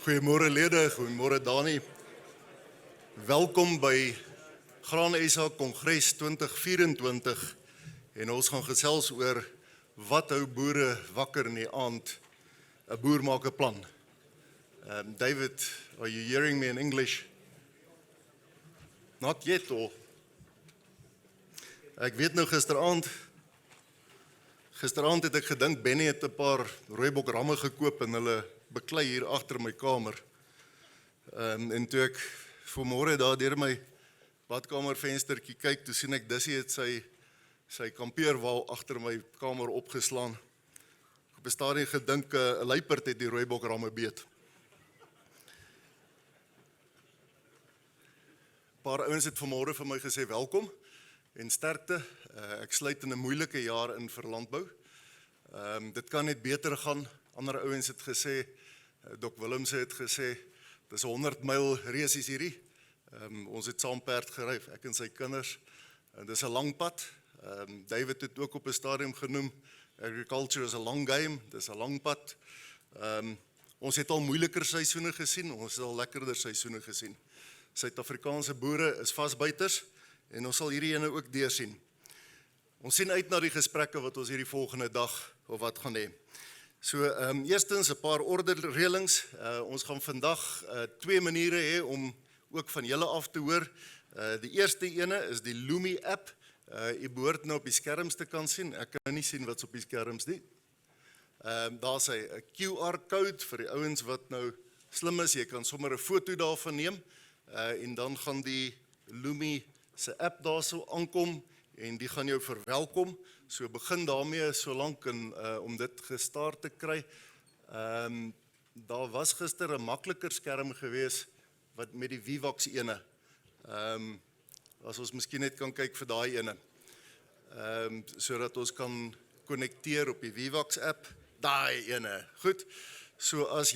Goeiemôre lede, goeiemôre Dani. Welkom by Graan SA Kongres 2024 en ons gaan gesels oor wat hou boere wakker in die aand. 'n Boer maak 'n plan. David, are you hearing me in English? Not yet, or? Ek weet nou gisteraand het ek gedink Benny het 'n paar rooibok ramme gekoop en hulle beklei hier agter my kamer. En toe ek vanmôre daar deur my badkamervenstertjie kyk, toe sien ek Dissie het sy kampeerwal agter my kamer opgeslaan. Op 'n stadium gedink 'n luiperd het die rooibok ramme beet. Paar ouens het vanmôre vir my gesê welkom en sterkte. Ek sluit in 'n moeilike jaar in vir landbou. Dit kan net beter gaan. Ander ouens het gesê, Dok Willemse het gesê, dis 100 myl resies hierdie. Ons het saam perd gery, ek en sy kinders. Dis 'n lang pad. David het ook op 'n stadium genoem, agriculture is a long game, dis 'n lang pad. Ons het al moeiliker seisoene gesien, ons het al lekkerder seisoene gesien. Suid-Afrikaanse boere is vasbyters en ons sal hierdie ene ook deursien. Ons sien uit na die gesprekke wat ons hierdie volgende dag of wat gaan hê. So, eerstens 'n paar ordereëlings. Ons gaan vandag 2 maniere hê om ook van julle af te hoor. Die eerste ene is die LUMI app. U behoort nou op die skerms te kan sien. Ek kan nou nie sien wat's op die skerms nie. Daar's 'n QR-code vir die ouens wat nou slim is. Jy kan sommer 'n foto daarvan neem en dan gaan die LUMI se app daarso aankom en die gaan jou verwelkom. So begin daarmee solank om dit gestart te kry. Daar was gister 'n makliker skerm gewees wat met die Vivax ene. As ons miskien net kan kyk vir daai ene. Sodat ons kan konnekteer op die Vivax app. Daai ene. Goed. So as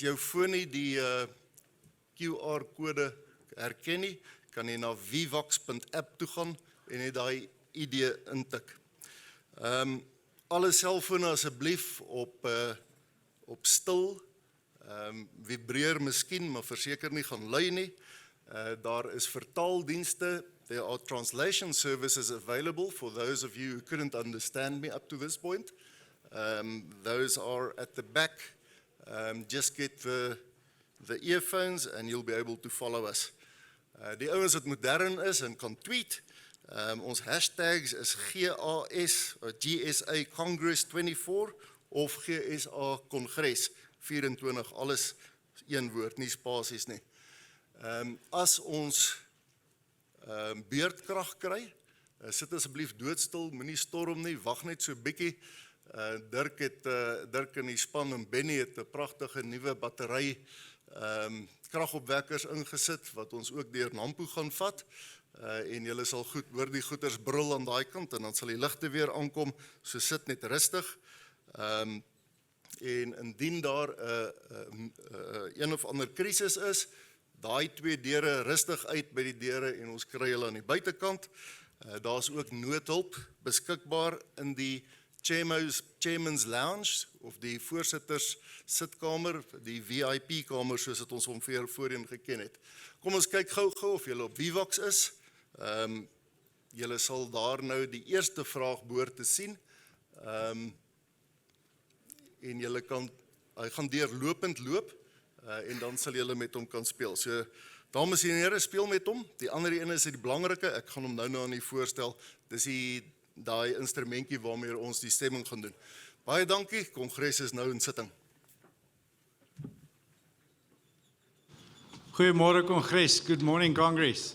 jou foon nie die QR-kode herken nie, kan jy na vivax.app toe gaan en jy daai ID intik. Alle selfone asseblief op stil, vibreer miskien, maar verseker nie gaan lui nie. Daar is vertaaldienste, there are translation services available for those of you who couldn't understand me up to this point. Those are at the back. Just get the earphones and you'll be able to follow us. Die ouens wat modern is en kan tweet, ons hashtags is GSA Congress 24 of GSA Kongres 24, alles een woord, nie spasies nie. As ons beurtkrag kry, sit asseblief doodstil, moenie storm nie, wag net so bietjie. Dirk in die span en Benny het 'n pragtige nuwe battery kragopwekkers ingesit, wat ons ook deur Nampo gaan vat, en julle sal goed hoor die goeters brul aan daai kant, en dan sal die ligte weer aankom, so sit net rustig, en indien daar een of ander krisis is, daai 2 deure rustig uit by die deure, en ons kry hulle aan die buitekant. Daar is ook noodhulp beskikbaar in die Chairman's Lounge, of die voorsitters sitkamer, die VIP-kamer, soos het ons ongeveer voorheen geken het. Kom ons kyk gou of julle op Vivax is. Julle sal daar nou die eerste vraag behoort te sien. En julle hy gaan deurlopend loop, en dan sal julle met hom kan speel. So, dames en here, speel met hom. Die ander ene is die belangrike, ek gaan hom nou aan u voorstel. Dis daai instrumentjie waarmee ons die stemming gaan doen. Baie dankie, Kongres is nou in sitting. Goeiemôre Kongres, good morning Congress.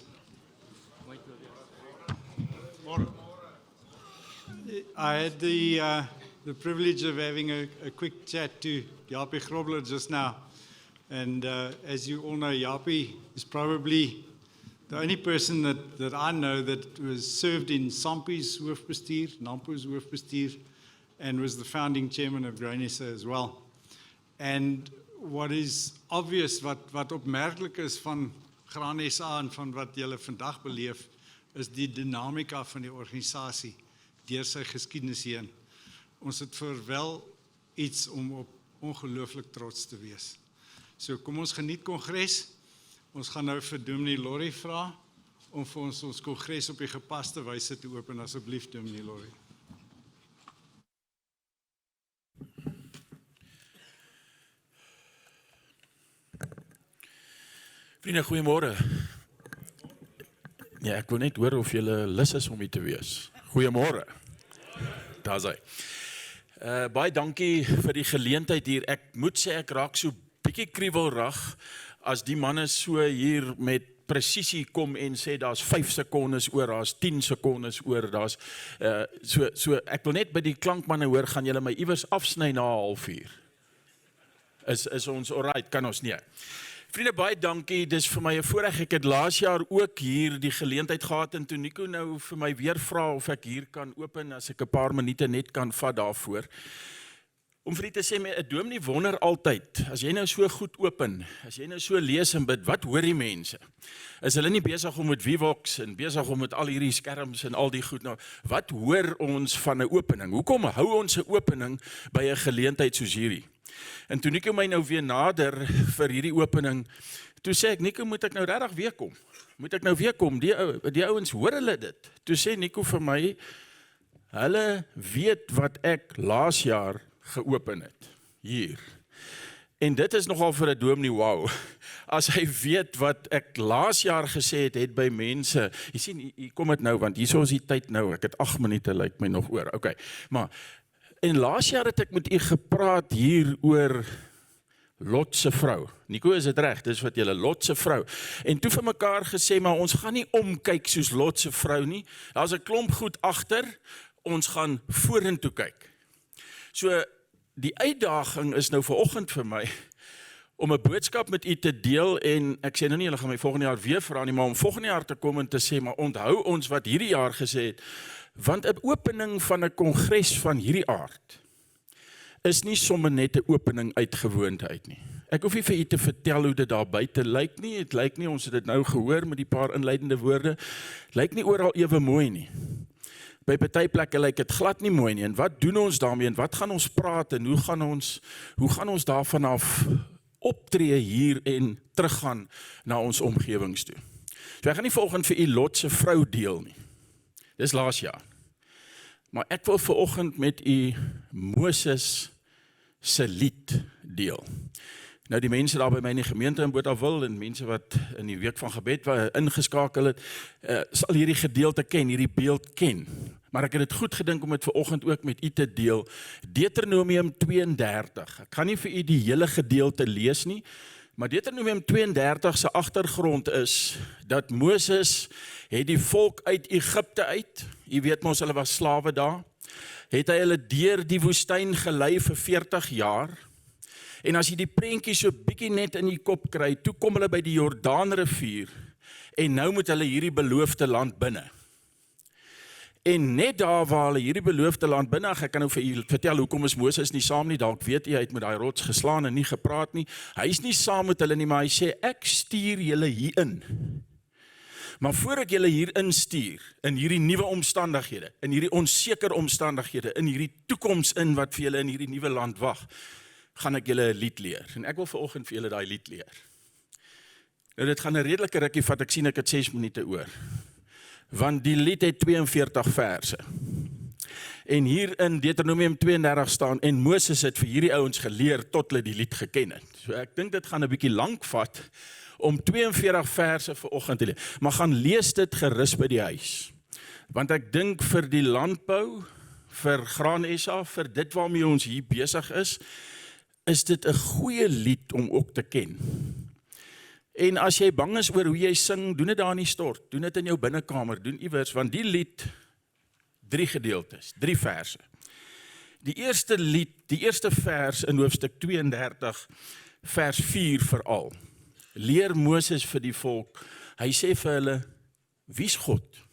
I had the privilege of having a quick chat to Japie Grobler just now, and as you all know, Japie is probably the only person that I know that was served in Sampi's hoofbestuur, Nampo's hoofbestuur, and was the founding chairman of Grain SA as well. And what is obvious, wat opmerkelijk is van Graan SA en van wat julle vandag beleef, is die dynamika van die organisasie deur sy geskiedenis heen. Ons het vir wel iets om op ongelooflik trots te wees. So kom ons geniet kongres. Ons gaan nou vir Dominee Laurie vra om vir ons kongres op die gepaste wyse te open. Asseblief, Dominee Laurie. Vriende, goeiemôre. Ja, ek wil net hoor of julle lus is om hier te wees. Goeiemôre. Daar's hy. Baie dankie vir die geleentheid hier. Ek moet sê ek raak so bietjie kriebelrig as die manne so hier met presisie kom en sê daar's 5 sekondes oor, daar's 10 sekondes oor, daar's so ek wil net by die klankmanne hoor, gaan julle my iewers afsny na 1/2 Is ons alright, kan ons nie. Vriende, baie dankie, dis vir my 'n voorreg, ek het laas jaar ook hier die geleentheid gehad en toe Nico nou vir my weer vra of ek hier kan open, as ek 'n paar minute net kan vat daarvoor. Om vir u te sê, 'n dominee wonder altyd, as jy nou so goed open, as jy nou so lees en bid, wat hoor die mense? Is hulle nie besig om met Vivox en besig om met al hierdie skerms en al die goed nou, wat hoor ons van 'n opening? Hoekom hou ons 'n opening by 'n geleentheid soos hierdie? En toe Nico my nou weer nader vir hierdie opening, toe sê ek, Nico, moet ek nou regtig weer kom? Moet ek nou weer kom? Die ouens, hoor hulle dit? Toe sê Nico vir my, hulle weet wat ek laas jaar geopen het, hier. En dit is nogal vir 'n dominee, wow. As hy weet wat ek laas jaar gesê het by mense, jy sien, hier kom dit nou, want hier is die tyd nou, ek het 8 minute, lyk my nog oor, okay, maar, en laas jaar het ek met u gepraat hier oor Lot se vrou. Nico, is dit reg? Dis wat julle Lot se vrou. En toe vir mekaar gesê, maar ons gaan nie omkyk soos Lot se vrou nie. Daar's 'n klomp goed agter, ons gaan vorentoe kyk. So die uitdaging is nou vanoggend vir my om 'n boodskap met u te deel en ek sê nou nie julle gaan my volgende jaar weer vra nie, maar om volgende jaar te kom en te sê, maar onthou ons wat hierdie jaar gesê het. Want 'n opening van 'n kongres van hierdie aard is nie sommer net 'n opening uit gewoonte uit nie. Ek hoef nie vir u te vertel hoe dit daar buite lyk nie. Dit lyk nie, ons het dit nou gehoor met die paar inleidende woorde, lyk nie oral ewe mooi nie. By party plekke lyk dit glad nie mooi nie. En wat doen ons daarmee en wat gaan ons praat en hoe gaan ons daarvan af optree hier en teruggaan na ons omgewings toe. So ek gaan nie vanoggend vir u Lot se vrou deel nie. Dis laas jaar. Maar ek wil vanoggend met u Moses se lied deel. Nou die mense daar by my in die gemeente in Bothaville en mense wat in die week van gebed ingeskakel het, sal hierdie gedeelte ken, hierdie beeld ken. Maar ek het dit goed gedink om dit vanoggend ook met u te deel. Deuteronomium 32. Ek gaan nie vir u die hele gedeelte lees nie, maar Deuteronomium 32 se agtergrond is dat Moses het die volk uit Egipte uit, jy weet mos hulle was slawe daar, het hy hulle deur die woestyn gelei vir 40 jaar. En as jy die prentjie so bietjie net in die kop kry, toe kom hulle by die Jordaanrivier en nou moet hulle hierdie beloofde land binne. En net daar waar hulle hierdie beloofde land binne, ek kan nou vir julle vertel hoekom is Moses nie saam nie, dalk weet jy, hy het met daai rots geslaan en nie gepraat nie. Hy is nie saam met hulle nie, maar hy sê ek stuur julle hier in. Maar voor ek julle hier instuur, in hierdie nuwe omstandighede, in hierdie onseker omstandighede, in hierdie toekoms in wat vir julle in hierdie nuwe land wag, gaan ek julle 'n lied leer. En ek wil vanoggend vir julle daai lied leer. Nou dit gaan 'n redelike rukkie vat, ek sien ek het 6 minute oor. Want die lied het 42 verse. En hier in Deuteronomium 32 staan, en Moses het vir hierdie ouens geleer tot hulle die lied geken het. So ek dink dit gaan 'n bietjie lank vat om 42 verse vanoggend te lees. Maar gaan lees dit gerus by die huis. Want ek dink vir die landbou, vir Graan SA, vir dit waarmee ons hier besig is dit 'n goeie lied om ook te ken. En as jy bang is oor hoe jy sing, doen dit daar in die stort, doen dit in jou binnekamer, doen iewers, want die lied, 3 gedeeltes, 3 verse. Die eerste lied, die eerste vers in hoofstuk 32, vers 4 veral, leer Moses vir die volk, hy sê vir hulle, wie's God?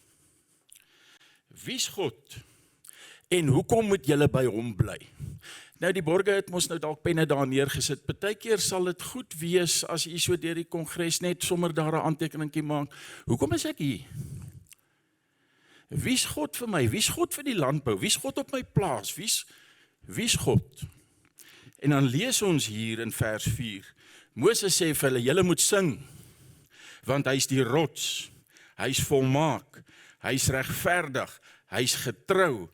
Wie's God? En hoekom moet julle by hom bly? Nou die borge het ons nou dalk penne daar neergesit. Partykeer sal dit goed wees as jy so deur die kongres net sommer daar 'n aantekeningkie maak. Hoekom is ek hier? Wie's God vir my? Wie's God vir die landbou? Wie's God op my plaas? Wie's God? En dan lees ons hier in vers 4. Moses sê vir hulle, julle moet sing, want hy is die rots, hy is volmaak, hy is regverdig, hy is getrou,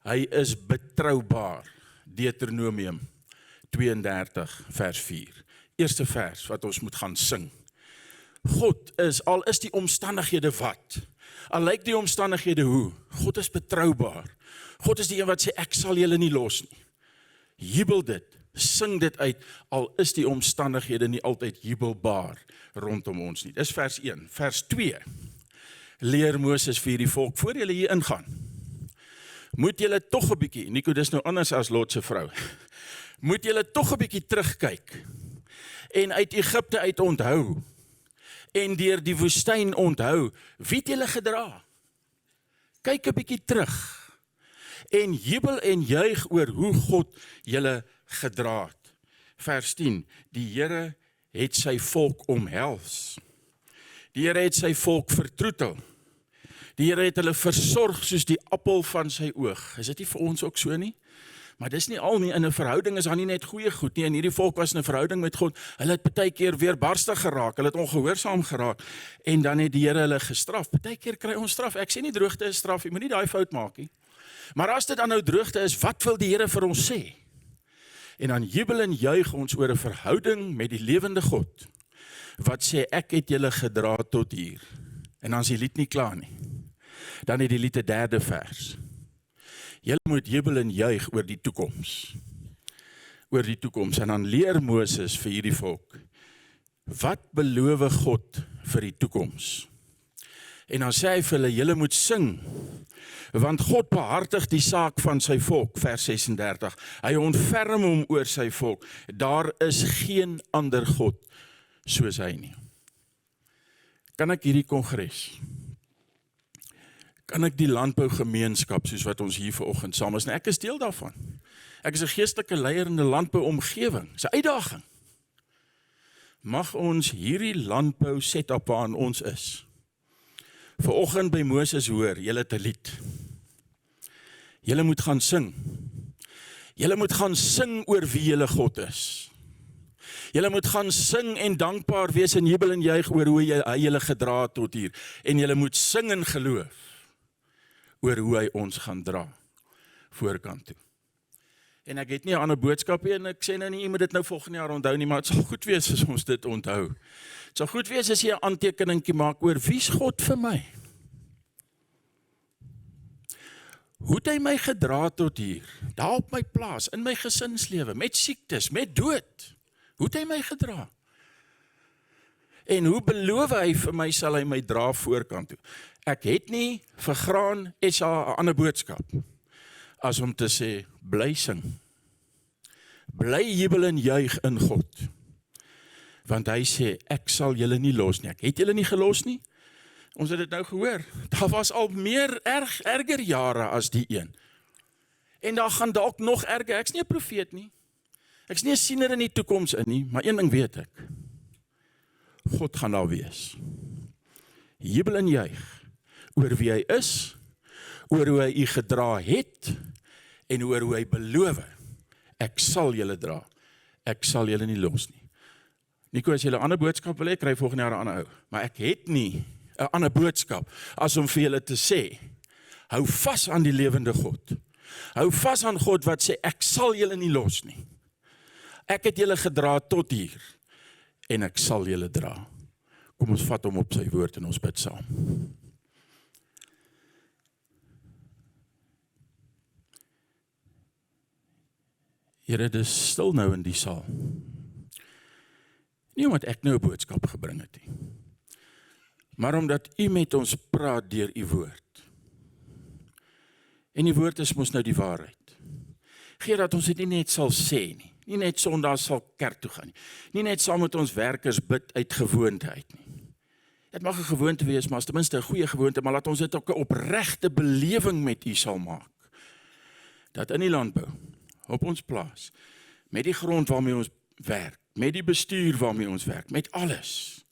hy is betroubaar. Deuteronomium 32 vers 4. Eerste vers wat ons moet gaan sing. God is, al is die omstandighede wat, al lyk die omstandighede hoe, God is betroubaar. God is die een wat sê, ek sal julle nie los nie. Jubel dit, sing dit uit, al is die omstandighede nie altyd jubelbaar rondom ons nie. Dis vers 1. Vers 2. Leer Moses vir die volk, voor julle hier ingaan, moet julle tog 'n bietjie, Nico, dis nou anders as Lot se vrou, moet julle tog 'n bietjie terugkyk, en uit Egipte uit onthou, en deur die woestyn onthou, wie het julle gedra? Kyk 'n bietjie terug, en jubel en juig oor hoe God julle gedra het. Vers 10, die Here het sy volk omhels. Die Here het sy volk vertroetel. Die Here het hulle versorg soos die appel van sy oog. Is dit nie vir ons ook so nie? Maar dis nie al nie, in 'n verhouding is daar nie net goeie goed nie, en hierdie volk was in 'n verhouding met God, hulle het baie keer weer barstig geraak, hulle het ongehoorsaam geraak, en dan het die Here hulle gestraf. Baie keer kry ons straf, ek sê nie droogte is straf, jy moet nie daai fout maak nie. Maar as dit dan nou droogte is, wat wil die Here vir ons sê? En dan jubel en juig ons oor 'n verhouding met die lewende God, wat sê, ek het julle gedra tot hier. En dan is die lied nie klaar nie. Dan het die lied 'n derde vers. Julle moet jubel en juig oor die toekoms. Oor die toekoms. En dan leer Moses vir hierdie volk, wat beloof God vir die toekoms? En dan sê hy vir hulle, julle moet sing, want God behartig die saak van sy volk, vers 36. Hy ontferm hom oor sy volk. Daar is geen ander God soos hy nie. Kan ek hierdie kongres, kan ek die landbougemeenskap, soos wat ons hier vanoggend saam is, en ek is deel daarvan. Ek is 'n geestelike leier in 'n landbouomgewing, dis 'n uitdaging. Mag ons hierdie landbou setup waarin ons is, vanoggend by Moses hoor, julle het 'n lied. Julle moet gaan sing. Julle moet gaan sing oor wie julle God is. Julle moet gaan sing en dankbaar wees en jubel en juig oor hoe hy julle gedra het tot hier. En julle moet sing in geloof oor hoe hy ons gaan dra voorkant toe. En ek het nie 'n ander boodskap nie, en ek sê nou nie, jy moet dit nou volgende jaar onthou nie, maar het sal goed wees as ons dit onthou. Het sal goed wees as jy 'n aantekeningkie maak oor wie's God vir my? Hoe het hy my gedra tot hier? Daar op my plaas, in my gesinslewe, met siektes, met dood. Hoe het hy my gedra? En hoe beloof hy vir my, sal hy my dra voorkant toe? Ek het nie vir graan SA 'n ander boodskap, as om te sê, bly sing. Bly jubel en juig in God. Want hy sê, ek sal julle nie los nie. Ek het julle nie gelos nie. Ons het dit nou gehoor. Daar was al meer erger jare as die een. En daar gaan dalk nog erger. Ek's nie 'n profeet nie. Ek's nie 'n siener in die toekoms in nie, maar een ding weet ek. God gaan daar wees. Jubel en juig oor wie hy is, oor hoe hy u gedra het, en oor hoe hy beloof, ek sal julle dra, ek sal julle nie los nie. Nico, as julle 'n ander boodskap wil hê, kry volgende jaar 'n ander ou, maar ek het nie 'n ander boodskap, as om vir julle te sê, hou vas aan die lewende God, hou vas aan God wat sê, ek sal julle nie los nie, ek het julle gedra tot hier, en ek sal julle dra. Kom ons vat hom op sy woord en ons bid saam. Here, dis stil nou in die saal. Nie omdat ek nou 'n boodskap gebring het nie, maar omdat u met ons praat deur u woord. En die woord is mos nou die waarheid. Gee dat ons dit nie net sal sê nie, nie net Sondag sal kerk toe gaan nie, nie net saam met ons werkers bid uit gewoonte uit nie. Dit mag 'n gewoonte wees, maar as ten minste 'n goeie gewoonte, maar laat ons dit ook 'n opregte belewing met u sal maak. Dat in die landbou, op ons plaas, met die grond waarmee ons werk, met die bestuur waarmee ons werk, met alles,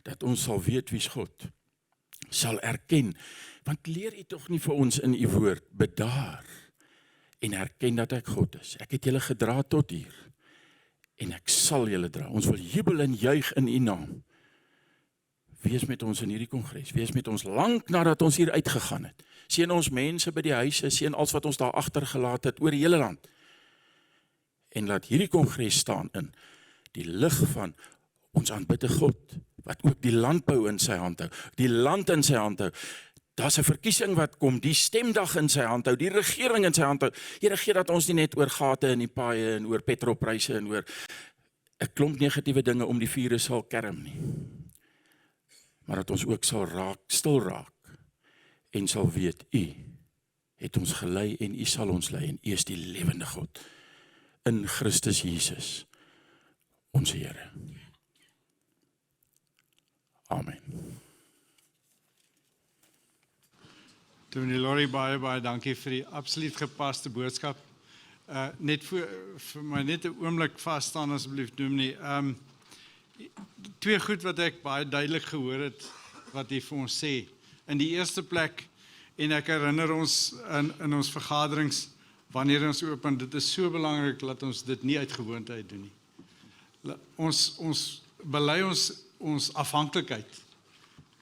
dat ons sal weet wie's God, sal erken, want leer u tog nie vir ons in u woord, bedaar, en erken dat ek God is. Ek het julle gedra tot hier, en ek sal julle dra. Ons wil jubel en juig in u naam. Wees met ons in hierdie kongres, wees met ons lank nadat ons hier uitgegaan het. Seën ons mense by die huise, seën als wat ons daar agtergelaat het oor die hele land. En laat hierdie kongres staan in die lig van ons aanbidde God, wat ook die landbou in sy hand hou, die land in sy hand hou. Daar's 'n verkiesing wat kom, die stemdag in sy hand hou, die regering in sy hand hou. Here, gee dat ons nie net oor gate in die paaie en oor petrolpryse en oor 'n klomp negatiewe dinge om die vuur sal kerm nie. Maar dat ons ook sal stil raak en sal weet, u het ons gelei en u sal ons lei en u is die lewende God in Christus Jesus, ons Here. Amen. Dominee Laurie, baie dankie vir die absoluut gepaste boodskap. Net vir my net 'n oomblik vas staan asseblief, Dominee. Twee goed wat ek baie duidelik gehoor het wat hy vir ons sê. In die eerste plek, en ek herinner ons in ons vergaderings wanneer ons open, dit is so belangrik dat ons dit nie uit gewoonte uit doen nie. Ons bely ons afhanklikheid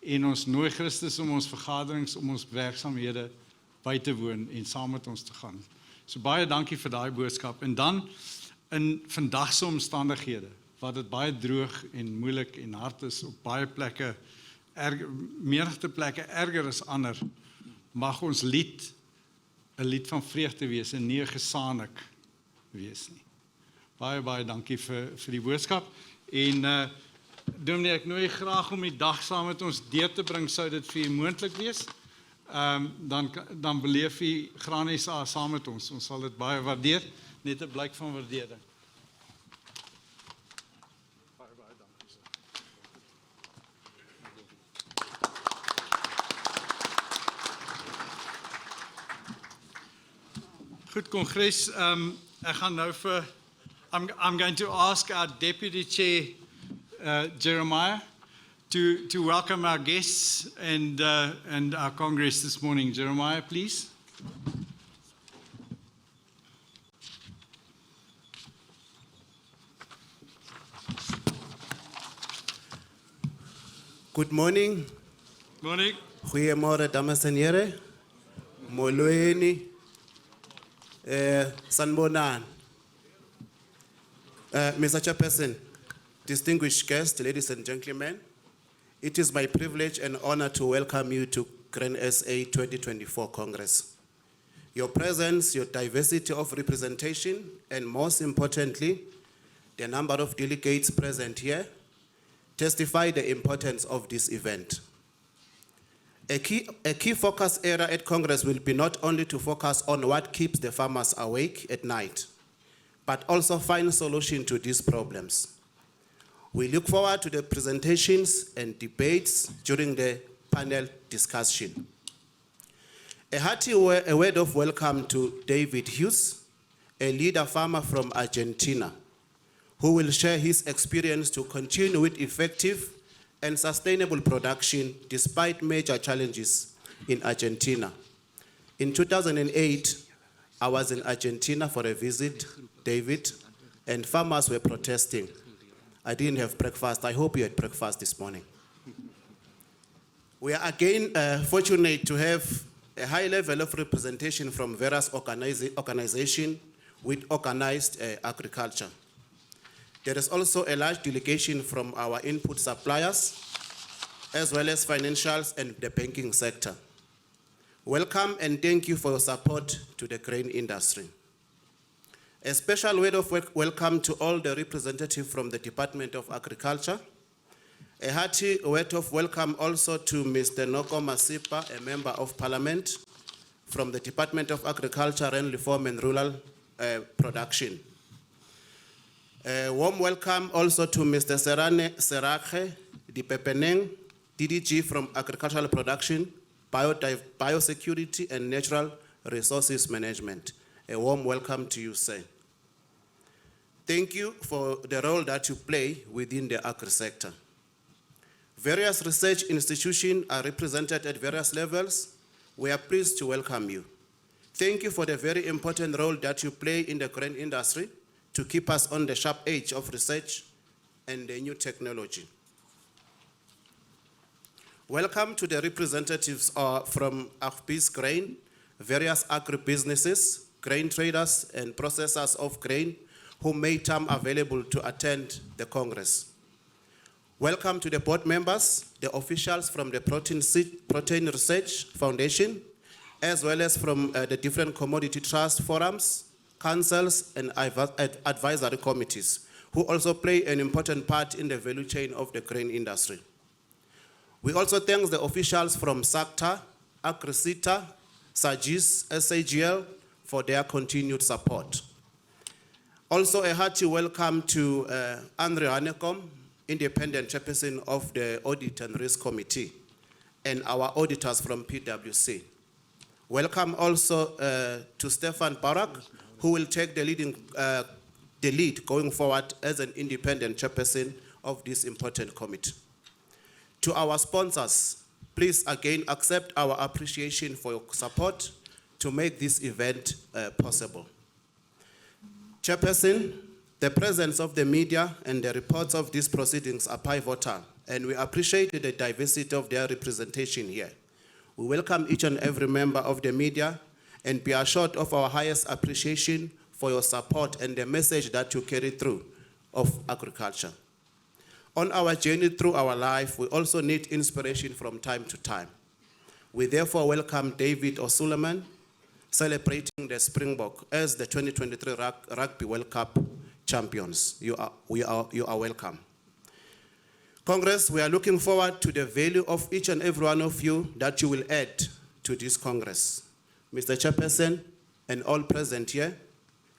en ons nooi Christus om ons vergaderings, om ons werksaamhede by te woon en saam met ons te gaan. So baie dankie vir daai boodskap. En dan in vandag se omstandighede, wat dit baie droog en moeilik en hard is op baie plekke, menigte plekke erger as ander, mag ons lied 'n lied van vreugde wees en nie 'n gesaanik wees nie. Baie dankie vir die boodskap. En Dominee, ek nooi graag om die dag saam met ons deur te bring, sou dit vir u moontlik wees. Dan beleef u Granisa saam met ons. Ons sal dit baie waardeer, net 'n blyk van waardering. Baie dankie. Goed, Kongres, ek gaan nou I'm going to ask our Deputy Chair, Jeremia, to welcome our guests and our Congress this morning. Jeremia, please. Good morning. Morning. Goeiemôre dames en here. Molweni. Sanibonani. Mr. Chairperson, distinguished guests, ladies and gentlemen, it is my privilege and honor to welcome you to Grain SA 2024 Congress. Your presence, your diversity of representation, and most importantly, the number of delegates present here testify the importance of this event. A key focus area at Congress will be not only to focus on what keeps the farmers awake at night, but also find solutions to these problems. We look forward to the presentations and debates during the panel discussion. A hearty word of welcome to David Hughes, a leader farmer from Argentina, who will share his experience to continue with effective and sustainable production despite major challenges in Argentina. In 2008, I was in Argentina for a visit, David, and farmers were protesting. I didn't have breakfast. I hope you had breakfast this morning. We are again fortunate to have a high level of representation from various organizations with organized agriculture. There is also a large delegation from our input suppliers, as well as financials and the banking sector. Welcome and thank you for your support to the grain industry. A special word of welcome to all the representatives from the Department of Agriculture. A hearty word of welcome also to Mr. Noko Masipa, a member of Parliament from the Department of Agriculture, Land Reform and Rural Production. A warm welcome also to Mr. Serake Dipepeneng, DDG from Agricultural Production, Biosecurity and Natural Resources Management. A warm welcome to you, sir. Thank you for the role that you play within the agri sector. Various research institutions are represented at various levels. We are pleased to welcome you. Thank you for the very important role that you play in the grain industry to keep us on the sharp edge of research and the new technology. Welcome to the representatives from AFB's grain, various agribusinesses, grain traders, and processors of grain who made time available to attend the Congress. Welcome to the board members, the officials from the Protein Research Foundation, as well as from the different commodity trust forums, councils, and advisory committees, who also play an important part in the value chain of the grain industry. We also thank the officials from SACTA, AGCO, SAGIS, SAGL for their continued support. Also a hearty welcome to Andre Hanekom, Independent Chairperson of the Audit and Risk Committee, and our auditors from PwC. Welcome also to Stefan Barak, who will take the lead going forward as an independent chairperson of this important committee. To our sponsors, please again accept our appreciation for your support to make this event possible. Chairperson, the presence of the media and the reports of these proceedings are pivotal, and we appreciate the diversity of their representation here. We welcome each and every member of the media and be assured of our highest appreciation for your support and the message that you carry through of agriculture. On our journey through our life, we also need inspiration from time to time. We therefore welcome David O'Sullivan, celebrating the Springbok as the 2023 Rugby World Cup champions. You are welcome. Congress, we are looking forward to the value of each and every one of you that you will add to this Congress. Mr. Chairperson and all present here,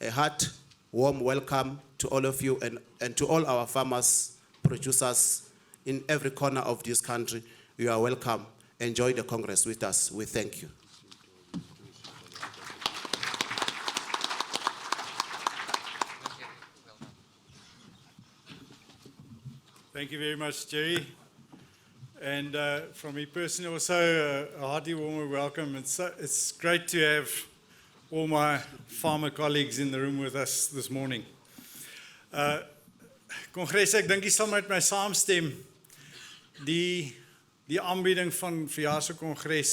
a heart warm welcome to all of you and to all our farmers, producers in every corner of this country. You are welcome. Enjoy the Congress with us. We thank you. Thank you very much, Jerry. And from me personally also, a hearty warm welcome. It's great to have all my farmer colleagues in the room with us this morning. Congres, ek dink jy sal met my saamstem. Die aanbieding van verjaarse kongres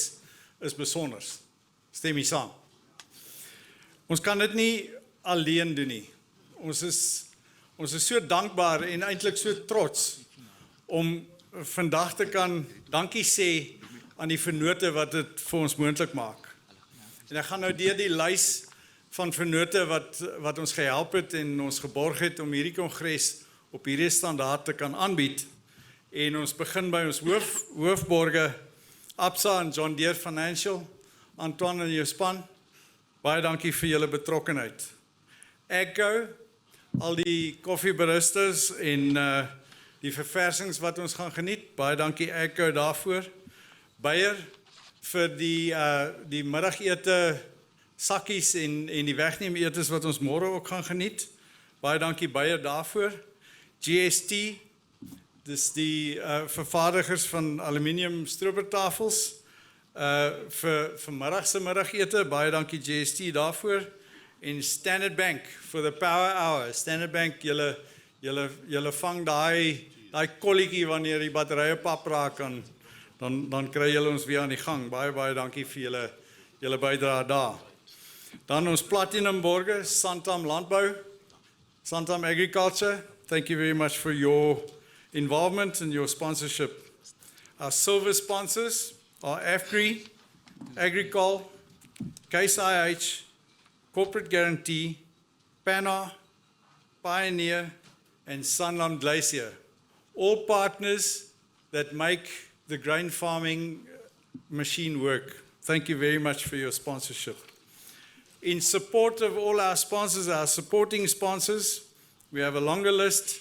is besonder. Stem jy saam? Ons kan dit nie alleen doen nie. Ons is so dankbaar en eintlik so trots om vandag te kan dankie sê aan die vennote wat dit vir ons moontlik maak. En ek gaan nou deur die lys van vennote wat ons gehelp het en ons geborg het om hierdie kongres op hierdie standaard te kan aanbied. En ons begin by ons hoofborge, Absa en John Deere Financial, Antoine en jou span. Baie dankie vir julle betrokkenheid. AGCO, al die koffiebaristas en die verversings wat ons gaan geniet. Baie dankie AGCO daarvoor. Beyer vir die middagete sakkies en die wegneem etes wat ons môre ook gaan geniet. Baie dankie Beyer daarvoor. GST, dis die vervaardigers van aluminium stropertafels vir middagse middagete. Baie dankie GST daarvoor. En Standard Bank for the power hour. Standard Bank, julle vang daai kolletjie wanneer die batterye pap raak en dan kry julle ons weer aan die gang. Baie dankie vir julle bydrae daar. Dan ons platinum borgers, Santam Landbou, Santam Agriculture. Thank you very much for your involvement and your sponsorship. Our silver sponsors are AFGRI, Agricol, Case IH, Corporate Guarantee, PANA, Pioneer, and Sanlam Glacier. All partners that make the grain farming machine work. Thank you very much for your sponsorship. In support of all our sponsors, our supporting sponsors, we have a longer list.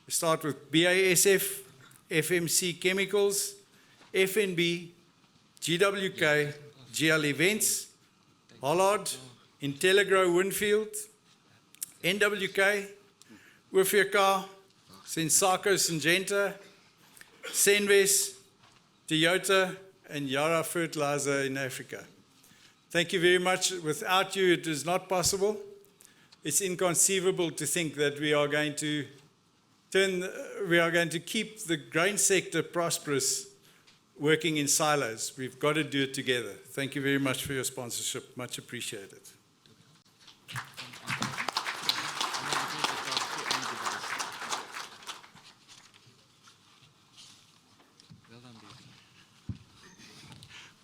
We start with BASF, FMC Chemicals, FNB, GWK, GL Events, Hollard, Intelligro Winfield, NWK, UFK, Sensako Syngenta, Senves, Toyota, and Yara Fertilizer in Africa. Thank you very much. Without you, it is not possible. it's inconceivable to think that we are going to keep the grain sector prosperous working in silos. We've got to do it together. Thank you very much for your sponsorship. Much appreciated.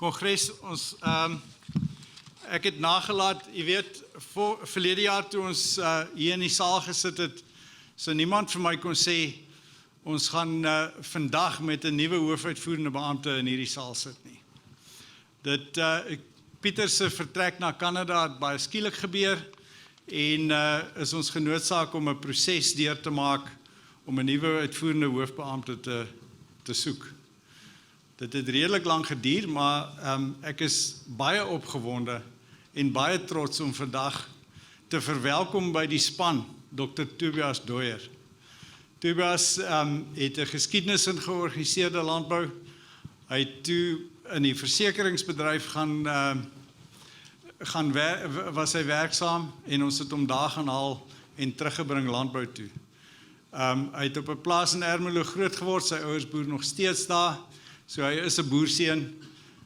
Congres, ek het nagelaat, jy weet, verlede jaar toe ons hier in die saal gesit het, so niemand vir my kon sê, ons gaan vandag met 'n nuwe hoofuitvoerende beampte in hierdie saal sit nie. Pieter se vertrek na Kanada het baie skielik gebeur en is ons genoodsaak om 'n proses deur te maak om 'n nuwe uitvoerende hoofbeampte te soek. Dit het redelik lang geduur, maar ek is baie opgewonde en baie trots om vandag te verwelkom by die span Dr. Tobias Doyer. Tobias het 'n geskiedenis in georganiseerde landbou. Hy het toe in die versekeringsbedryf was hy werksaam en ons het hom daar gaan haal en teruggebring landbou toe. Hy het op 'n plaas in Ermelo groot geword, sy ouers boer nog steeds daar. So hy is 'n boerseun.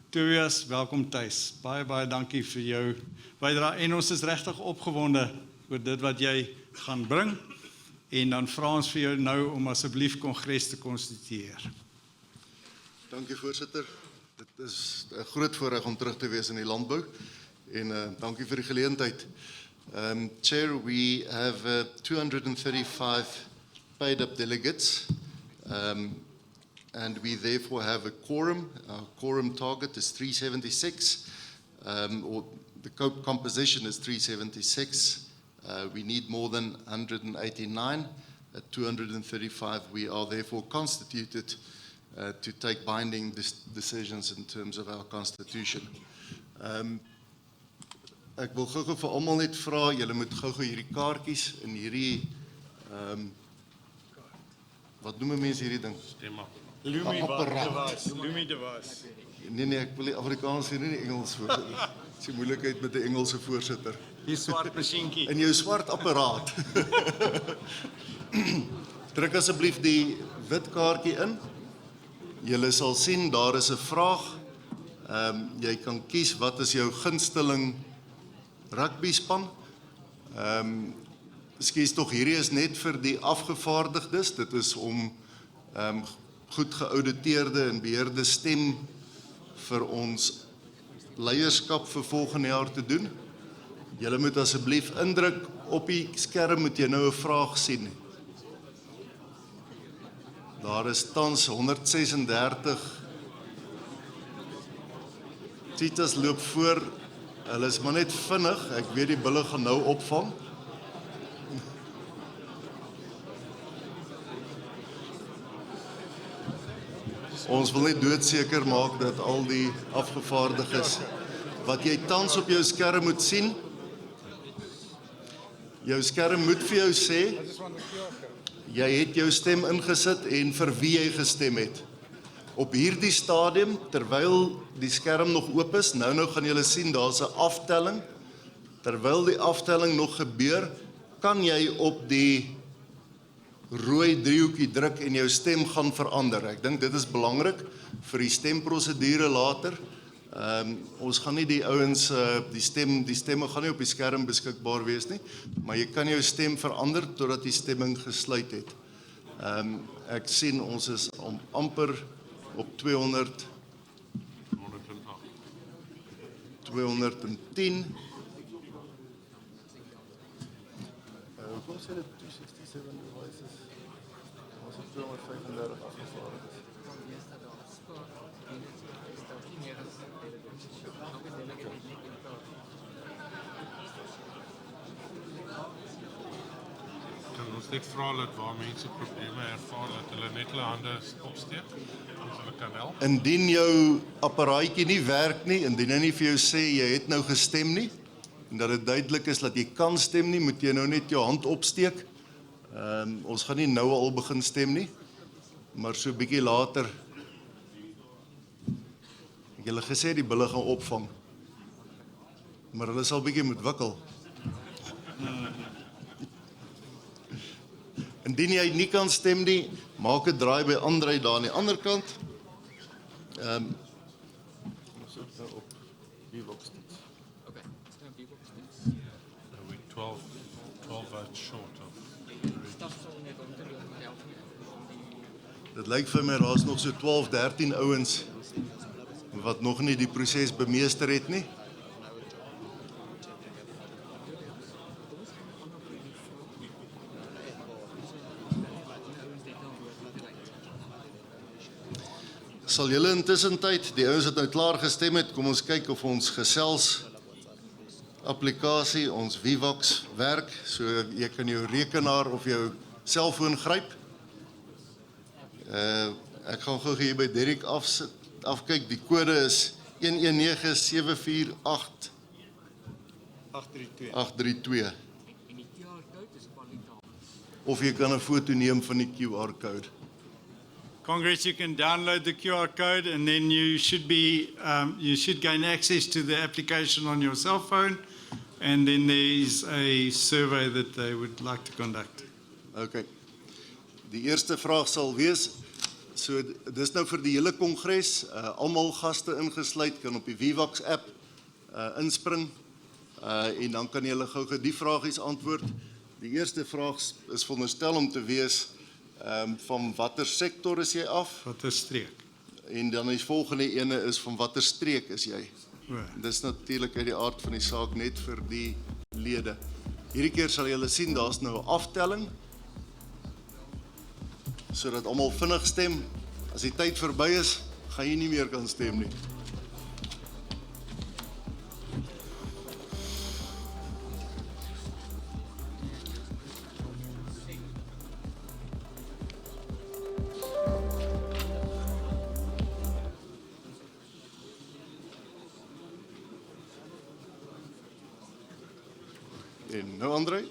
Tobias, welkom tuis. Baie, baie dankie vir jou bydrae. En ons is regtig opgewonde oor dit wat jy gaan bring. En dan vra ons vir jou nou om asseblief kongres te konstitueer. Dankie voorsitter. Dit is 'n groot voorreg om terug te wees in die landbou. En dankie vir die geleentheid. Chair, we have 235 paid up delegates. And we therefore have a quorum. Our quorum target is 376, or the composition is 376. We need more than 189. At 235, we are therefore constituted to take binding decisions in terms of our constitution. Ek wil gou vir almal net vra, julle moet gou hierdie kaartjies in hierdie wat noem mense hierdie ding? LUMI device. LUMI device. Nee, ek wil die Afrikaans hier nie die Engels voorsitter. Dit is die moeilikheid met die Engelse voorsitter. Die swart masjienkie. In jou swart apparaat. Druk asseblief die wit kaartjie in. Julle sal sien, daar is 'n vraag. Jy kan kies wat is jou gunsteling rugby span. Skies tog hierdie is net vir die afgevaardigdes. Dit is om goed geauditeerde en beheerde stem vir ons leierskap vir volgende jaar te doen. Julle moet asseblief indruk op die skerm, moet jy nou 'n vraag sien. Daar is tans 136 cheetahs loop voor. Hulle is maar net vinnig. Ek weet die bulle gaan nou opvang. Ons wil net doodseker maak dat al die afgevaardiges wat jy tans op jou skerm moet sien, jou skerm moet vir jou sê, jy het jou stem ingesit en vir wie jy gestem het. Op hierdie stadium, terwyl die skerm nog oop is, nou gaan julle sien, daar's 'n aftelling. Terwyl die aftelling nog gebeur, kan jy op die rooi driehoekie druk en jou stem gaan verander. Ek dink dit is belangrik vir die stemprosedure later. Ons gaan nie die ouens, die stemme gaan nie op die skerm beskikbaar wees nie, maar jy kan jou stem verander totdat die stemming gesluit het. Ek sien ons is amper op 210. Hoekom sê dit 267 devices? Ons het 235 afgevaardigdes. Kan ons net vra dat waar mense probleme ervaar dat hulle net hulle hande opsteek? Ons hulle kan help. Indien jou apparaatjie nie werk nie, indien hy nie vir jou sê jy het nou gestem nie, en dat dit duidelik is dat jy kan stem nie, moet jy nou net jou hand opsteek. Ons gaan nie nou al begin stem nie, maar so 'n bietjie later. Ek het julle gesê die bulle gaan opvang, maar hulle sal bietjie moet wikkel. Indien jy nie kan stem nie, maak 'n draai by Andrei daar aan die ander kant. We're 12 votes short of. Dit lyk vir my daar's nog so 12, 13 ouens wat nog nie die proses bemeester het nie. Sal julle intussen tyd, die ouens wat nou klaar gestem het, kom ons kyk of ons gesels applikasie, ons Vivox werk, so jy kan jou rekenaar of jou selfoon gryp. Ek gaan gou hier by Derek afkyk, die kode is 119748 832. Of jy kan 'n foto neem van die QR code. Congress, you can download the QR code and then you should gain access to the application on your cell phone, and then there is a survey that they would like to conduct. Okay. Die eerste vraag sal wees, so dis nou vir die hele kongres, almal gaste ingesluit kan op die Vivox app inspring, en dan kan julle gou die vragies antwoord. Die eerste vraag is veronderstel om te wees, van watter sektor is jy af? Watter streek? En dan die volgende ene is van watter streek is jy? Ja. Dis natuurlik uit die aard van die saak net vir die lede. Hierdie keer sal julle sien, daar's nou 'n aftelling, sodat almal vinnig stem. As die tyd verby is, gaan jy nie meer kan stem nie. En nou Andrei?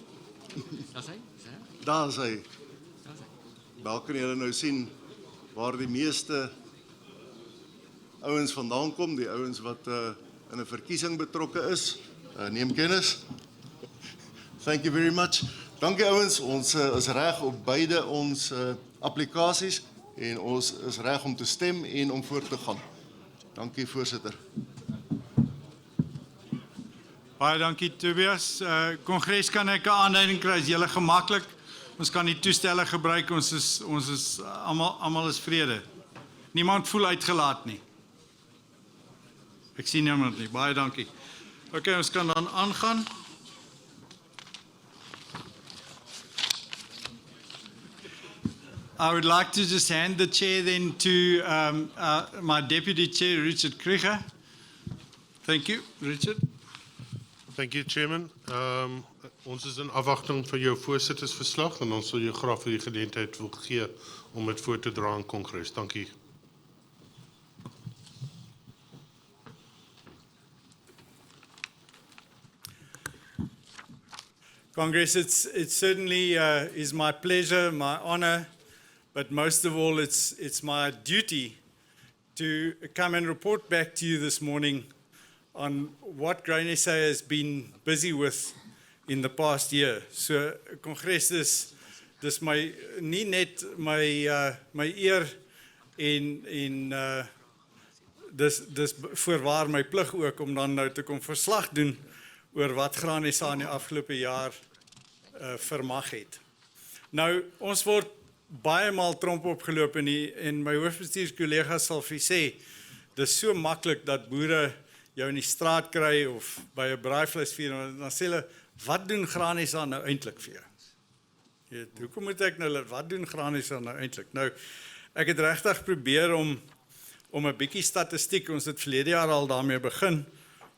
Daar is hy. Daar kan julle nou sien waar die meeste ouens vandaan kom, die ouens wat in 'n verkiesing betrokke is. Neem kennis. Thank you very much. Dankie ouens, ons is reg op beide ons applikasies en ons is reg om te stem en om voort te gaan. Dankie voorsitter. Baie dankie Tobias. Kongres, kan ek 'n aanduiding kry, is julle gemaklik? Ons kan die toestelle gebruik, ons is almal is vrede. Niemand voel uitgelaat nie. Ek sien niemand nie. Baie dankie. Okay, ons kan dan aangaan. I would like to just hand the chair then to my deputy chair, Richard Krige. Thank you, Richard. Thank you, Chairman. Ons is in afwagting van jou voorsittersverslag en ons sal jou graag vir die geleentheid wil gee om dit voor te dra aan Kongres. Dankie. Congress, it certainly is my pleasure, my honor, but most of all, it's my duty to come and report back to you this morning on what Grain SA has been busy with in the past year. So, Congress, dis my nie net my eer en dis voorwaar my plig ook om dan nou te kom verslag doen oor wat Grain SA in die afgelope jaar vermag het. Nou, ons word baie maal tromp opgeloop en my hoofbestuurskollegas sal vir sê, dis so maklik dat boere jou in die straat kry of by 'n braaivleisvuur en dan sê hulle, wat doen Grain SA nou eintlik vir jou? Jy weet, hoekom moet ek nou, wat doen Grain SA nou eintlik? Nou, ek het regtig probeer om 'n bietjie statistiek, ons het verlede jaar al daarmee begin,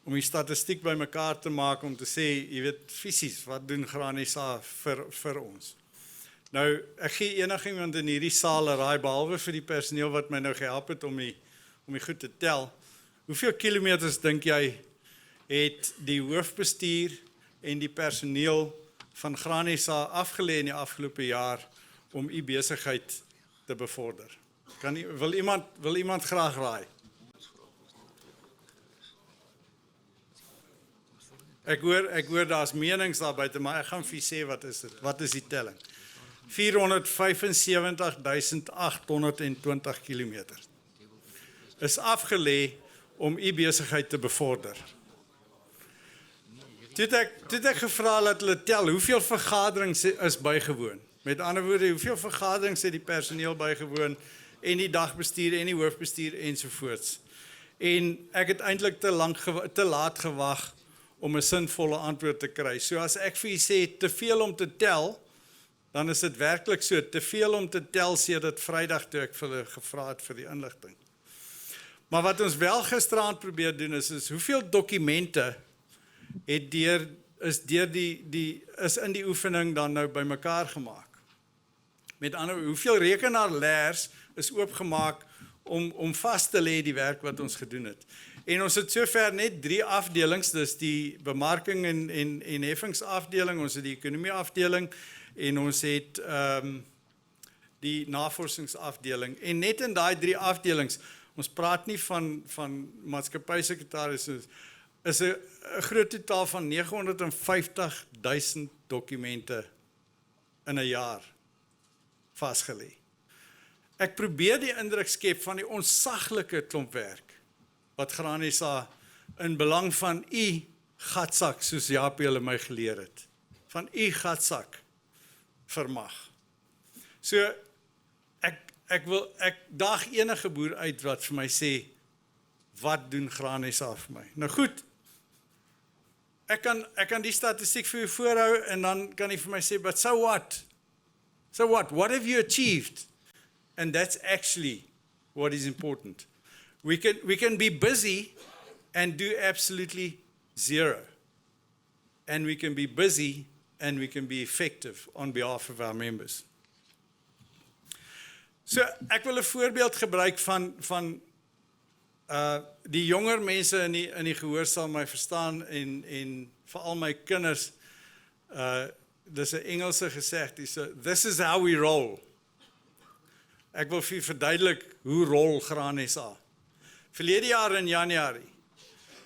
om die statistiek bymekaar te maak om te sê, jy weet, fisies, wat doen Grain SA vir ons? Nou, ek gee enigiemand in hierdie saal 'n raai, behalwe vir die personeel wat my nou gehelp het om die goed te tel. Hoeveel kilometers dink jy het die hoofbestuur en die personeel van Grain SA afgelê in die afgelope jaar om u besigheid te bevorder? Wil iemand graag raai? Ek hoor daar's menings daar buite, maar ek gaan vir sê wat is dit? Wat is die telling? 475.820 kilometer. Is afgelê om u besigheid te bevorder. Toe het ek gevra dat hulle tel, hoeveel vergaderings is bygewoon? Met ander woorde, hoeveel vergaderings het die personeel bygewoon, en die dagbestuur, en die hoofbestuur, ensovoorts. En ek het eintlik te laat gewag om 'n sinvolle antwoord te kry. So as ek vir u sê, te veel om te tel, dan is dit werklik so, te veel om te tel, sedert Vrydag toe ek vir hulle gevra het vir die inligting. Maar wat ons wel gisterand probeer doen is hoeveel dokumente is in die oefening dan nou bymekaar gemaak. Met ander woorde, hoeveel rekenaarleers is oopgemaak om vas te lê die werk wat ons gedoen het. En ons het sover net 3 afdelings, dis die bemarking en heffingsafdeling, ons het die ekonomieafdeling en ons het die navorsingsafdeling. En net in daai 3 afdelings, ons praat nie van maatskappysekretaris, is 'n groot totaal van 950.000 dokumente in 'n jaar vasgelê. Ek probeer die indruk skep van die onsaglike klomp werk wat Graan SA in belang van u gatsak, soos Japie hulle my geleer het, van u gatsak vermag. So ek daag enige boer uit wat vir my sê, wat doen Graan SA vir my? Nou goed, ek kan die statistiek vir u voorhou en dan kan u vir my sê, but so what? So what? What have you achieved? And that's actually what is important. We can be busy and do absolutely zero. And we can be busy and we can be effective on behalf of our members. So ek wil 'n voorbeeld gebruik van die jonger mense in die gehoor sal my verstaan en veral my kinders. Dis 'n Engelse gesegde, this is how we roll. Ek wil vir u verduidelik hoe rol Graan SA. Verlede jaar in Januarie,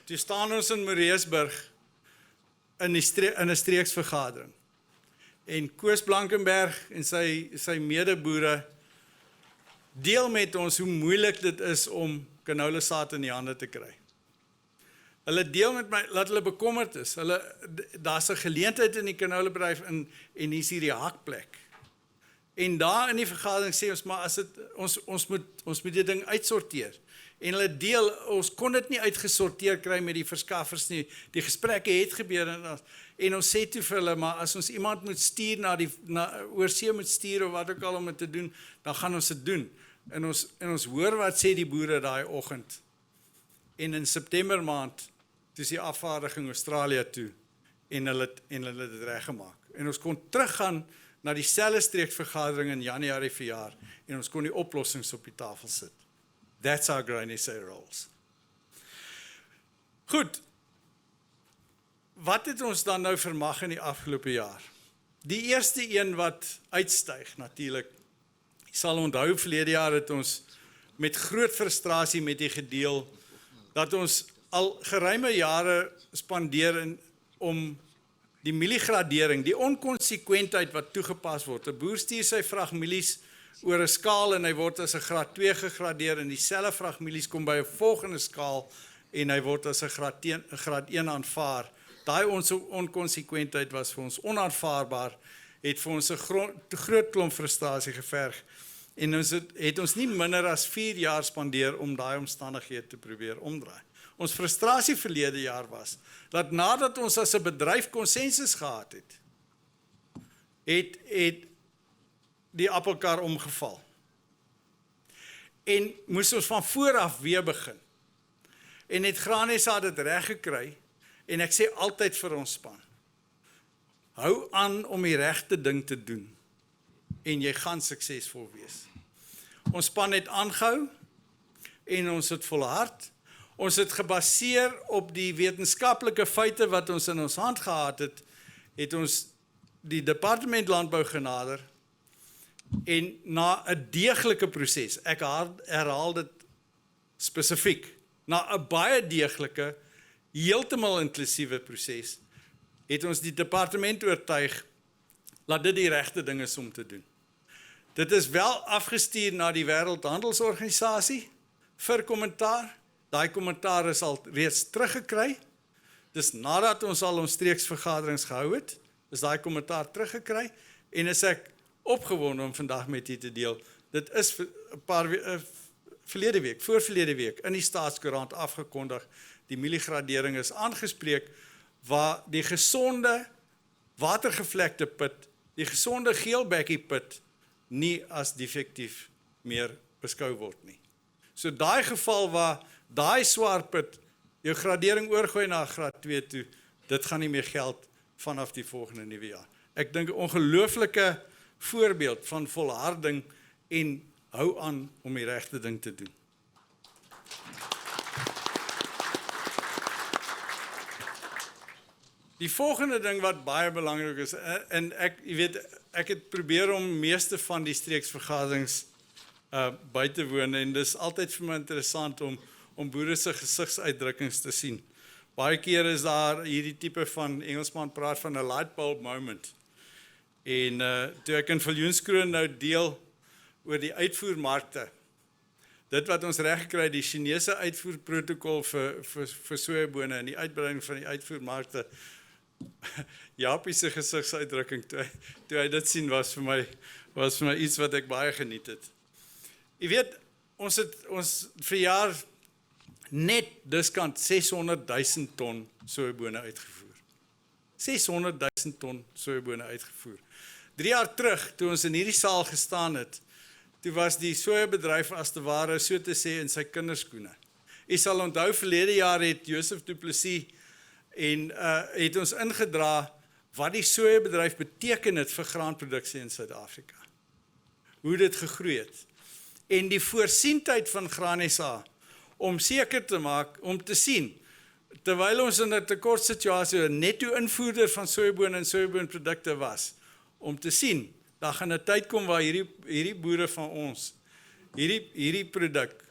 toe staan ons in Moreesburg in 'n streeksvergadering. En Koos Blankenberg en sy medeboere deel met ons hoe moeilik dit is om canola-saad in die hande te kry. Hulle deel met my dat hulle bekommerd is. Daar's 'n geleentheid in die canola-bedryf en hier's hier die hakplek. En daar in die vergadering sê ons, maar ons moet die ding uitsorteer. En hulle deel, ons kon dit nie uitgesorteer kry met die verskaffers nie. Die gesprekke het gebeur en ons sê toe vir hulle, maar as ons iemand moet stuur oorsee moet stuur of wat ook al om dit te doen, dan gaan ons dit doen. En ons hoor wat sê die boere daai oggend. En in September maand, toe is die afvaardiging Australië toe en hulle het dit reggemaak. En ons kon teruggaan na dieselfde streekvergadering in Januarie verjaar en ons kon die oplossings op die tafel sit. That's how Graan SA rolls. Goed, wat het ons dan nou vermag in die afgelope jaar? Die eerste een wat uitstyg natuurlik, jy sal onthou verlede jaar het ons met groot frustrasie met die gedeel, dat ons al geruime jare spandeer om die mieliegradering, die onkonsekwentheid wat toegepas word. 'n Boer stuur sy vragmielies oor 'n skaal en hy word as 'n graad 2 gegradeer en dieselfde vragmielies kom by 'n volgende skaal en hy word as 'n graad 1 aanvaar. Daai onkonsekwentheid was vir ons onaanvaarbaar, het vir ons 'n groot klomp frustrasie geverg en ons het ons nie minder as 4 jaar spandeer om daai omstandighede te probeer omdraai. Ons frustrasie verlede jaar was, dat nadat ons as 'n bedryf konsensus gehad het die appelkar omgeval. En moes ons van voor af weer begin. En het Graan SA dit reg gekry, en ek sê altyd vir ons span, hou aan om die regte ding te doen, en jy gaan suksesvol wees. Ons span het aangehou, en ons het volhard. Ons het gebaseer op die wetenskaplike feite wat ons in ons hand gehad het ons die departement landbou genader en na 'n deeglike proses, ek herhaal dit spesifiek, na 'n baie deeglike, heeltemal inklusiewe proses, het ons die departement oortuig dat dit die regte ding is om te doen. Dit is wel afgestuur na die Wêreldhandelsorganisasie vir kommentaar. Daai kommentaar is al reeds teruggekry. Dis nadat ons al ons streeksvergaderings gehou het, is daai kommentaar teruggekry en is ek opgewonde om vandag met u te deel. Dit is 'n paar voorverlede week in die Staatskoerant afgekondig. Die mieliegradering is aangespreek waar die gesonde watergevlekte put, die gesonde geelbekkie put nie as defektief meer beskou word nie. So daai geval waar daai swaar put jou gradering oorgooi na graad 2 toe, dit gaan nie meer geld vanaf die volgende nuwe jaar. Ek dink 'n ongelooflike voorbeeld van volharding en hou aan om die regte ding te doen. Die volgende ding wat baie belangrik is, en ek het probeer om meeste van die streeksvergaderings by te woon, en dis altyd vir my interessant om boere se gesigsuitdrukkings te sien. Baie keer is daar hierdie tipe van, Engelsman praat van 'n light bulb moment. En toe ek in Viljoenskroon nou deel oor die uitvoermarkte, dit wat ons reg gekry het, die Chinese uitvoerprotokol vir sojabone en die uitbreiding van die uitvoermarkte, Japie se gesigsuitdrukking toe hy dit sien was vir my iets wat ek baie geniet het. Jy weet, ons verjaar net diskant 600.000 ton sojabone uitgevoer. 600.000 ton sojabone uitgevoer. 3 jaar terug, toe ons in hierdie saal gestaan het, toe was die sojabedryf as te ware so te sê in sy kinderskoene. Jy sal onthou, verlede jaar het Joseph Du Plessis en het ons ingedra wat die sojabedryf beteken het vir graanproduksie in Suid-Afrika. Hoe dit gegroei het. En die voorsienheid van Graan SA om seker te maak, om te sien, terwyl ons in 'n tekortsituasie 'n netto invoerder van sojabone en sojaboonprodukte was, om te sien, daar gaan 'n tyd kom waar hierdie boere van ons hierdie produk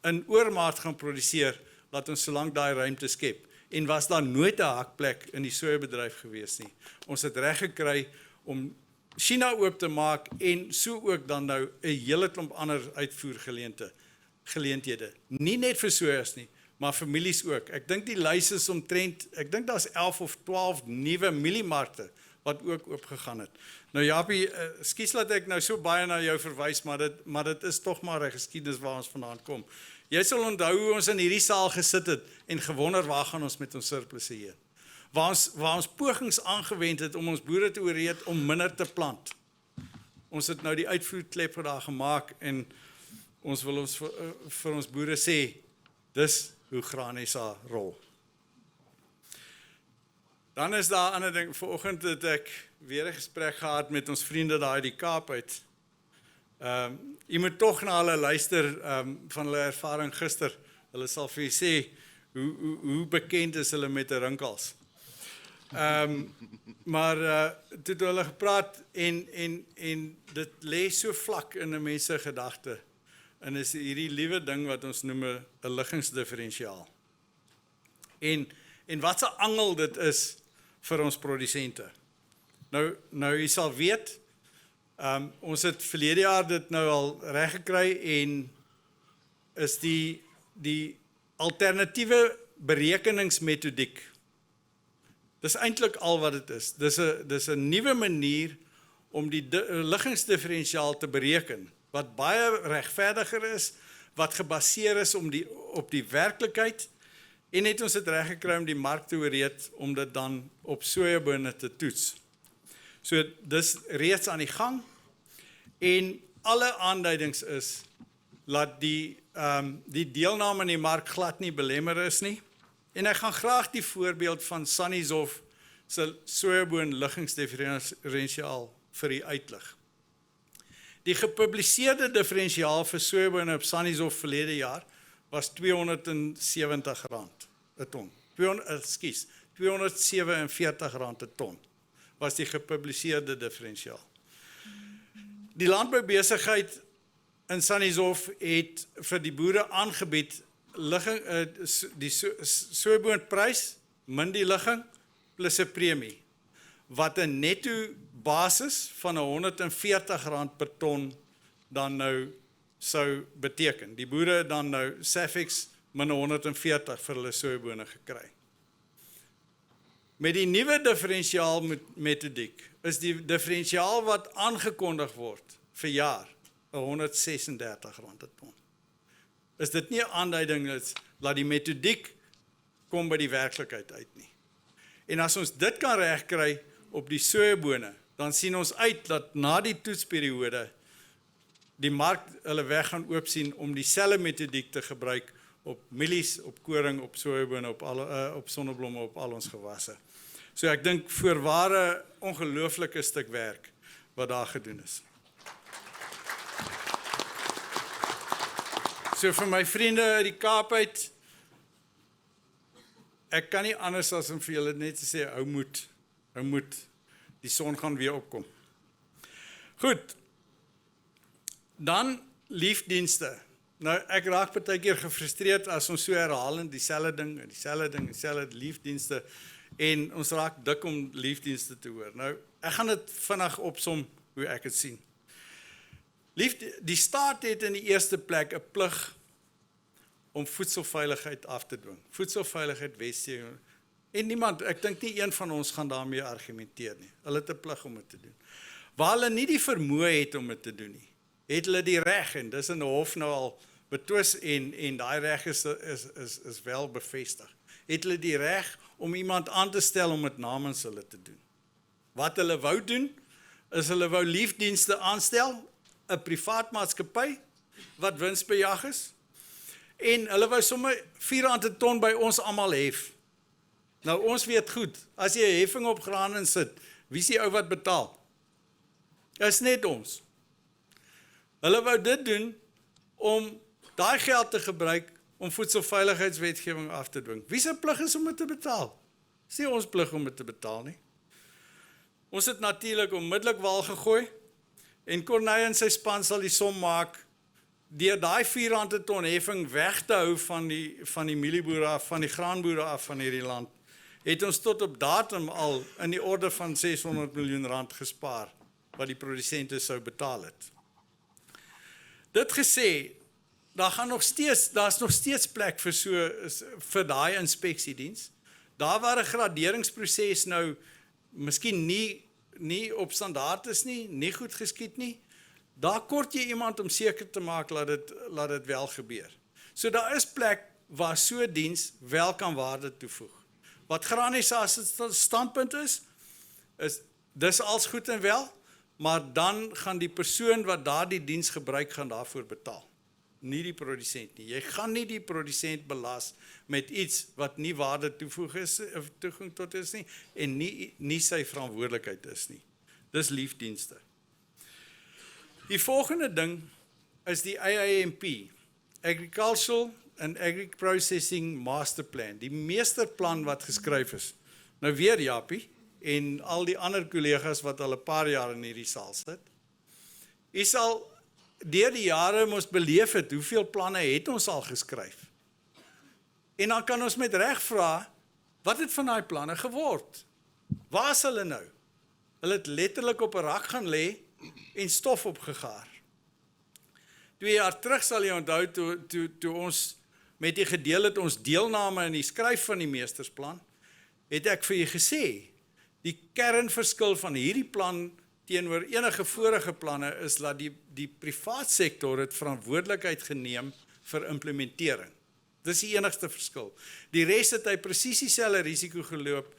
in oormaat gaan produseer, laat ons solank daai ruimte skep. En was daar nooit 'n hakplek in die sojabedryf gewees nie. Ons het reg gekry om China oop te maak en so ook dan nou 'n hele klomp ander uitvoergeleenthede. Nie net vir sojas nie, maar families ook. Ek dink die lys is omtrent, ek dink daar's 11 of 12 nuwe mieliemarkte wat ook oopgegaan het. Nou Japie, skus dat ek nou so baie na jou verwys, maar dit is tog maar 'n geskiedenis waar ons vandaan kom. Jy sal onthou hoe ons in hierdie saal gesit het en gewonder waar gaan ons met ons surplusse heen. Waar ons pogings aangewend het om ons boere te oorreed om minder te plant. Ons het nou die uitvoerklep daar gemaak en ons wil ons vir ons boere sê, dis hoe Graan SA rol. Dan is daar 'n ander ding, vanoggend het ek weer 'n gesprek gehad met ons vriende daar uit die Kaap uit. Jy moet tog na hulle luister van hulle ervaring gister. Hulle sal vir jy sê hoe bekend is hulle met 'n rinkels. Maar toe het hulle gepraat en dit lê so vlak in 'n mens se gedagte. En is hierdie liewe ding wat ons noem 'n liggingsdifferensiaal. En wat 'n angel dit is vir ons produsente. Nou jy sal weet, ons het verlede jaar dit nou al reg gekry en is die alternatiewe berekeningsmetodiek. Dis eintlik al wat dit is. Dis 'n nuwe manier om die liggingsdifferensiaal te bereken, wat baie regverdiger is, wat gebaseer is op die werklikheid, en het ons dit reg gekry om die mark te oorreed om dit dan op sojabone te toets. So dis reeds aan die gang en alle aanduidings is dat die deelname in die mark glad nie belemmer is nie. En ek gaan graag die voorbeeld van Sannieshof se sojaboon liggingsdifferensiaal vir u uitlig. Die gepubliseerde differentiaal vir sojabone op Sannieshof verlede jaar was R270 'n ton. R247 'n ton was die gepubliseerde differentiaal. Die landboubesigheid in Sannieshof het vir die boere aangebied die sojaboonprys min die ligging plus 'n premie wat 'n netto basis van R140 per ton dan nou sou beteken. Die boere het dan nou Safex -140 vir hulle sojabone gekry. Met die nuwe differentiaal metodiek is die differentiaal wat aangekondig word vir jaar R136 per ton. Is dit nie 'n aanduiding dat die metodiek kom by die werklikheid uit nie. En as ons dit kan regkry op die sojabone, dan sien ons uit dat na die toetsperiode die mark hulle weg gaan oopsien om dieselfde metodiek te gebruik op mielies, op koring, op sojabone, op sonneblomme, op al ons gewasse. So ek dink voorware ongelooflike stuk werk wat daar gedoen is. So vir my vriende uit die Kaap uit, ek kan nie anders as om vir julle net te sê, hou moed, die son gaan weer opkom. Goed, dan liefdienste. Nou, ek raak partykeer gefrustreerd as ons so herhalend dieselfde ding, liefdienste, en ons raak dik om liefdienste te hoor. Nou, ek gaan dit vinnig opsom hoe ek het sien. Die staat het in die eerste plek 'n plig om voedselveiligheid af te dwing. Voedselveiligheid, wetgewing. En niemand, ek dink nie een van ons gaan daarmee argumenteer nie. Hulle het 'n plig om dit te doen. Waar hulle nie die vermoë het om dit te doen nie, het hulle die reg, en dis in die hof nou al betwis, en daai reg is wel bevestig. Het hulle die reg om iemand aan te stel om dit namens hulle te doen. Wat hulle wou doen, is hulle wou liefdienste aanstel, 'n privaat maatskappy wat winsbejag is, en hulle wou sommer R4 per ton by ons almal hef. Nou ons weet goed, as jy 'n heffing op graan sit, wie is die ou wat betaal? Is net ons. Hulle wou dit doen om daai geld te gebruik om voedselveiligheidswetgewing af te dwing. Wie se plig is om dit te betaal? Dis nie ons plig om dit te betaal nie. Ons het natuurlik onmiddellik wal gegooi, en Corneille en sy span sal die som maak deur daai R4 per ton heffing weg te hou van die mielieboere af, van die graanboere af van hierdie land, het ons tot op datum al in die orde van R600 miljoen gespaar, wat die produsente sou betaal het. Dit gesê, daar's nog steeds plek vir daai inspeksiediens. Daar waar 'n graderingsproses nou miskien nie op standaard is nie goed geskied nie, daar kort jy iemand om seker te maak laat dit wel gebeur. So daar is plek waar so diens wel kan waarde toevoeg. Wat Granisa se standpunt is dis als goed en wel, maar dan gaan die persoon wat daardie diens gebruik, gaan daarvoor betaal. Nie die produsent nie. Jy gaan nie die produsent belas met iets wat nie waarde toevoeging tot is nie, en nie sy verantwoordelikheid is nie. Dis liefdienste. Die volgende ding is die AIMP, Agricultural and Agri-Processing Master Plan, die meesterplan wat geskryf is. Nou weer Japie, en al die ander kollegas wat al 'n paar jaar in hierdie saal sit, is al deur die jare ons beleef het, hoeveel planne het ons al geskryf? En dan kan ons met reg vra, wat het van daai planne geword? Waar is hulle nou? Hulle het letterlik op 'n rak gaan lê en stof opgegaar. 2 jaar terug sal jy onthou, toe ons met die gedeel het ons deelname in die skryf van die meestersplan, het ek vir jy gesê, die kernverskil van hierdie plan teenoor enige vorige planne is dat die privaat sektor het verantwoordelikheid geneem vir implementering. Dis die enigste verskil. Die res het hy presies dieselfde risiko geloop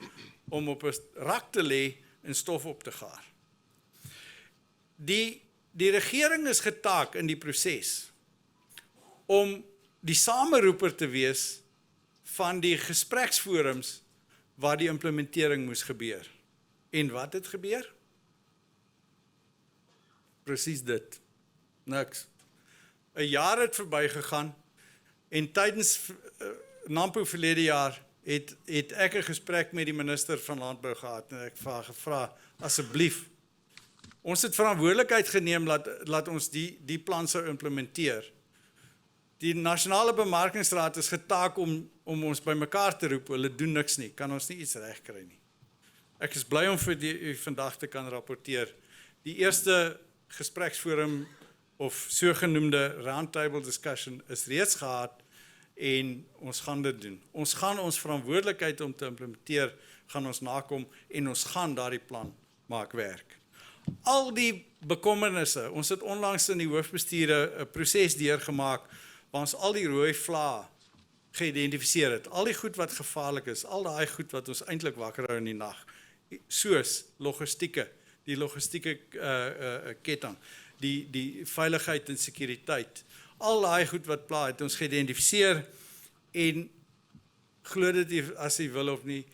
om op 'n rak te lê en stof op te gaar. Die regering is getaak in die proses om die sameroeper te wees van die gespreksforums waar die implementering moes gebeur. En wat het gebeur? Presies dit. Niks. 'n jaar het verbygegaan, en tydens NAMPO verlede jaar het ek 'n gesprek met die minister van Landbou gehad, en ek gevra, asseblief, ons het verantwoordelikheid geneem laat ons die plan sou implementeer. Die Nasionale Bemarkingsraad is getaak om ons bymekaar te roep, hulle doen niks nie, kan ons nie iets regkry nie. Ek is bly om vir u vandag te kan rapporteer. Die eerste gespreksforum of sogenoemde roundtable discussion is reeds gehad en ons gaan dit doen. Ons gaan ons verantwoordelikheid om te implementeer, gaan ons nakom en ons gaan daardie plan maak werk. Al die bekommernisse, ons het onlangs in die hoofbestuur 'n proses deurgemaak waar ons al die rooi vlae geïdentifiseer het, al die goed wat gevaarlik is, al daai goed wat ons eintlik wakker hou in die nag, soos logistieke, die logistieke ketting, die veiligheid en sekuriteit, al daai goed wat pla het ons geïdentifiseer en glo dit as jy wil of nie,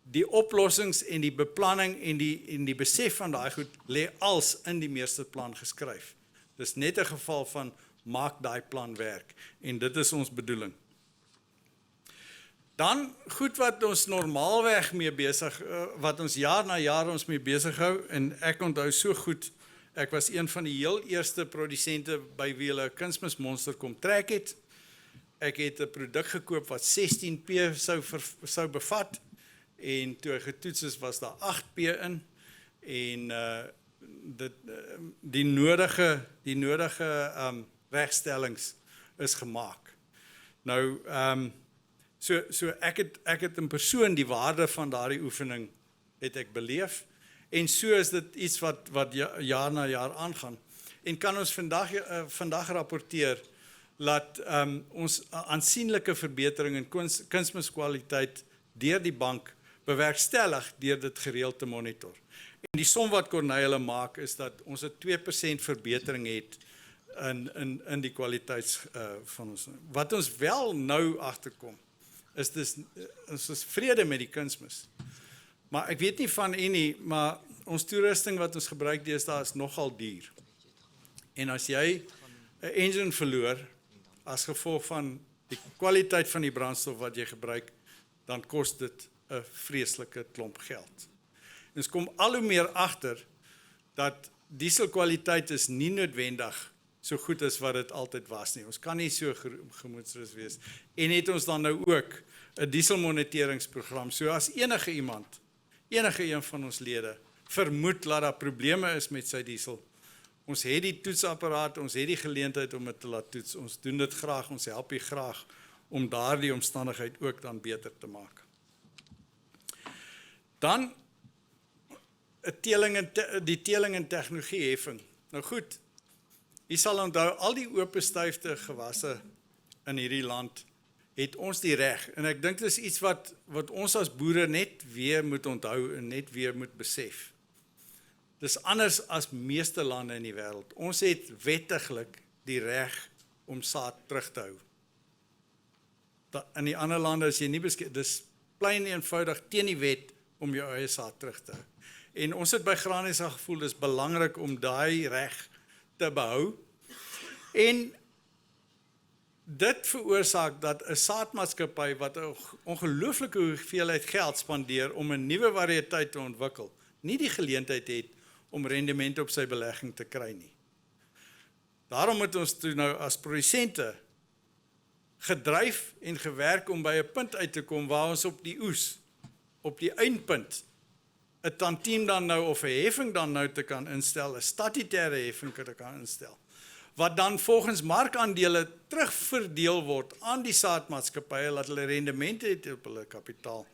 die oplossings en die beplanning en die besef van daai goed lê als in die meesterplan geskryf. Dis net 'n geval van maak daai plan werk en dit is ons bedoeling. Dan goed wat ons normaalweg mee besig, wat ons jaar na jaar ons mee besig hou en ek onthou so goed, ek was een van die heel eerste produsente by wie hulle 'n kunsmismonster kom trek het. Ek het 'n produk gekoop wat 16p sou bevat en toe hy getoets is was daar 8p in en die nodige regstellings is gemaak. Nou so ek het in persoon die waarde van daardie oefening het ek beleef en so is dit iets wat jaar na jaar aangaan en kan ons vandag rapporteer dat ons aansienlike verbetering in kunsmiskwaliteit deur die bank bewerkstellig deur dit gereeld te monitor. En die som wat Corneille maak is dat ons 'n 2% verbetering het in die kwaliteit van ons. Wat ons wel nou agterkom ons is vrede met die kunsmis. Maar ek weet nie van u nie, maar ons toerusting wat ons gebruik deesdae is nogal duur. En as jy 'n engine verloor as gevolg van die kwaliteit van die brandstof wat jy gebruik, dan kos dit 'n vreeslike klomp geld. Ons kom al hoe meer agter dat dieselkwaliteit is nie noodwendig so goed as wat dit altyd was nie. Ons kan nie so gemoedsrus wees. En het ons dan nou ook 'n dieselmoniteringsprogram. So as enige een van ons lede vermoed dat daar probleme is met sy diesel, ons het die toetsapparaat, ons het die geleentheid om dit te laat toets. Ons doen dit graag, ons help jy graag om daardie omstandigheid ook dan beter te maak. Dan die teling en tegnologieheffing. Nou goed, jy sal onthou, al die oopgestuifde gewasse in hierdie land het ons die reg. En ek dink dit is iets wat ons as boere net weer moet onthou en net weer moet besef. Dis anders as meeste lande in die wêreld. Ons het wettiglik die reg om saad terug te hou. In die ander lande is jy nie dis plain eenvoudig teen die wet om jou eie saad terug te hou. En ons het by Granisa gevoel, dis belangrik om daai reg te behou. En dit veroorsaak dat 'n saadmaatskappy wat 'n ongelooflike hoeveelheid geld spandeer om 'n nuwe variëteit te ontwikkel, nie die geleentheid het om rendement op sy belegging te kry nie. Daarom moet ons toe nou as produsente gedryf en gewerk om by 'n punt uit te kom waar ons op die oes, op die eindpunt, 'n tantiem dan nou of 'n heffing dan nou te kan instel, 'n statutêre heffing te kan instel, wat dan volgens markaandele terugverdeel word aan die saadmaatskappye, laat hulle rendemente het op hulle kapitaal.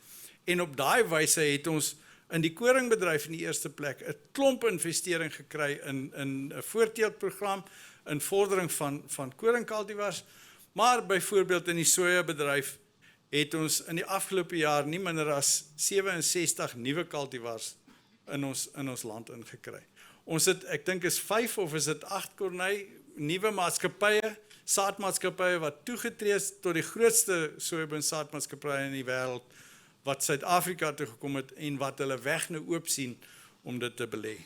En op daai wyse het ons in die koringbedryf in die eerste plek 'n klomp investering gekry in 'n voorteeltprogram, in vordering van koringkultivars, maar byvoorbeeld in die sojabedryf het ons in die afgelope jaar nie minder as 67 nuwe kultivars in ons land ingekry. Ons het, ek dink is 5 of is dit 8 Corneille, nuwe maatskappye, saadmaatskappye wat toegetree is tot die grootste sojabean saadmaatskappye in die wêreld, wat Suid-Afrika toe gekom het en wat hulle weg nou oop sien om dit te belê.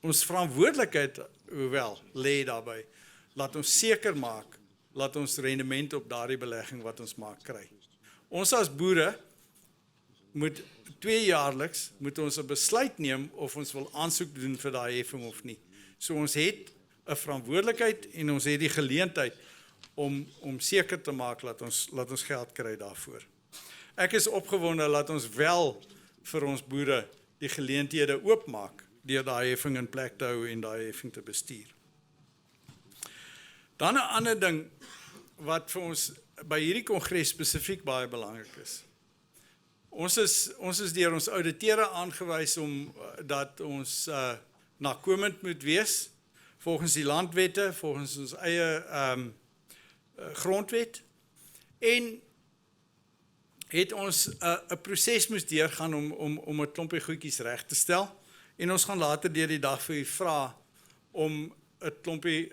Ons verantwoordelikheid, hoewel, lê daarby, laat ons seker maak, laat ons rendement op daardie belegging wat ons maak kry. Ons as boere moet 2-jaarliks moet ons 'n besluit neem of ons wil aansoek doen vir daai heffing of nie. So ons het 'n verantwoordelikheid en ons het die geleentheid om seker te maak dat ons geld kry daarvoor. Ek is opgewonde dat ons wel vir ons boere die geleenthede oopmaak deur daai heffing in plek te hou en daai heffing te bestuur. Dan 'n ander ding wat vir ons by hierdie kongres spesifiek baie belangrik is. Ons is deur ons ouditeure aangewys om dat ons nakomend moet wees volgens die landwette, volgens ons eie grondwet, en het ons 'n proses moes deurgaan om 'n klompie goedjies reg te stel, en ons gaan later deur die dag vir u vra om 'n klompie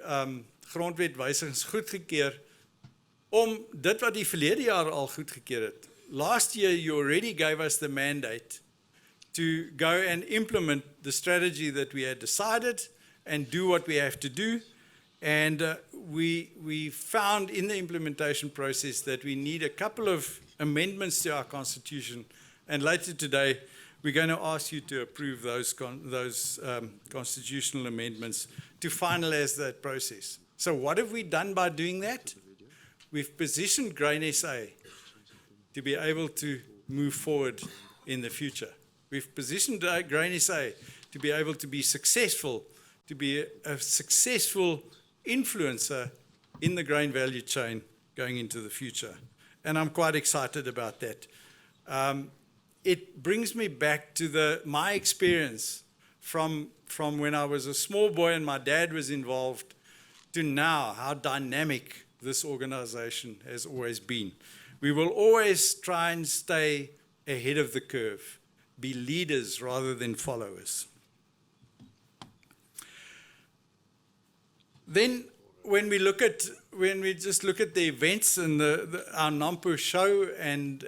grondwetwysigings goedgekeur om dit wat die verlede jaar al goedgekeur het. Last year you already gave us the mandate to go and implement the strategy that we had decided and do what we have to do. And we found in the implementation process that we need a couple of amendments to our constitution. And later today, we're going to ask you to approve those constitutional amendments to finalize that process. So what have we done by doing that? We've positioned Grain SA to be able to move forward in the future. We've positioned Grain SA to be able to be successful, to be a successful influencer in the grain value chain going into the future. And I'm quite excited about that. It brings me back to my experience from when I was a small boy and my dad was involved to now, how dynamic this organization has always been. We will always try and stay ahead of the curve, be leaders rather than followers. Then, when we just look at the events and our Nampo show, and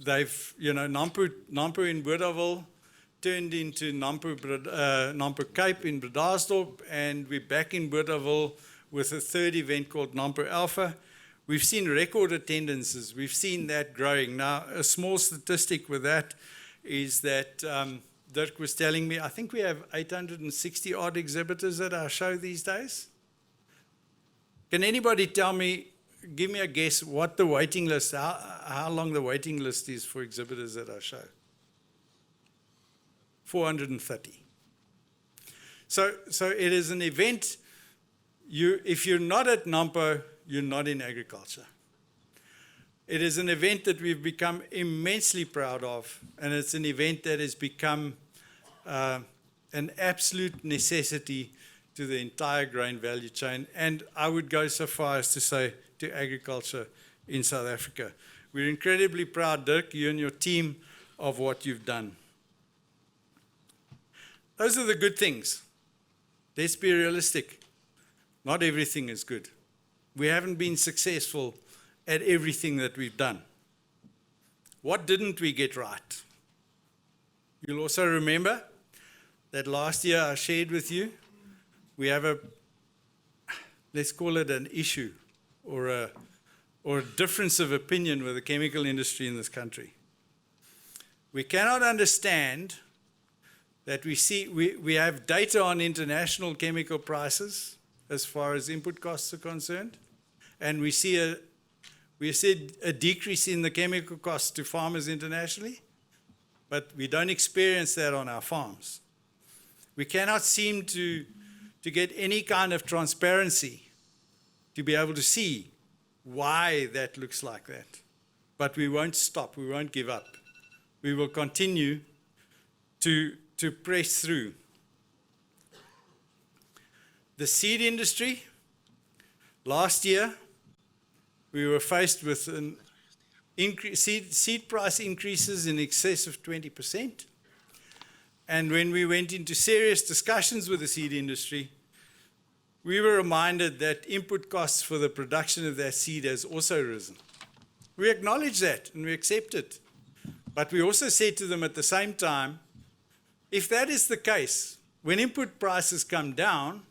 they've, Nampo in Bothaville turned into Nampo Cape in Bredasdorp, and we're back in Bothaville with a third event called Nampo Alpha. We've seen record attendances. We've seen that growing. Now, a small statistic with that is that Dirk was telling me, I think we have 860 odd exhibitors at our show these days. Can anybody give me a guess what the waiting list, how long the waiting list is for exhibitors at our show? 430. So it is an event, if you're not at Nampo, you're not in agriculture. It is an event that we've become immensely proud of, and it's an event that has become an absolute necessity to the entire grain value chain, and I would go so far as to say to agriculture in South Africa. We're incredibly proud, Dirk, you and your team, of what you've done. Those are the good things. Let's be realistic. Not everything is good. We haven't been successful at everything that we've done. What didn't we get right? You'll also remember that last year I shared with you, we have let's call it an issue or a difference of opinion with the chemical industry in this country. We cannot understand that we have data on international chemical prices as far as input costs are concerned, and we see a decrease in the chemical costs to farmers internationally, but we don't experience that on our farms. We cannot seem to get any kind of transparency to be able to see why that looks like that. But we won't stop, we won't give up. We will continue to press through. The seed industry, last year, we were faced with seed price increases in excess of 20%. And when we went into serious discussions with the seed industry, we were reminded that input costs for the production of that seed has also risen. We acknowledge that and we accept it. But we also said to them at the same time, if that is the case, when input prices come down,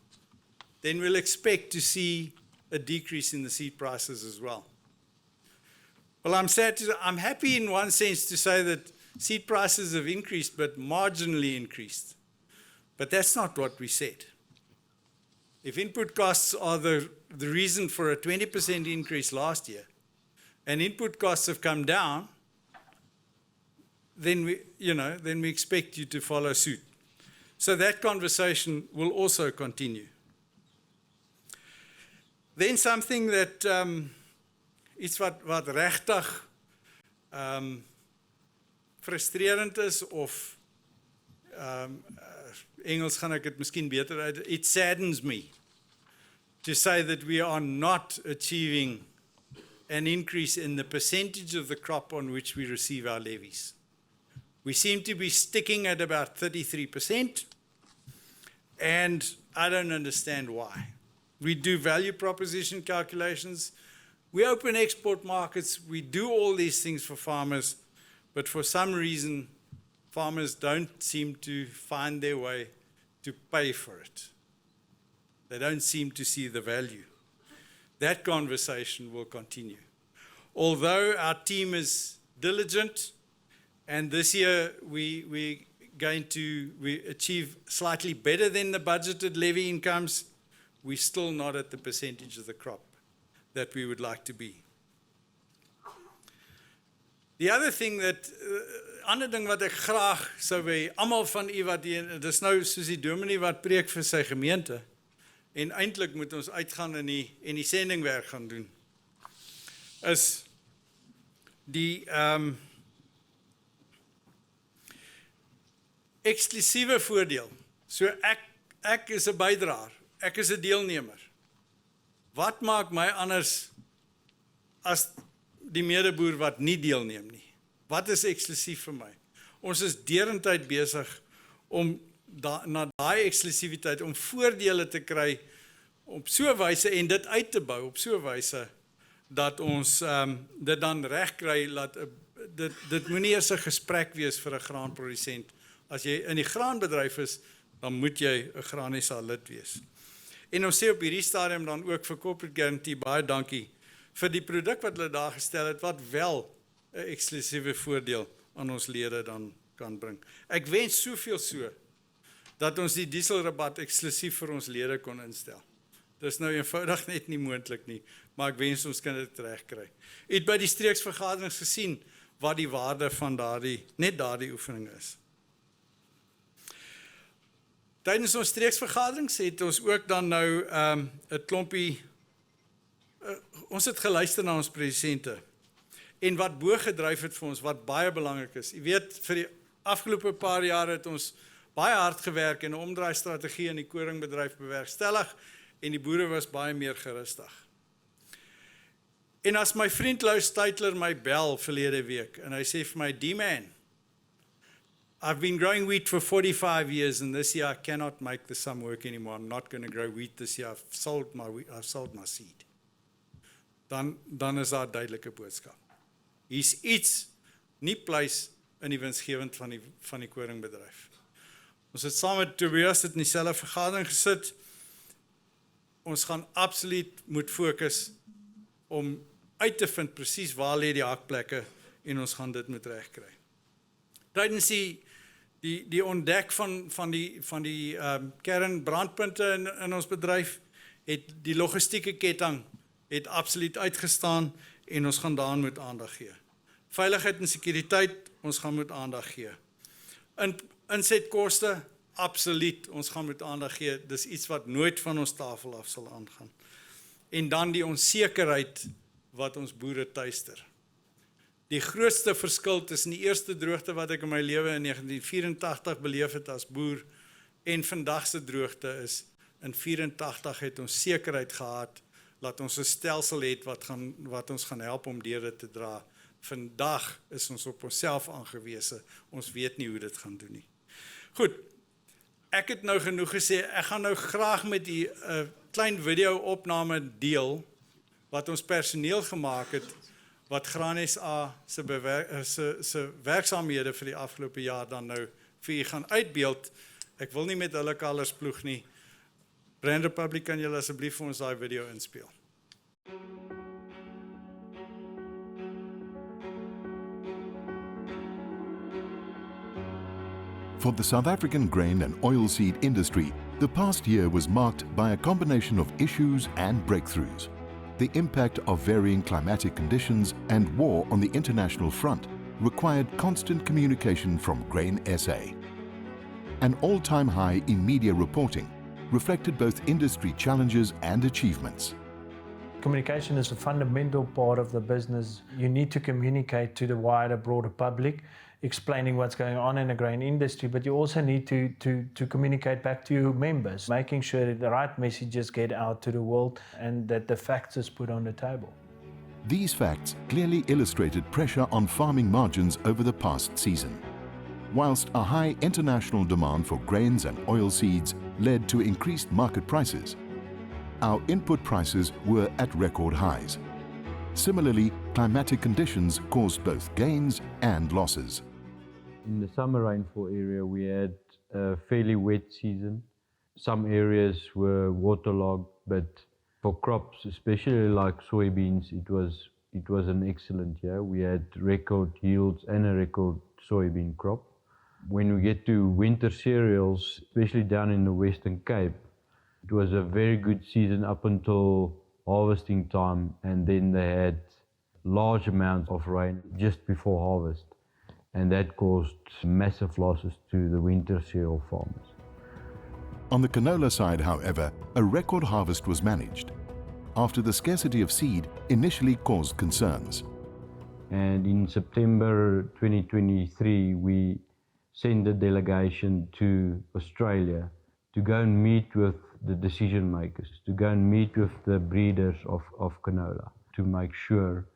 then we'll expect to see a decrease in the seed prices as well. Well, I'm happy in one sense to say that seed prices have increased, but marginally increased. But that's not what we said. If input costs are the reason for a 20% increase last year, and input costs have come down, then we expect you to follow suit. So that conversation will also continue. Then something that iets wat regtig frustrerend is, of Engels gaan ek dit miskien beter uit, it saddens me to say that we are not achieving an increase in the percentage of the crop on which we receive our levies. We seem to be sticking at about 33%, and I don't understand why. We do value proposition calculations, we open export markets, we do all these things for farmers, but for some reason, farmers don't seem to find their way to pay for it. They don't seem to see the value. That conversation will continue. Although our team is diligent, and this year we achieve slightly better than the budgeted levy incomes, we're still not at the percentage of the crop that we would like to be. The other thing that, ander ding wat ek graag sou wil, almal van u wat hier, dis nou soos die dominee wat preek vir sy gemeente, en eintlik moet ons uitgaan en die sendingwerk gaan doen, is die eksklusiewe voordeel. So ek is 'n bydraer, ek is 'n deelnemer. Wat maak my anders as die medeboer wat nie deelneem nie? Wat is eksklusief vir my? Ons is derentyd besig om na daai eksklusiwiteit, om voordele te kry op so 'n wyse en dit uit te bou op so 'n wyse dat ons dit dan reg kry, dat dit moenie eers 'n gesprek wees vir 'n graanprodusent. As jy in die graanbedryf is, dan moet jy 'n Graanesa lid wees. En ons sê op hierdie stadium dan ook vir Corporate Guarantee baie dankie vir die produk wat hulle daar gestel het, wat wel 'n eksklusiewe voordeel aan ons lede dan kan bring. Ek wens soveel so, dat ons die dieselrabat eksklusief vir ons lede kon instel. Dis nou eenvoudig net nie moontlik nie, maar ek wens ons kan dit regkry. U het by die streeksvergaderings gesien wat die waarde van net daardie oefening is. Tydens ons streeksvergaderings het ons ook dan nou 'n klompie, ons het geluister na ons presidente, en wat bo gedryf het vir ons, wat baie belangrik is. Jy weet, vir die afgelope paar jare het ons baie hard gewerk en 'n omdraaistrategie in die koringbedryf bewerkstellig, en die boere was baie meer gerustig. En as my vriend Lou Steytler my bel verlede week, en hy sê vir my, D-man, I've been growing wheat for 45 years, and this year I cannot make the sum work anymore. I'm not going to grow wheat this year. I've sold my seed. Dan is daar duidelike boodskap. Hier's iets nie pleis in die winsgewend van die koringbedryf. Ons het saam met Tobias in dieselfde vergadering gesit. Ons gaan absoluut moet fokus om uit te vind presies waar lê die hakplekke, en ons gaan dit moet regkry. Tydens die ontdek van die kernbrandpunte in ons bedryf, het die logistieke ketting het absoluut uitgestaan, en ons gaan daaraan moet aandag gee. Veiligheid en sekuriteit, ons gaan moet aandag gee. Insetkoste, absoluut, ons gaan moet aandag gee. Dis iets wat nooit van ons tafel af sal aangaan. En dan die onsekerheid wat ons boere tuister. Die grootste verskil tussen die eerste droogte wat ek in my lewe in 1984 beleef het as boer, en vandag se droogte is, in 1984 het ons sekerheid gehad, dat ons 'n stelsel het wat ons gaan help om deur dit te dra. Vandag is ons op onsself aangewese, ons weet nie hoe dit gaan doen nie. Goed, ek het nou genoeg gesê, ek gaan nou graag met die klein video-opname deel, wat ons personeel gemaak het, wat GraanSA se werksaamhede vir die afgelope jaar dan nou vir u gaan uitbeeld. Ek wil nie met hulle kalers ploeg nie. Brand Republic, kan julle asseblief vir ons daai video inspeel? For the South African grain and oilseed industry, the past year was marked by a combination of issues and breakthroughs. The impact of varying climatic conditions and war on the international front required constant communication from Grain SA. An all-time high in media reporting reflected both industry challenges and achievements. Communication is a fundamental part of the business. You need to communicate to the wider, broader public, explaining what's going on in the grain industry, but you also need to communicate back to your members, making sure that the right messages get out to the world and that the facts is put on the table. These facts clearly illustrated pressure on farming margins over the past season. Whilst a high international demand for grains and oilseeds led to increased market prices, our input prices were at record highs. Similarly, climatic conditions caused both gains and losses. In the summer rainfall area, we had a fairly wet season. Some areas were waterlogged, but for crops, especially like soybeans, it was an excellent year. We had record yields and a record soybean crop. When we get to winter cereals, especially down in the Western Cape, it was a very good season up until harvesting time, and then they had large amounts of rain just before harvest, and that caused massive losses to the winter cereal farmers. On the canola side, however, a record harvest was managed, after the scarcity of seed initially caused concerns. And in September 2023, we sent a delegation to Australia to go and meet with the decision makers, to go and meet with the breeders of canola, to make sure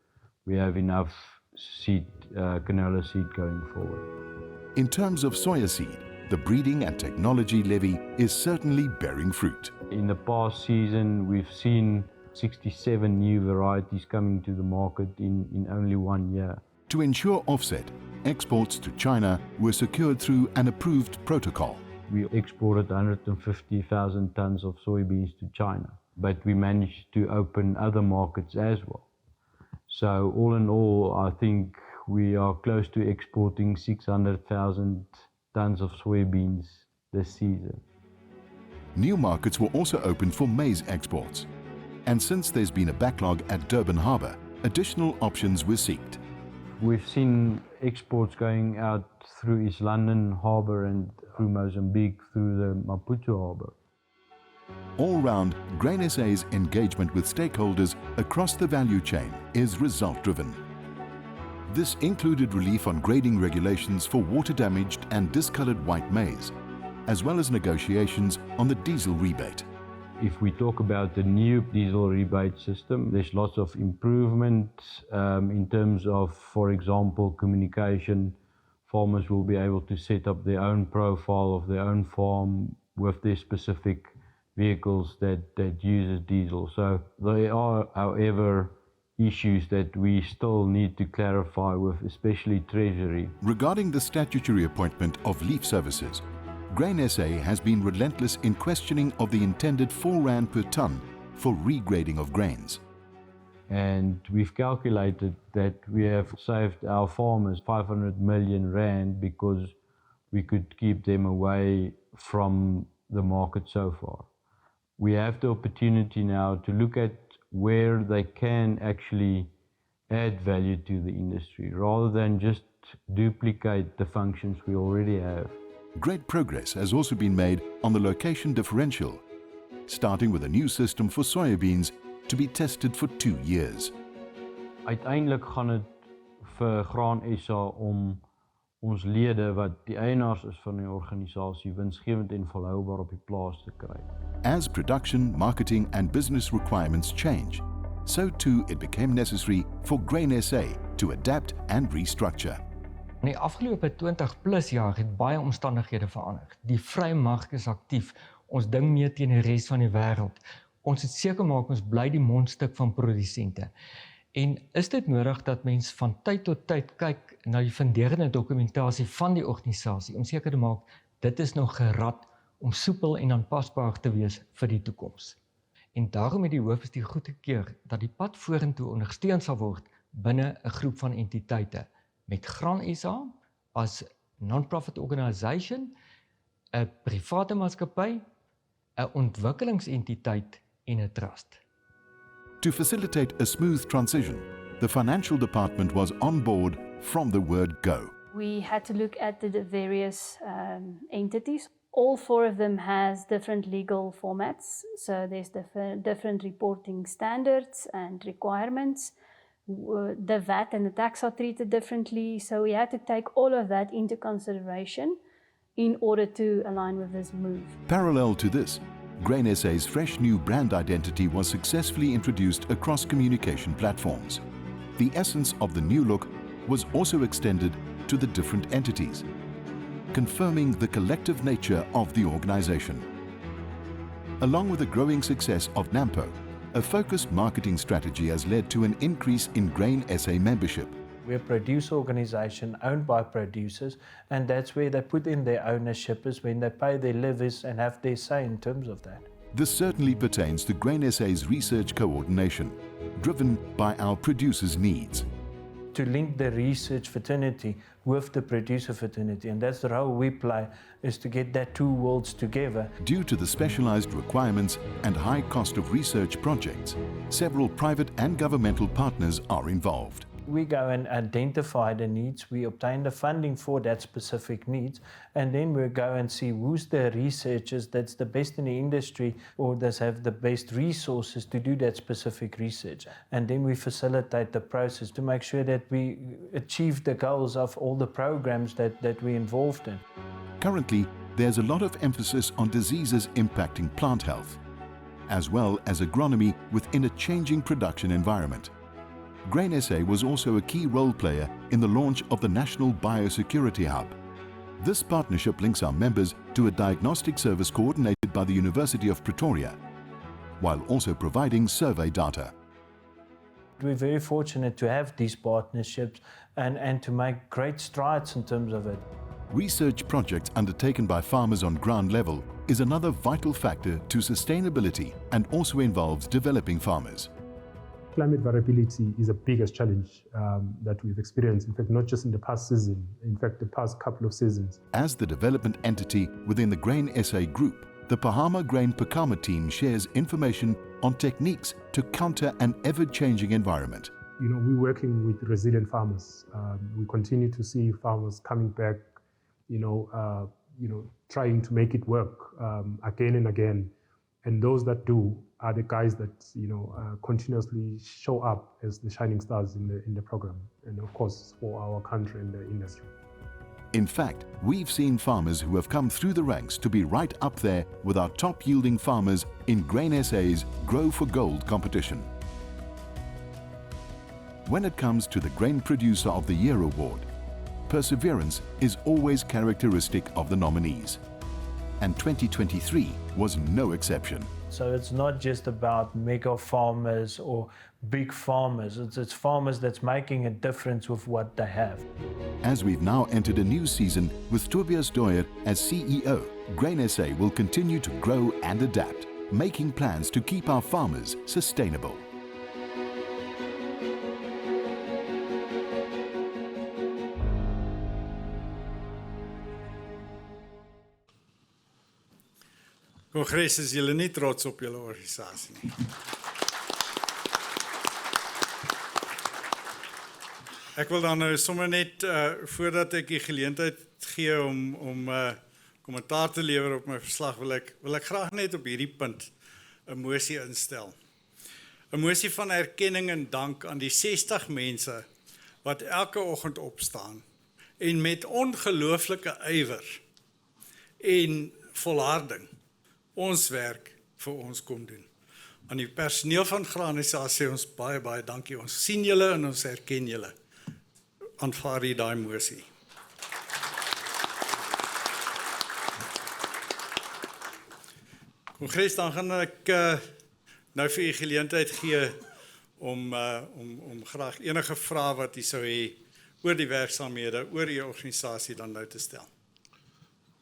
we have enough seed, canola seed going forward. In terms of soya seed, the breeding and technology levy is certainly bearing fruit. In the past season, we've seen 67 new varieties coming to the market in only 1 year. To ensure offset, exports to China were secured through an approved protocol. We exported 150,000 tons of soybeans to China, but we managed to open other markets as well. So all in all, I think we are close to exporting 600,000 tons of soybeans this season. New markets were also opened for maize exports. And since there's been a backlog at Durban Harbour, additional options were sought. We've seen exports going out through East London Harbour and through Mozambique through the Maputo Harbour. All round, Grain SA's engagement with stakeholders across the value chain is result-driven. This included relief on grading regulations for water-damaged and discoloured white maize, as well as negotiations on the diesel rebate. If we talk about the new diesel rebate system, there's lots of improvement in terms of, for example, communication. Farmers will be able to set up their own profile of their own farm with their specific vehicles that uses diesel. So there are, however, issues that we still need to clarify with, especially Treasury. Regarding the statutory appointment of leaf services, Grain SA has been relentless in questioning of the intended R4 per tonne for regrading of grains. And we've calculated that we have saved our farmers 500 million rand because we could keep them away from the market so far. We have the opportunity now to look at where they can actually add value to the industry rather than just duplicate the functions we already have. Great progress has also been made on the location differential, starting with a new system for soybeans to be tested for 2 years. Uiteindelik gaan dit vir Graan SA om ons lede wat die eienaars is van die organisasie winsgewend en volhoubaar op die plaas te kry. As production, marketing and business requirements change, so too it became necessary for Grain SA to adapt and restructure. In die afgelope 20+ jaar het baie omstandighede verander. Die vrye mark is aktief. Ons ding mee teen die res van die wêreld. Ons het seker maak ons bly die mondstuk van produsente. En is dit nodig dat mens van tyd tot tyd kyk na die funderende dokumentasie van die organisasie om seker te maak dit is nog gerad om soepel en aanpasbaar te wees vir die toekoms. En daarom het die hoofbestuur goedgekeur dat die pad vorentoe ondersteun sal word binne 'n groep van entiteite met Graan SA as non-profit organisation, 'n private maatskappy, 'n ontwikkelingsentiteit en 'n trust. To facilitate a smooth transition, the financial department was on board from the word go. We had to look at the various entities. All 4 of them has different legal formats, so there's different reporting standards and requirements. The VAT and the tax are treated differently, so we had to take all of that into consideration in order to align with this move. Parallel to this, Grain SA's fresh new brand identity was successfully introduced across communication platforms. The essence of the new look was also extended to the different entities, confirming the collective nature of the organization. Along with the growing success of NAMPO, a focused marketing strategy has led to an increase in Grain SA membership. We're a producer organization owned by producers, and that's where they put in their ownership, is when they pay their levies and have their say in terms of that. This certainly pertains to Grain SA's research coordination, driven by our producers' needs. To link the research fraternity with the producer fraternity, and that's the role we play, is to get that 2 worlds together. Due to the specialized requirements and high cost of research projects, several private and governmental partners are involved. We go and identify the needs, we obtain the funding for that specific needs, and then we go and see who's the researchers that's the best in the industry or does have the best resources to do that specific research. And then we facilitate the process to make sure that we achieve the goals of all the programs that we're involved in. Currently, there's a lot of emphasis on diseases impacting plant health, as well as agronomy within a changing production environment. Grain SA was also a key role player in the launch of the National Biosecurity Hub. This partnership links our members to a diagnostic service coordinated by the University of Pretoria, while also providing survey data. We're very fortunate to have these partnerships and to make great strides in terms of it. Research projects undertaken by farmers on ground level is another vital factor to sustainability and also involves developing farmers. Climate variability is the biggest challenge that we've experienced, in fact, not just in the past season, in fact, the past couple of seasons. As the development entity within the Grain SA group, the Pahama Grain Pakama team shares information on techniques to counter an ever-changing environment. You know, we're working with resilient farmers. We continue to see farmers coming back, trying to make it work again and again. And those that do are the guys that continuously show up as the shining stars in the program, and of course for our country and the industry. In fact, we've seen farmers who have come through the ranks to be right up there with our top-yielding farmers in Grain SA's Grow for Gold competition. When it comes to the Grain Producer of the Year award, perseverance is always characteristic of the nominees, and 2023 was no exception. So it's not just about mega farmers or big farmers, it's farmers that's making a difference with what they have. As we've now entered a new season with Tobias Doyer as CEO, Grain SA will continue to grow and adapt, making plans to keep our farmers sustainable. Kongres, is julle nie trots op julle organisasie nie? Ek wil dan nou sommer net, voordat ek die geleentheid gee om kommentaar te lewer op my verslag, wil ek graag net op hierdie punt 'n mosie instel. 'n Mosie van erkenning en dank aan die 60 mense wat elke oggend opstaan en met ongelooflike ywer en volharding ons werk vir ons kom doen. Aan die personeel van Graanisa sê ons baie, baie dankie. Ons sien julle en ons erken julle. Aanvaar jy daai mosie. Kongres, dan gaan ek nou vir u geleentheid gee om graag enige vrae wat u sou hê oor die werksaamhede, oor u organisasie dan nou te stel.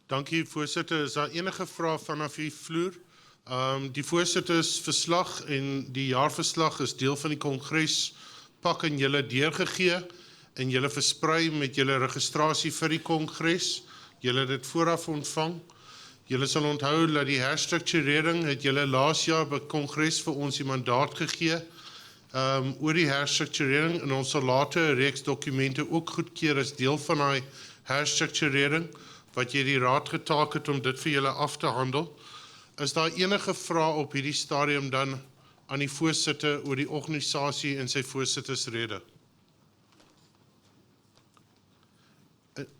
Dankie, voorsitter. Is daar enige vrae vanaf die vloer? Die voorsittersverslag en die jaarverslag is deel van die kongrespak en julle deurgegee en julle versprei met julle registrasie vir die kongres. Julle het dit vooraf ontvang. Julle sal onthou dat die herstrukturering het julle laas jaar by kongres vir ons die mandaat gegee oor die herstrukturering, en ons sal later 'n reeks dokumente ook goedkeur as deel van daai herstrukturering, wat jy die raad getaak het om dit vir julle af te handel. Is daar enige vrae op hierdie stadium dan aan die voorsitter oor die organisasie en sy voorsittersrede?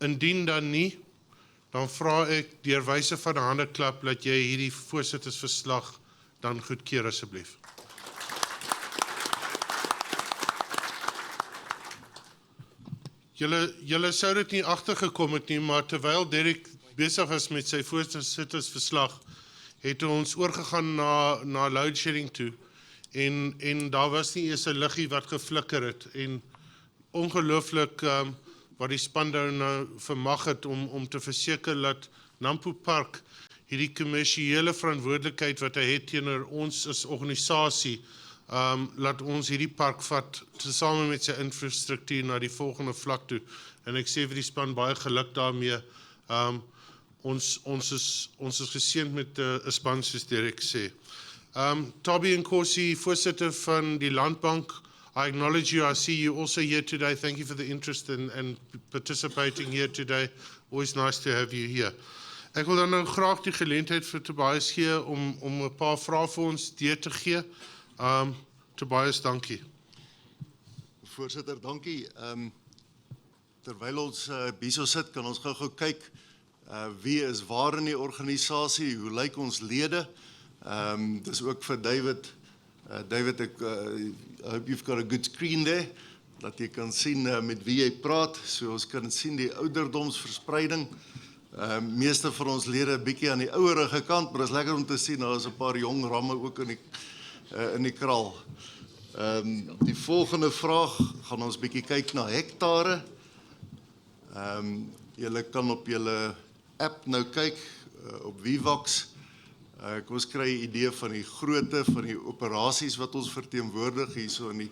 Indien dan nie, dan vra ek deur wyse van 'n handeklap dat jy hierdie voorsittersverslag dan goedkeur asseblief. Julle sou dit nie agtergekom het nie, maar terwyl Derek besig was met sy voorsittersverslag, het ons oorgegaan na load shedding toe en daar was nie eers 'n liggie wat geflikker het en ongelooflik wat die span nou vermag het om te verseker dat Nampo Park hierdie kommersiële verantwoordelikheid wat hy het teenoor ons as organisasie, laat ons hierdie park vat tesame met sy infrastruktuur na die volgende vlak toe. En ek sê vir die span baie geluk daarmee. Ons is geseënd met 'n span soos Derek sê. Toby Nkosi, voorsitter van die Landbank, I acknowledge you. I see you also here today. Thank you for the interest and participating here today. Always nice to have you here. Ek wil dan nou graag die geleentheid vir Tobias gee om 'n paar vrae vir ons deur te gee. Tobias, dankie. Voorsitter, dankie. Terwyl ons hierso sit, kan ons gou kyk wie is waar in die organisasie, hoe lyk ons lede. Dis ook vir David. David, I hope you've got a good screen there, dat jy kan sien met wie jy praat. So ons kan sien die ouderdomsverspreiding. Meeste van ons lede 'n bietjie aan die ouerige kant, maar dit is lekker om te sien, daar is 'n paar jong ramme ook in die kraal. Die volgende vraag, gaan ons bietjie kyk na hektare. Julle kan op julle app nou kyk, op Vivax. Kom ons kry 'n idee van die grootte van die operasies wat ons verteenwoordig hierso in die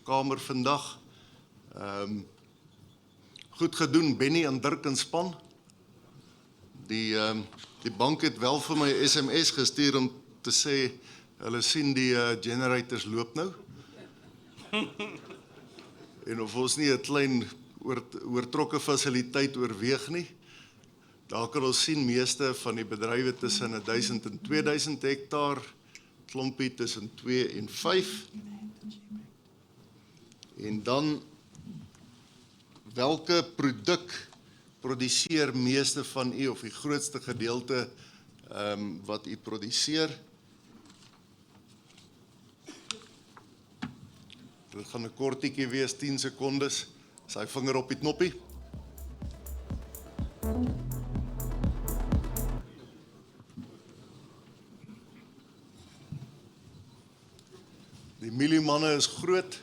kamer vandag. Goed gedoen, Benny en Dirk en span. Die bank het wel vir my SMS gestuur om te sê, hulle sien die generators loop nou. En of ons nie 'n klein oortrokke fasiliteit oorweeg nie. Daar kan ons sien meeste van die bedrywe tussen 1000 en 2000 hektaar, klompie tussen 2 en 5. En dan, welke produk produseer meeste van u of die grootste gedeelte wat u produseer? Dit gaan 'n kortjie wees, 10 sekondes. Sy vinger op die knoppie. Die mieliemanne is groot.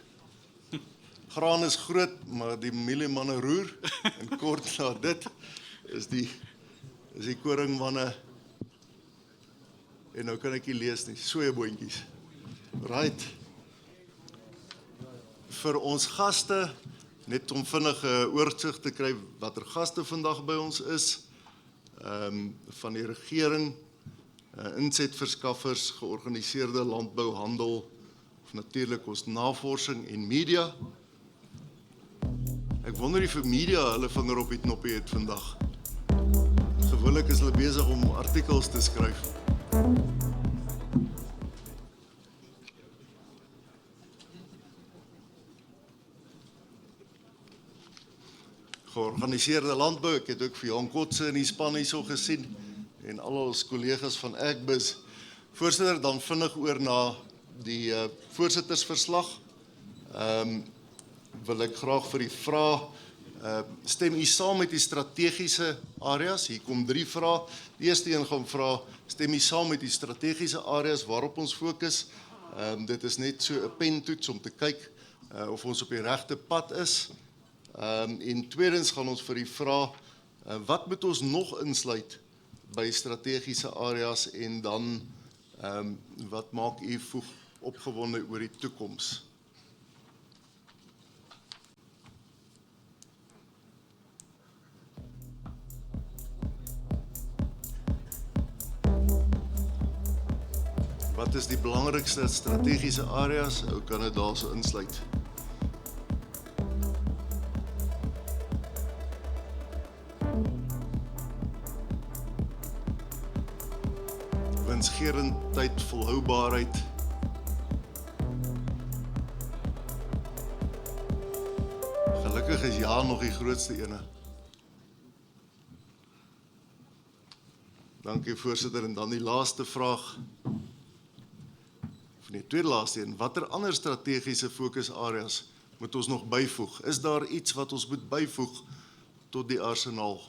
Graan is groot, maar die mieliemanne roer. En kort na dit is die koringmanne. En nou kan ek nie lees nie, soeiboontjies. Right. Vir ons gaste, net om vinnig 'n oorsig te kry watter gaste vandag by ons is, van die regering, insetverskaffers, georganiseerde landbou, handel, of natuurlik ons navorsing en media. Ek wonder of vir media hulle vinger op die knoppie het vandag. Gewoonlik is hulle besig om artikels te skryf. Georganiseerde landbou, ek het ook vir Jan Kotse in die span hierso gesien en al ons kollegas van Agbus. Voorsitter, dan vinnig oor na die voorsittersverslag. Wil ek graag vir die vraag, stem u saam met die strategiese areas? Hier kom 3 vrae. Die eerste een gaan vra, stem u saam met die strategiese areas waarop ons fokus? Dit is net so 'n pentoets om te kyk of ons op die regte pad is. En tweedens gaan ons vir die vraag, wat moet ons nog insluit by strategiese areas en dan wat maak u opgewonde oor die toekoms? Wat is die belangrikste strategiese areas? Hoe kan dit daarso insluit? winsgewendheid, volhoubaarheid. Gelukkig is ja nog die grootste ene. Dankie voorsitter, en dan die laaste vraag. Of nee, tweede laaste een. Watter ander strategiese fokusareas moet ons nog byvoeg? Is daar iets wat ons moet byvoeg tot die arsenaal?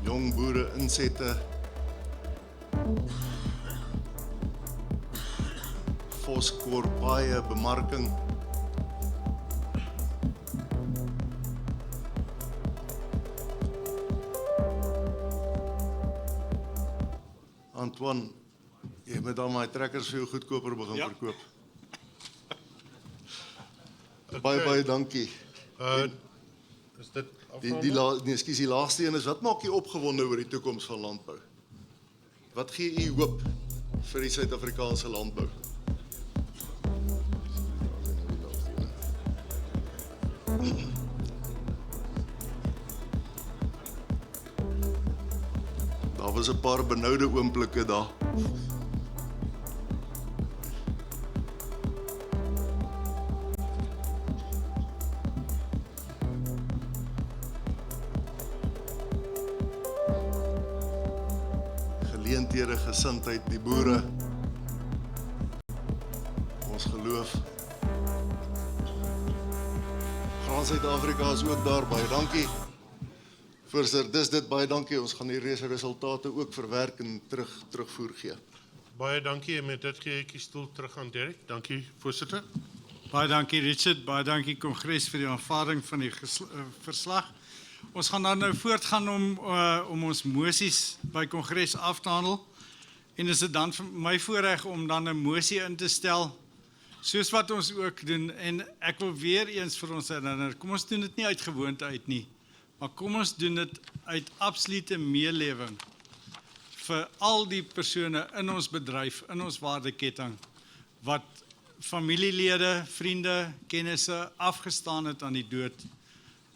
Jong boere insette, voskoor, paaie, bemarking. Antoine, jy moet dan my trekkers vir jou goedkoper begin verkoop. Baie dankie. Is dit Die laaste een is, wat maak jy opgewonde oor die toekoms van landbou? Wat gee u hoop vir die Suid-Afrikaanse landbou? Daar was 'n paar benoude oomblikke daar. Geleenthede, gesindheid, die boere, ons geloof. Graan Suid-Afrika is ook daar, baie dankie. Voorsitter, dis dit, baie dankie. Ons gaan die resultate ook verwerk en terugvoer gee. Baie dankie, en met dit gee ek die stoel terug aan Derek. Dankie, voorsitter. Baie dankie Richard, baie dankie Kongres vir die aanvaarding van die verslag. Ons gaan dan nou voortgaan om ons moties by Kongres af te handel. En is dit dan vir my voorreg om dan 'n mosie in te stel, soos wat ons ook doen. En ek wil weer eens vir ons herinner, kom ons doen dit nie uit gewoonte uit nie, maar kom ons doen dit uit absolute meelewing vir al die persone in ons bedryf, in ons waardeketting, wat familielede, vriende, kennisse afgestaan het aan die dood.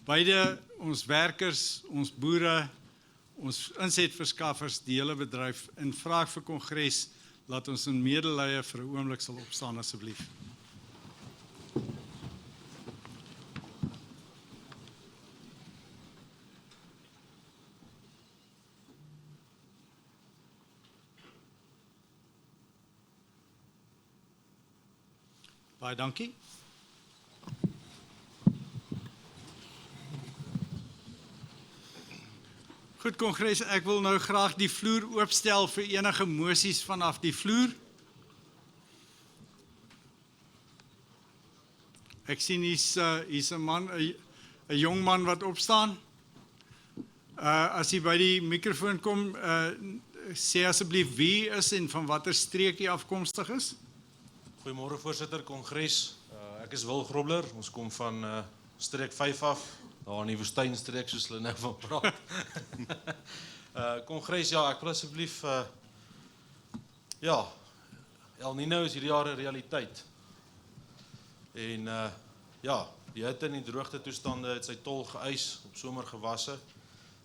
Beide ons werkers, ons boere, ons insetverskaffers, die hele bedryf, en vraag vir Kongres, laat ons in medelee vir 'n oomblik sal opstaan asseblief. Baie dankie. Goed Kongres, ek wil nou graag die vloer oopstel vir enige moties vanaf die vloer. Ek sien hier's 'n man, 'n jong man wat opstaan. As hy by die mikrofoon kom, sê asseblief wie is en van watter streek hy afkomstig is. Goeiemôre voorsitter, Kongres. Ek is Wil Grobler, ons kom van streek 5 af, daar in die woestynstreek soos hulle nou van praat. Kongres, ja, ek wil asseblief, El Nino is hierdie jaar 'n realiteit. En die hitte en die droogte toestande het sy tol geëis op somergewasse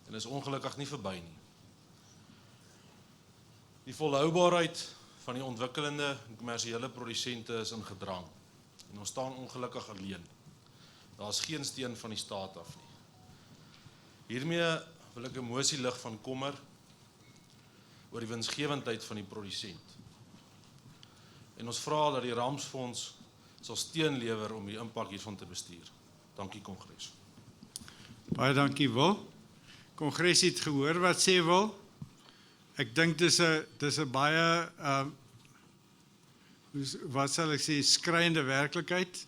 en is ongelukkig nie verby nie. Die volhoubaarheid van die ontwikkelende en kommersiële produsente is in gedrang. En ons staan ongelukkig alleen. Daar is geen steun van die staat af nie. Hiermee wil ek 'n mosie lig van kommer oor die winsgewendheid van die produsent. En ons vra dat die Ramsfonds sal steun lewer om die impak hiervan te bestuur. Dankie Kongres. Baie dankie Wil. Kongres het gehoor wat sê Wil. Ek dink dis 'n baie wat sal ek sê skreiende werklikheid.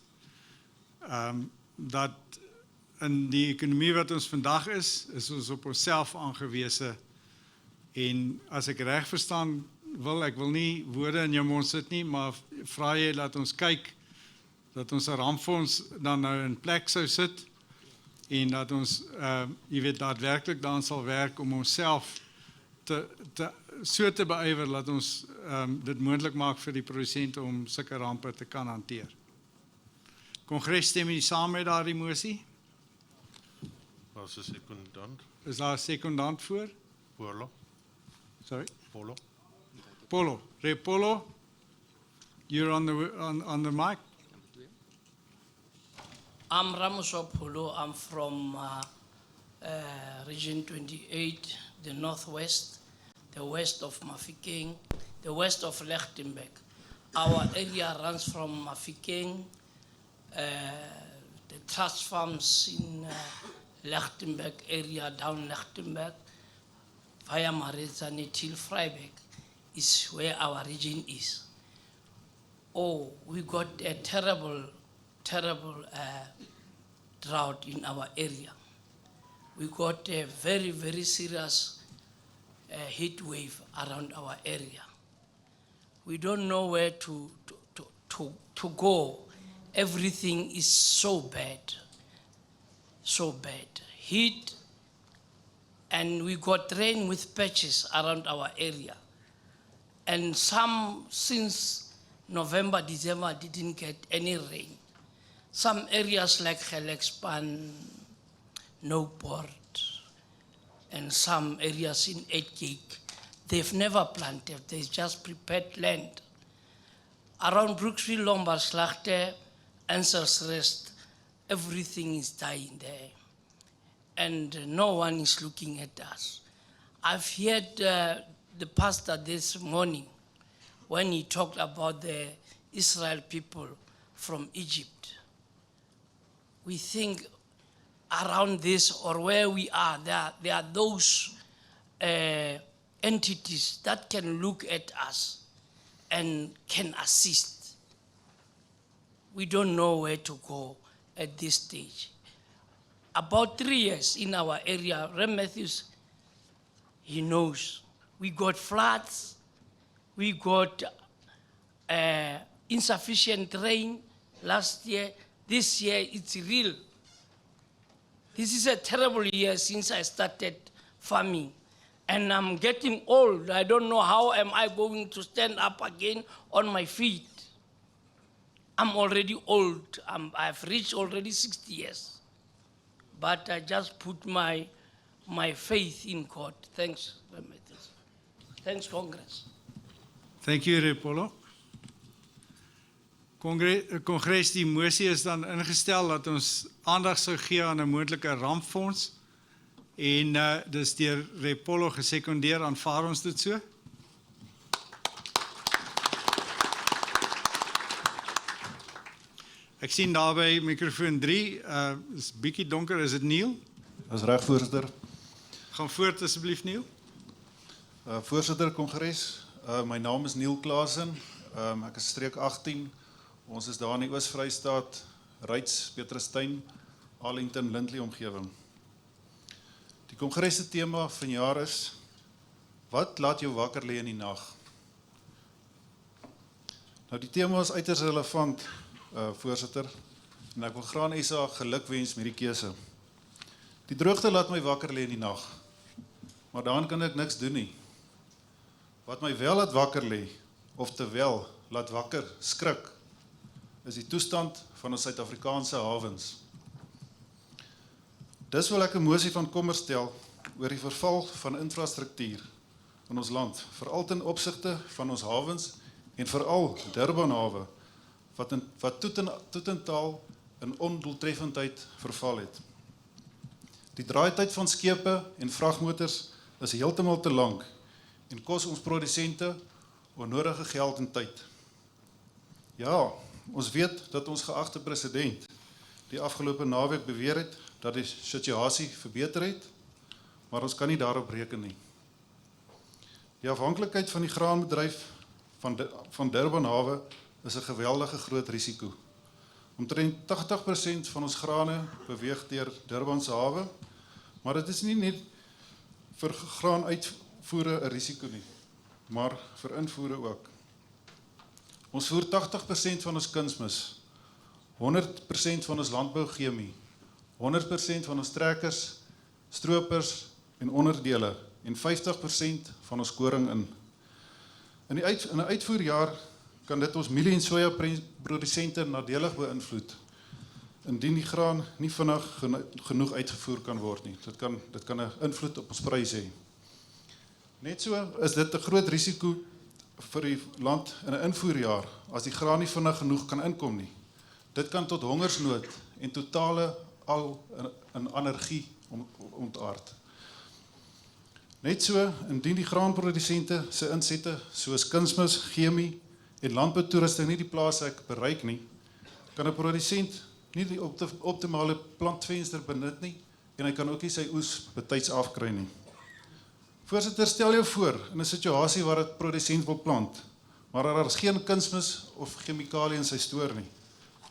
Dat in die ekonomie wat ons vandag is ons op onsself aangewese. En as ek reg verstaan Wil, ek wil nie woorde in jou mond sit nie, maar vra jy dat ons kyk dat ons 'n rampfonds dan nou in plek sou sit en dat ons jy weet daadwerklik dan sal werk om onsself so te beywer dat ons dit moontlik maak vir die produsente om sulke rampe te kan hanteer. Kongres stem nie saam met daardie mosie? Was 'n sekondant. Is daar 'n sekondant voor? Polo. Sorry? Polo. Polo. Rep Polo, you're on the mic. I'm Ramosopolo. I'm from Region 28, the northwest, the west of Mafikeng, the west of Lichtenberg. Our area runs from Mafikeng, the trust farms in Lichtenberg area, down Lichtenberg, via Marezane till Freiberg is where our region is. Oh, we got a terrible drought in our area. We got a very, very serious heat wave around our area. We don't know where to go. Everything is so bad. Heat, and we got rain with patches around our area. And some, since November, December, didn't get any rain. Some areas like Gelexpan, Newport, and some areas in Edgate, they've never planted, they just prepared land. Around Brooksville, Lombardslaagte, Anselsrest, everything is dying there. And no one is looking at us. I've heard the pastor this morning when he talked about the Israel people from Egypt. We think around this or where we are, there are those entities that can look at us and can assist. We don't know where to go at this stage. About 3 years in our area, Mathews, he knows. We got floods, we got insufficient rain last year. This year, it's real. This is a terrible year since I started farming. And I'm getting old. I don't know how am I going to stand up again on my feet. I'm already old. I've reached already 60 years. But I just put my faith in God. Thanks, thanks, Congress. Thank you, Repolo. Kongres, die mosie is dan ingestel dat ons aandag sou gee aan 'n moontlike rampfonds en dis deur Repolo gesekondeer, aanvaar ons dit so. Ek sien daar by microfoon 3, is bietjie donker, is dit Neil? Dis reg, voorsitter. Gaan voort asseblief, Neil. Voorsitter Kongres, my naam is Neil Klaasen. Ek is streek 18. Ons is daar in die Oos-Vrystaat, Ryds, Petrusstein, Arlington, Lindley omgewing. Die Kongres se tema vanjaar is: wat laat jou wakker lê in die nag? Nou die tema is uiters relevant, voorsitter, en ek wil graag SA gelukwens met die keuse. Die droogte laat my wakker lê in die nag, maar daaraan kan ek niks doen nie. Wat my wel laat wakker lê, oftewel laat wakker skrik, is die toestand van ons Suid-Afrikaanse hawens. Dis wil ek 'n mosie van kommer stel oor die verval van infrastruktuur in ons land, veral ten opsigte van ons hawens en veral Durban hawe, wat totaal in ondoeltreffendheid verval het. Die draaityd van skepe en vragmotors is heeltemal te lank en kos ons produsente onnodige geld en tyd. Ja, ons weet dat ons geagte president die afgelope naweek beweer het dat die situasie verbeter het, maar ons kan nie daarop reken nie. Die afhanklikheid van die graanbedryf van Durban hawe is 'n geweldige groot risiko. Omtrent 80% van ons grane beweeg deur Durban se hawe, maar dit is nie net vir graanuitvoere 'n risiko nie, maar vir invoere ook. Ons voer 80% van ons kunsmis, 100% van ons landbouchemie, 100% van ons trekkers, stroopers en onderdele en 50% van ons koring in. In 'n uitvoerjaar kan dit ons mielie en soja produsente nadelig beïnvloed, indien die graan nie vinnig genoeg uitgevoer kan word nie. Dit kan 'n invloed op ons pryse hê. Net so is dit 'n groot risiko vir die land in 'n invoerjaar as die graan nie vinnig genoeg kan inkom nie. Dit kan tot hongersnood en totale al in anargie ontaard. Net so, indien die graanprodusente se insette soos kunsmis, chemie en landboutoerusting nie die plaashek bereik nie, kan 'n produsent nie die optimale plantvenster benut nie en hy kan ook nie sy oes betyds afkry nie. Voorsitter, stel jou voor in 'n situasie waar 'n produsent wil plant, maar daar is geen kunsmis of chemikalie in sy stoor nie.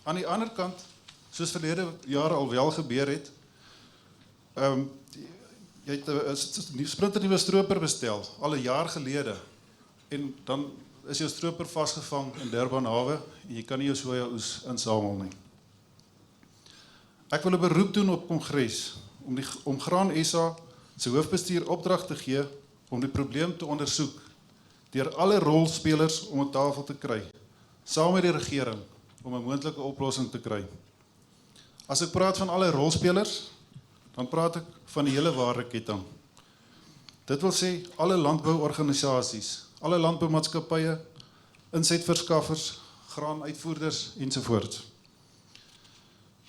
Aan die ander kant, soos verlede jare al wel gebeur het, jy het 'n splinternuwe stroper bestel, al 'n jaar gelede, en dan is jou stroper vasgevang in Durban hawe, en jy kan nie jou soja oes insamel nie. Ek wil 'n beroep doen op Kongres, om Graan SA se hoofbestuur opdrag te gee, om die probleem te ondersoek, deur alle rolspelers om 'n tafel te kry, saam met die regering, om 'n moontlike oplossing te kry. As ek praat van alle rolspelers, dan praat ek van die hele waardeketting. Dit wil sê alle landbouorganisasies, alle landboumaatskappye, insetverskaffers, graanuitvoerders ensovoorts.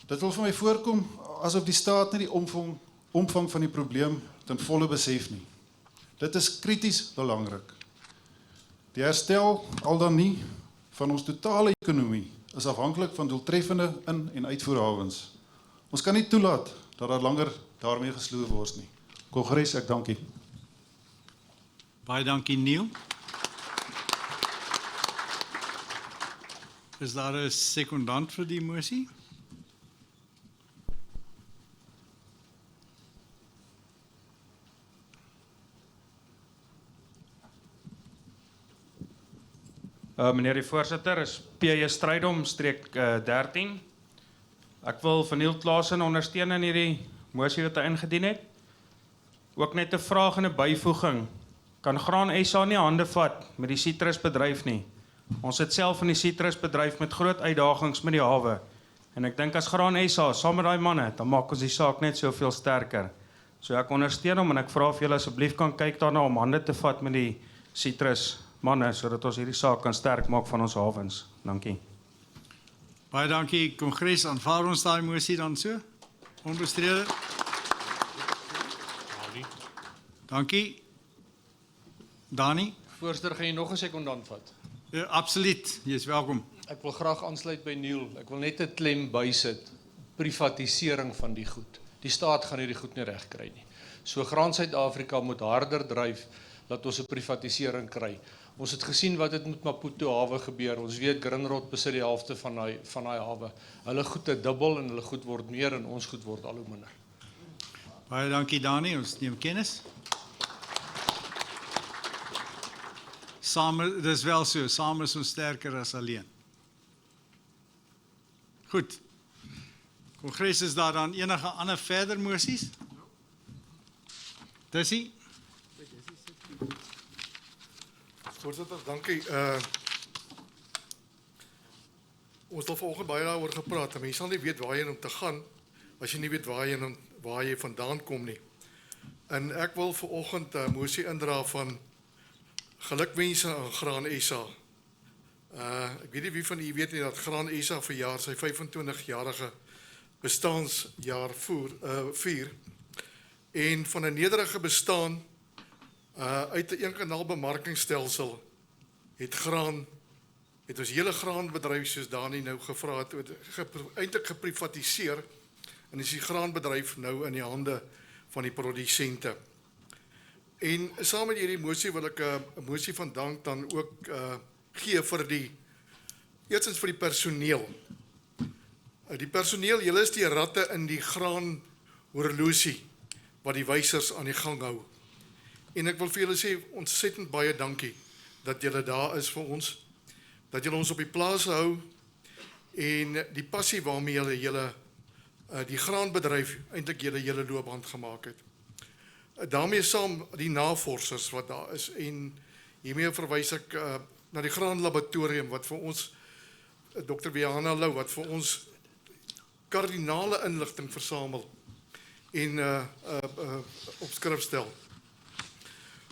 Dit wil vir my voorkom asof die staat nie die omvang van die probleem ten volle besef nie. Dit is krities belangrik. Die herstel al dan nie van ons totale ekonomie is afhanklik van doeltreffende in- en uitvoerhawens. Ons kan nie toelaat dat daar langer daarmee gesloer word nie. Kongres, ek dank u. Baie dankie, Neil. Is daar 'n sekondant vir die mosie? Meneer die voorsitter, is P.J. Strydom, streek 13. Ek wil van Neil Klaasen ondersteun in hierdie mosie wat hy ingedien het. Ook net 'n vraag en 'n byvoeging. Kan Graan SA nie hande vat met die sitrusbedryf nie? Ons het self in die sitrusbedryf met groot uitdagings met die hawe. En ek dink as Graan SA saam met daai manne, dan maak ons die saak net soveel sterker. So ek ondersteun hom en ek vra of julle asseblief kan kyk daarna om hande te vat met die sitrus manne, sodat ons hierdie saak kan sterk maak van ons hawens. Dankie. Baie dankie, Kongres. Aanvaar ons daai mosie dan so? Onbestrede? Dankie. Dani? Voorsitter, gaan jy nog 'n sekondant vat? Ja, absoluut, jy is welkom. Ek wil graag aansluit by Neil. Ek wil net 'n klem bysit. Privatisering van die goed. Die staat gaan hierdie goed nie reg kry nie. So Graan Suid-Afrika moet harder dryf dat ons 'n privatisering kry. Ons het gesien wat het met Maputo hawe gebeur. Ons weet Grindrod besit die helfte van daai hawe. Hulle goed het dubbel en hulle goed word meer en ons goed word al hoe minder. Baie dankie, Dani. Ons neem kennis. Samen, dis wel so, samen is ons sterker as alleen. Goed. Kongres, is daar dan enige ander verder moties? Dissie? Voorzitter, dankie. Ons het al vanoggend baie daaroor gepraat, en jy sal nie weet waarheen om te gaan, as jy nie weet waar jy vandaan kom nie. En ek wil vanoggend 'n mosie indra van gelukwense aan Graan SA. Ek weet nie wie van u weet nie dat Graan SA verjaar sy 25-jarige bestaansjaar vier. En van 'n nederige bestaan uit 'n eenkanaal bemarkingsstelsel het ons hele graanbedryf, soos Dani nou gevra het, eintlik geprivatiseer, en is die graanbedryf nou in die hande van die produsente. En saam met hierdie mosie wil ek 'n mosie van dank dan ook gee vir eerstens vir die personeel. Die personeel, julle is die ratte in die graan horlosie wat die wysers aan die gang hou. En ek wil vir julle sê, ontsettend baie dankie dat julle daar is vir ons, dat julle ons op die plaas hou en die passie waarmee julle die graanbedryf eintlik julle loopbaan gemaak het. daarmee saam die navorsers wat daar is en hiermee verwys ek na die graanlaboratorium wat vir ons Dr. Viana Lou wat vir ons kardinale inligting versamel en op skrif stel.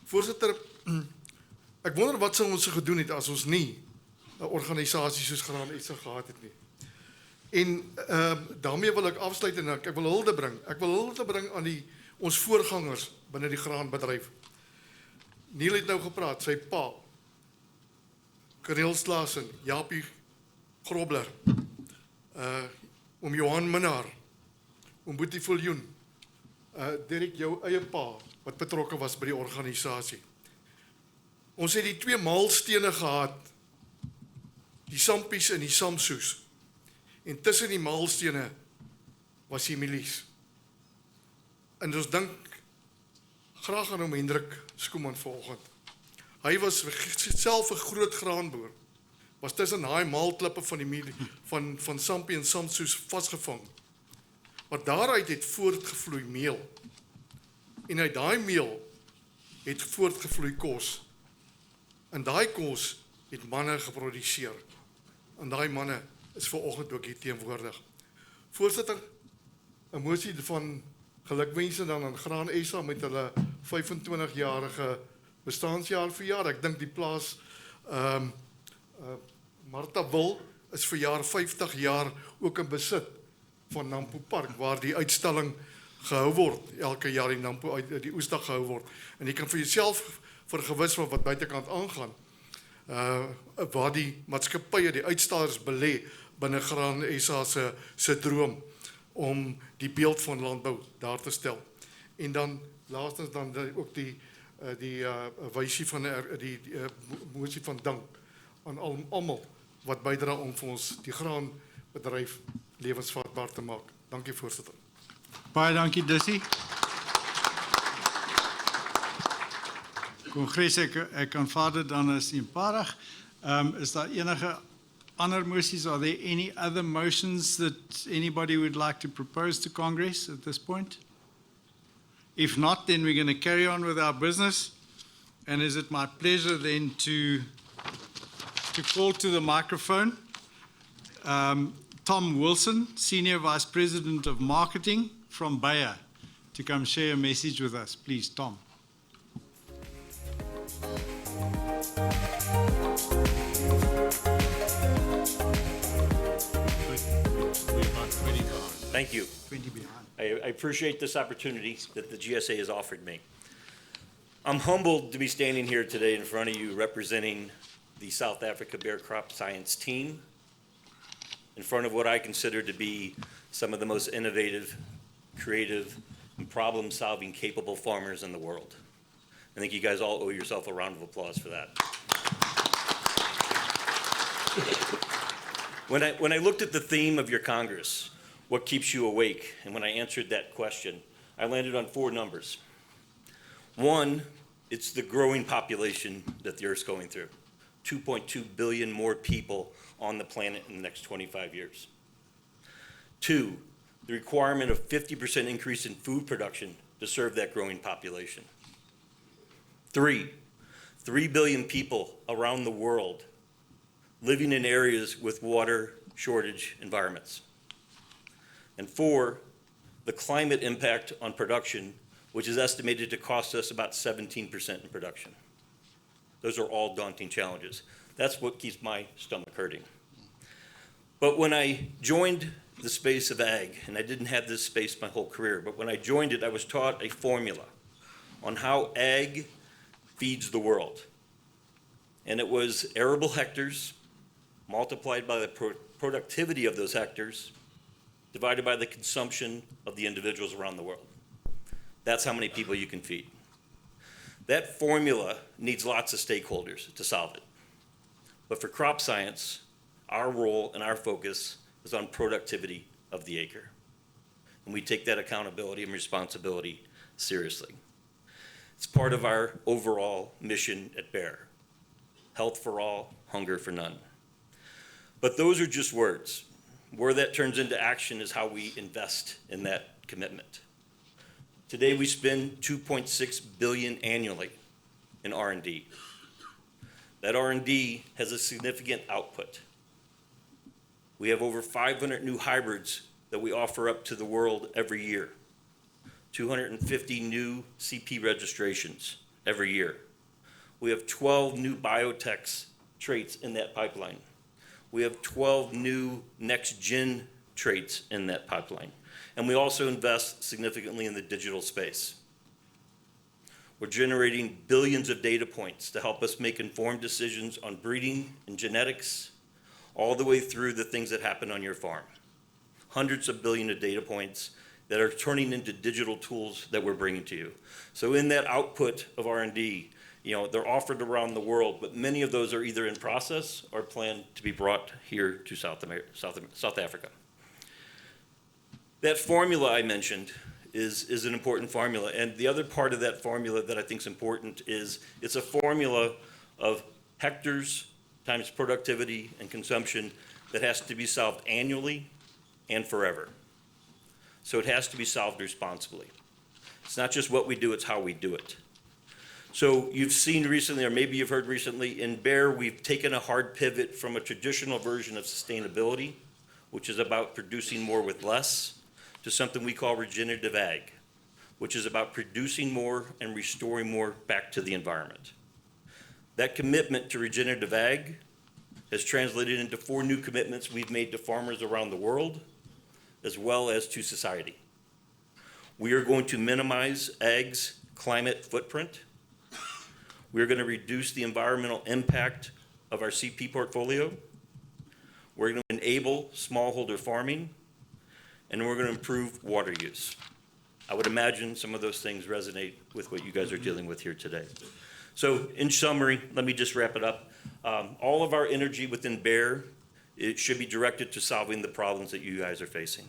Voorsitter, ek wonder wat sou ons gedoen het as ons nie 'n organisasie soos Graan SA gehad het nie. En daarmee wil ek afsluit en ek wil hulde bring. Ek wil hulde bring aan ons voorgangers binne die graanbedryf. Neil het nou gepraat, sy pa, Karel Slaasen, Japie Grobler, oom Johan Minnaar, oom Bothaville, Derek jou eie pa, wat betrokke was by die organisasie. Ons het die 2 maalstene gehad, die Sampies en die Samsoes. En tussen die maalstene was die milies. En ons dink graag aan oom Hendrik Skoeman vanoggend. Hy was self 'n groot graanboer. Was tussen daai maalklippe van die van Sampie en Samsoes vasgevang. Maar daaruit het voortgevloei meel. En uit daai meel het voortgevloei kos. En daai kos het manne geproduseer. En daai manne is vanoggend ook hier teenwoordig. Voorsitter, 'n mosie van gelukwense dan aan Graan SA met hulle 25-jarige bestaanjaar verjaar. Ek dink die plaas Bothaville is verjaar 50 jaar ook in besit van Nampo Park waar die uitstalling gehou word elke jaar in Nampo die Oesdag gehou word. En jy kan vir jouself vergewis van wat buitekant aangaan. Waar die maatskappye, die uitstallers belê binne Graan SA se droom om die beeld van landbou daar te stel. En dan laastens dan ook die wysie van die mosie van dank aan almal wat bydra om vir ons die graanbedryf lewensvatbaar te maak. Dankie voorsitter. Baie dankie Dussie. Kongres, ek aanvaar dit dan as eenparig. Is daar enige ander moties? Are there any other motions that anybody would like to propose to Congress at this point? If not, then we're going to carry on with our business. And is it my pleasure then to call to the microphone Tom Wilson, Senior Vice President of Marketing from Bayer, to come share a message with us. Please, Tom. Thank you. I appreciate this opportunity that the GSA has offered me. I'm humbled to be standing here today in front of you representing the South Africa Bear Crop Science team in front of what I consider to be some of the most innovative, creative, and problem-solving capable farmers in the world. I think you guys all owe yourself a round of applause for that. When I looked at the theme of your Congress, what keeps you awake, and when I answered that question, I landed on 4 numbers. 1, it's the growing population that the Earth's going through. 2.2 billion more people on the planet in the next 25 years. 2, the requirement of 50% increase in food production to serve that growing population. 3 billion people around the world living in areas with water shortage environments. And 4, the climate impact on production, which is estimated to cost us about 17% in production. Those are all daunting challenges. That's what keeps my stomach hurting. But when I joined the space of ag, and I didn't have this space my whole career, but when I joined it, I was taught a formula on how ag feeds the world. And it was arable hectares multiplied by the productivity of those hectares divided by the consumption of the individuals around the world. That's how many people you can feed. That formula needs lots of stakeholders to solve it. But for crop science, our role and our focus is on productivity of the acre. And we take that accountability and responsibility seriously. It's part of our overall mission at Bayer. Health for all, hunger for none. But those are just words. Where that turns into action is how we invest in that commitment. Today we spend $2.6 billion annually in R&D. That R&D has a significant output. We have over 500 new hybrids that we offer up to the world every year. 250 new CP registrations every year. We have 12 new biotech traits in that pipeline. We have 12 new next-gen traits in that pipeline. And we also invest significantly in the digital space. We're generating billions of data points to help us make informed decisions on breeding and genetics, all the way through the things that happen on your farm. Hundreds of billions of data points that are turning into digital tools that we're bringing to you. So in that output of R&D, they're offered around the world, but many of those are either in process or planned to be brought here to South Africa. That formula I mentioned is an important formula, and the other part of that formula that I think is important is it's a formula of hectares times productivity and consumption that has to be solved annually and forever. So it has to be solved responsibly. It's not just what we do, it's how we do it. So you've seen recently, or maybe you've heard recently, in Bayer, we've taken a hard pivot from a traditional version of sustainability, which is about producing more with less, to something we call regenerative ag, which is about producing more and restoring more back to the environment. That commitment to regenerative ag has translated into 4 new commitments we've made to farmers around the world, as well as to society. We are going to minimize ag's climate footprint. We're going to reduce the environmental impact of our CP portfolio. We're going to enable smallholder farming, and we're going to improve water use. I would imagine some of those things resonate with what you guys are dealing with here today. So in summary, let me just wrap it up. All of our energy within Bayer, it should be directed to solving the problems that you guys are facing.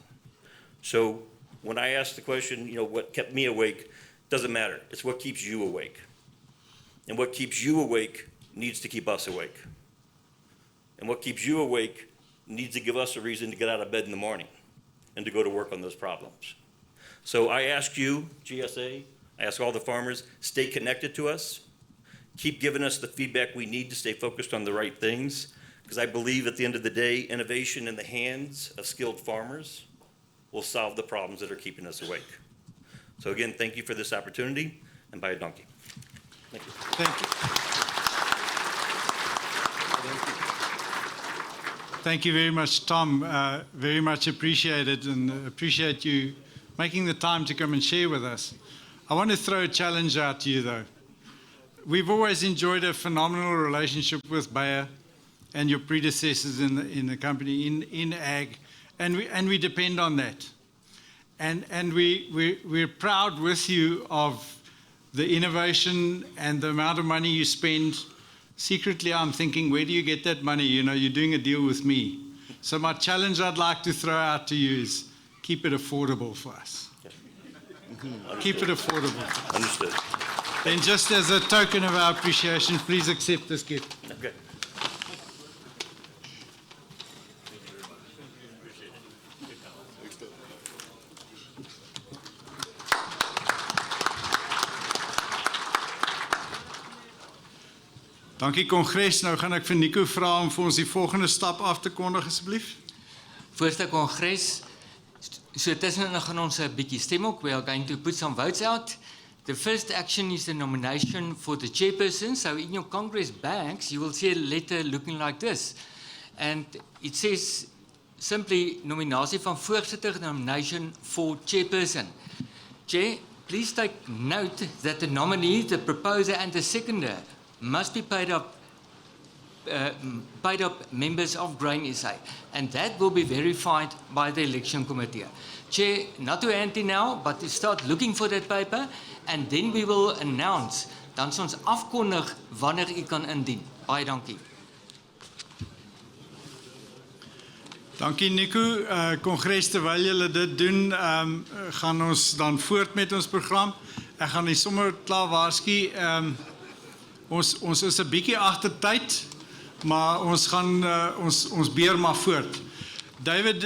So when I ask the question, what kept me awake, doesn't matter. It's what keeps you awake. And what keeps you awake needs to keep us awake. And what keeps you awake needs to give us a reason to get out of bed in the morning and to go to work on those problems. So I ask you, GSA, I ask all the farmers, stay connected to us. Keep giving us the feedback we need to stay focused on the right things, because I believe at the end of the day, innovation in the hands of skilled farmers will solve the problems that are keeping us awake. So again, thank you for this opportunity, and buy a donkey. Thank you. Thank you. Thank you very much, Tom. Very much appreciated, and appreciate you making the time to come and share with us. I want to throw a challenge out to you, though. We've always enjoyed a phenomenal relationship with Bayer and your predecessors in the company, in ag, and we depend on that. And we're proud with you of the innovation and the amount of money you spend. Secretly, I'm thinking, where do you get that money? You're doing a deal with me. So my challenge I'd like to throw out to you is keep it affordable for us. Keep it affordable. Understood. Then just as a token of our appreciation, please accept this gift. Okay. Dankie Kongres. Nou gaan ek vir Nico vra om vir ons die volgende stap af te kondig asseblief. Voorste Kongres, so tussenin gaan ons 'n bietjie stem ook. We are going to put some votes out. The first action is the nomination for the chairperson. So in your Congress bags, you will see a letter looking like this. And it says simply nominatie van voorsitter, nomination for chairperson. Chair, please take note that the nominee, the proposer and the seconder must be paid up members of Grain SA. And that will be verified by the election committee. Chair, not to hand in now, but to start looking for that paper, and then we will announce, dan sal ons afkondig wanneer u kan indien. Baie dankie. Dankie Nico. Kongres, terwyl julle dit doen, gaan ons dan voort met ons program. Ek gaan nie sommer klaar waarsku. Ons is 'n bietjie agter tyd, maar ons gaan ons beer maar voort. David,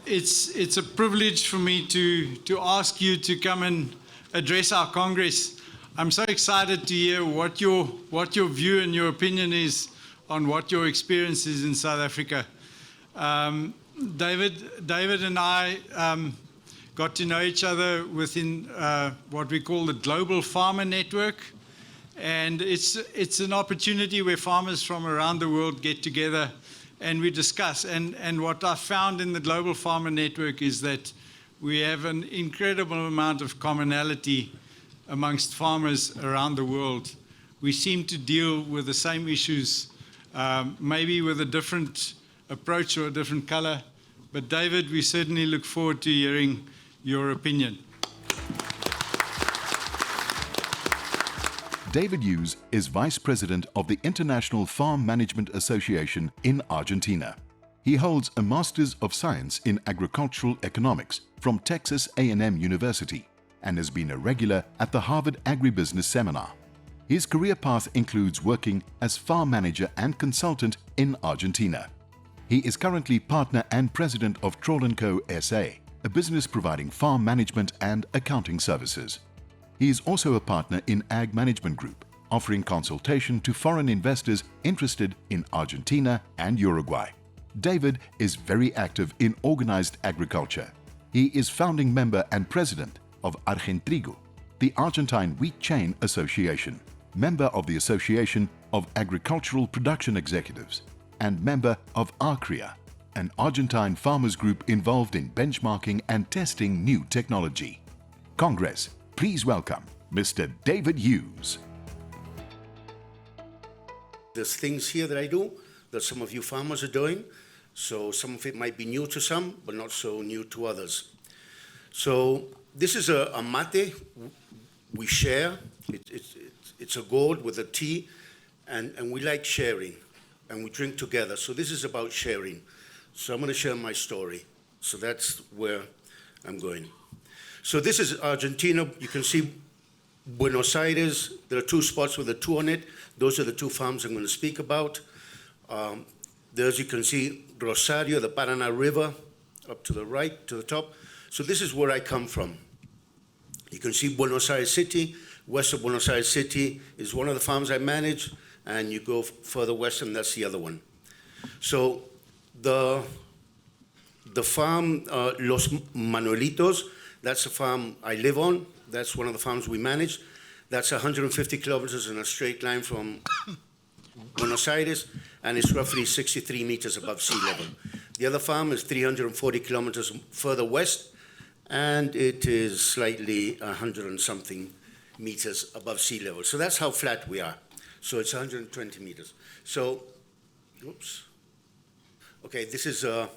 it's a privilege for me to ask you to come and address our Congress. I'm so excited to hear what your view and your opinion is on what your experience is in South Africa. David and I got to know each other within what we call the Global Farmer Network. And it's an opportunity where farmers from around the world get together and we discuss. And what I found in the Global Farmer Network is that we have an incredible amount of commonality amongst farmers around the world. We seem to deal with the same issues, maybe with a different approach or a different color. But David, we certainly look forward to hearing your opinion. David Hughes is Vice President of the International Farm Management Association in Argentina. He holds a Master's of Science in Agricultural Economics from Texas A&M University and has been a regular at the Harvard Agribusiness Seminar. His career path includes working as farm manager and consultant in Argentina. He is currently partner and president of Troll & Co. SA, a business providing farm management and accounting services. He is also a partner in Ag Management Group, offering consultation to foreign investors interested in Argentina and Uruguay. David is very active in organized agriculture. He is founding member and president of Argentrigo, the Argentine Wheat Chain Association, member of the Association of Agricultural Production Executives, and member of ACRIA, an Argentine farmers group involved in benchmarking and testing new technology. Congress, please welcome Mr. David Hughes. There's things here that I do that some of you farmers are doing, so some of it might be new to some, but not so new to others. So this is a mate we share. It's a gourd with a tea, and we like sharing, and we drink together. So this is about sharing. So I'm going to share my story. So that's where I'm going. So this is Argentina. You can see Buenos Aires. There are two spots with a 2 on it. Those are the two farms I'm going to speak about. There's, you can see Rosario, the Paraná River, up to the right, to the top. So this is where I come from. You can see Buenos Aires City. West of Buenos Aires City is one of the farms I manage, and you go further west, and that's the other one. So the farm Los Manuelitos, that's the farm I live on. That's one of the farms we manage. That's 150 kilometers in a straight line from Buenos Aires, and it's roughly 63 meters above sea level. The other farm is 340 kilometers further west, and it is slightly 100 and something meters above sea level. So that's how flat we are. So it's 120 meters. So, oops. Okay, this is, so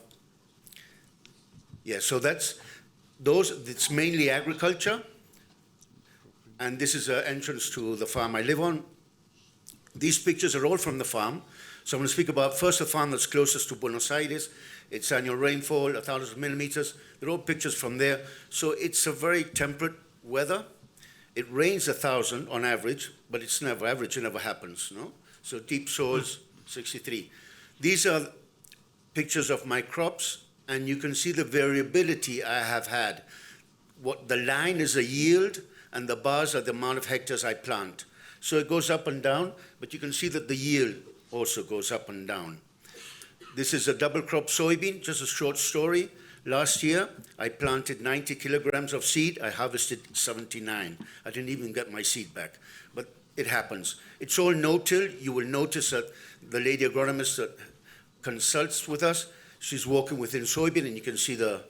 it's mainly agriculture. And this is an entrance to the farm I live on. These pictures are all from the farm. So I'm going to speak about first the farm that's closest to Buenos Aires. Its annual rainfall, 1,000 millimeters. They're all pictures from there. So it's a very temperate weather. It rains 1,000 on average, but it's never average. It never happens, no? So deep soils, 63. These are pictures of my crops, and you can see the variability I have had. What the line is a yield, and the bars are the amount of hectares I plant. So it goes up and down, but you can see that the yield also goes up and down. This is a double crop soybean, just a short story. Last year, I planted 90 kilograms of seed. I harvested 79. I didn't even get my seed back, but it happens. It's all no-till. You will notice that the lady agronomist that consults with us, she's walking within soybean, and you can see the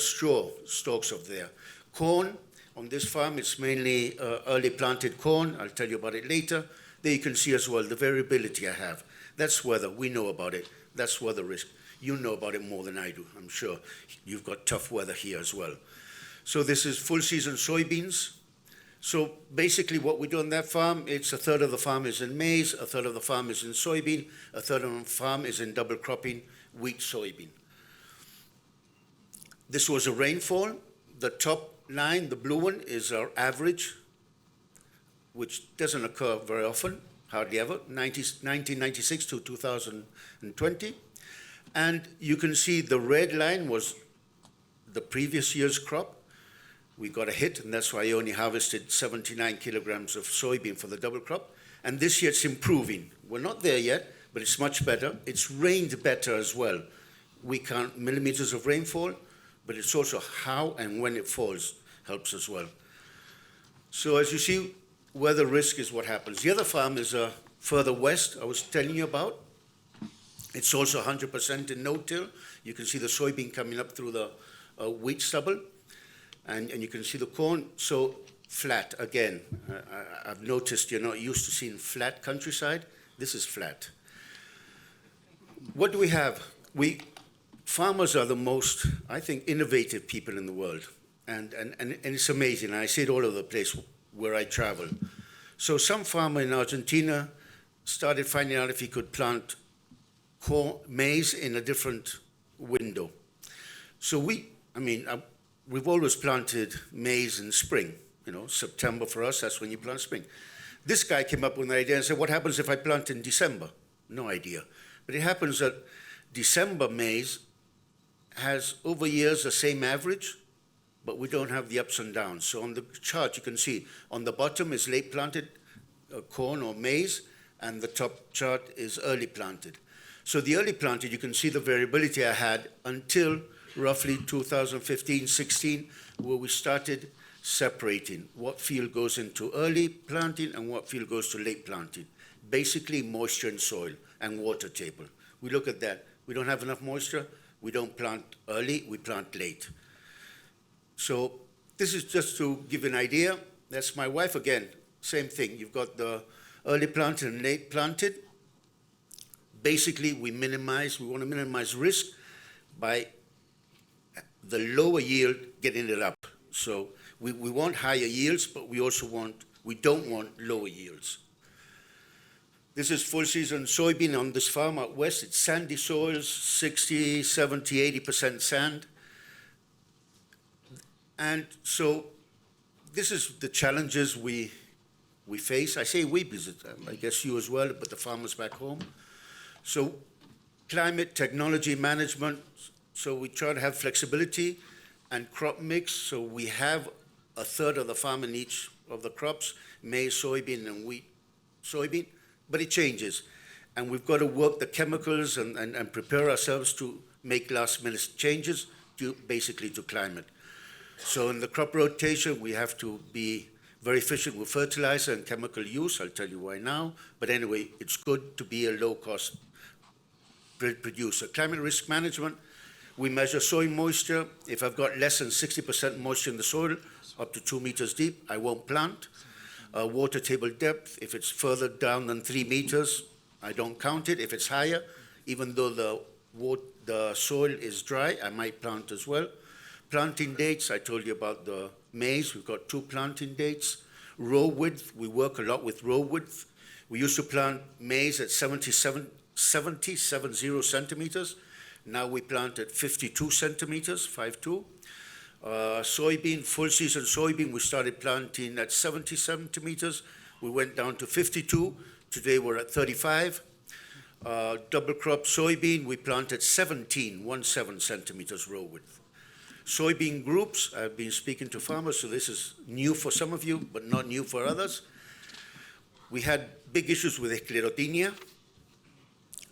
straw stalks of there. Corn, on this farm, it's mainly early planted corn. I'll tell you about it later. There you can see as well the variability I have. That's weather. We know about it. That's weather risk. You know about it more than I do, I'm sure. You've got tough weather here as well. So this is full season soybeans. So basically what we do on that farm, it's a third of the farm is in maize, a third of the farm is in soybean, a third of the farm is in double cropping, wheat, soybean. This was a rainfall. The top line, the blue one, is our average, which doesn't occur very often, hardly ever, 1996 to 2020. And you can see the red line was the previous year's crop, we got a hit, and that's why I only harvested 79 kilograms of soybean for the double crop. And this year it's improving. We're not there yet, but it's much better. It's rained better as well. We count millimeters of rainfall, but it's also how and when it falls helps as well. So as you see, where the risk is what happens. The other farm is further west, I was telling you about. It's also 100% in no-till. You can see the soybean coming up through the wheat stubble, and you can see the corn. So flat, again, I've noticed you're not used to seeing flat countryside. This is flat. What do we have? Farmers are the most, I think, innovative people in the world. And it's amazing. I see it all over the place where I travel. So some farmer in Argentina started finding out if he could plant maize in a different window. So we've always planted maize in spring. You know, September for us, that's when you plant spring. This guy came up with an idea and said, what happens if I plant in December? No idea. But it happens that December maize has over years the same average, but we don't have the ups and downs. So on the chart, you can see on the bottom is late planted corn or maize, and the top chart is early planted. So the early planted, you can see the variability I had until roughly 2015-16, where we started separating what field goes into early planting and what field goes to late planting. Basically moisture in soil and water table. We look at that. We don't have enough moisture, we don't plant early, we plant late. So this is just to give an idea. That's my wife again, same thing. You've got the early planted and late planted. Basically, we want to minimize risk by the lower yield getting it up. So we want higher yields, but we don't want lower yields. This is full season soybean on this farm out west. It's sandy soils, 60, 70, 80% sand. And so this is the challenges we face. I say we because I guess you as well, but the farmers back home. So climate, technology, management. So we try to have flexibility and crop mix. So we have a third of the farm in each of the crops, maize, soybean, and wheat, soybean. But it changes. And we've got to work the chemicals and prepare ourselves to make last-minute changes basically to climate. So in the crop rotation, we have to be very efficient with fertilizer and chemical use. I'll tell you why now. But anyway, it's good to be a low-cost producer. Climate risk management, we measure soil moisture. If I've got less than 60% moisture in the soil, up to 2 meters deep, I won't plant. Water table depth, if it's further down than 3 meters, I don't count it. If it's higher, even though the soil is dry, I might plant as well. Planting dates, I told you about the maize. We've got 2 planting dates. Row width, we work a lot with row width. We used to plant maize at 70 centimeters. Now we plant at 52 centimeters, 5'2". Soybean, full season soybean, we started planting at 70 centimeters. We went down to 52. Today we're at 35. Double crop soybean, we planted 17 centimeters row width. Soybean groups, I've been speaking to farmers, so this is new for some of you, but not new for others. We had big issues with Sclerotinia.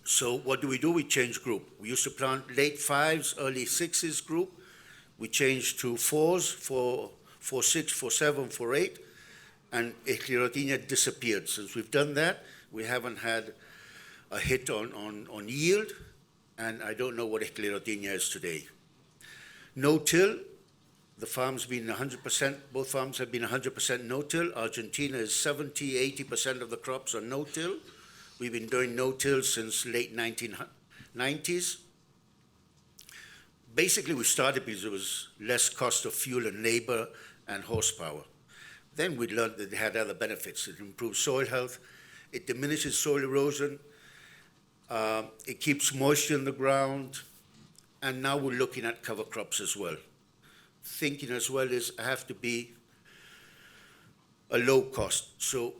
So what do? We change group. We used to plant late 5s, early 6s group. We changed to 4s, 4, 6, 4, 7, 4, 8, and Sclerotinia disappeared. Since we've done that, we haven't had a hit on yield, and I don't know what Sclerotinia is today. No-till, the farm's been 100%, both farms have been 100% no-till. Argentina is 70, 80% of the crops are no-till. We've been doing no-till since late 1990s. Basically, we started because there was less cost of fuel and labor and horsepower. Then we learned that it had other benefits. It improves soil health, it diminishes soil erosion, it keeps moisture in the ground, and now we're looking at cover crops as well. Thinking as well is I have to be a low cost. So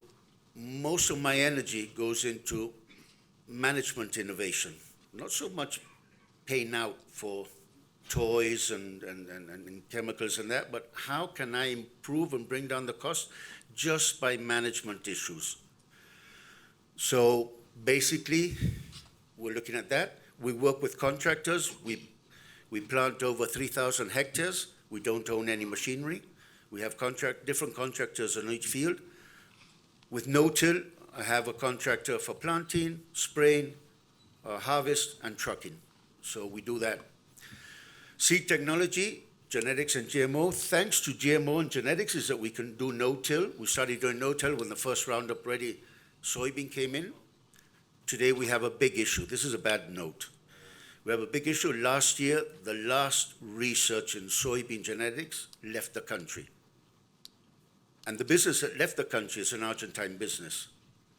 most of my energy goes into management innovation, not so much paying out for toys and chemicals and that, but how can I improve and bring down the cost just by management issues? So basically, we're looking at that. We work with contractors. We plant over 3,000 hectares. We don't own any machinery. We have different contractors on each field. With no-till, I have a contractor for planting, spraying, harvest, and trucking. So we do that. Seed technology, genetics and GMO. Thanks to GMO and genetics is that we can do no-till. We started doing no-till when the first Roundup Ready soybean came in. Today we have a big issue. This is a bad note. We have a big issue. Last year, the last research in soybean genetics left the country. And the business that left the country is an Argentine business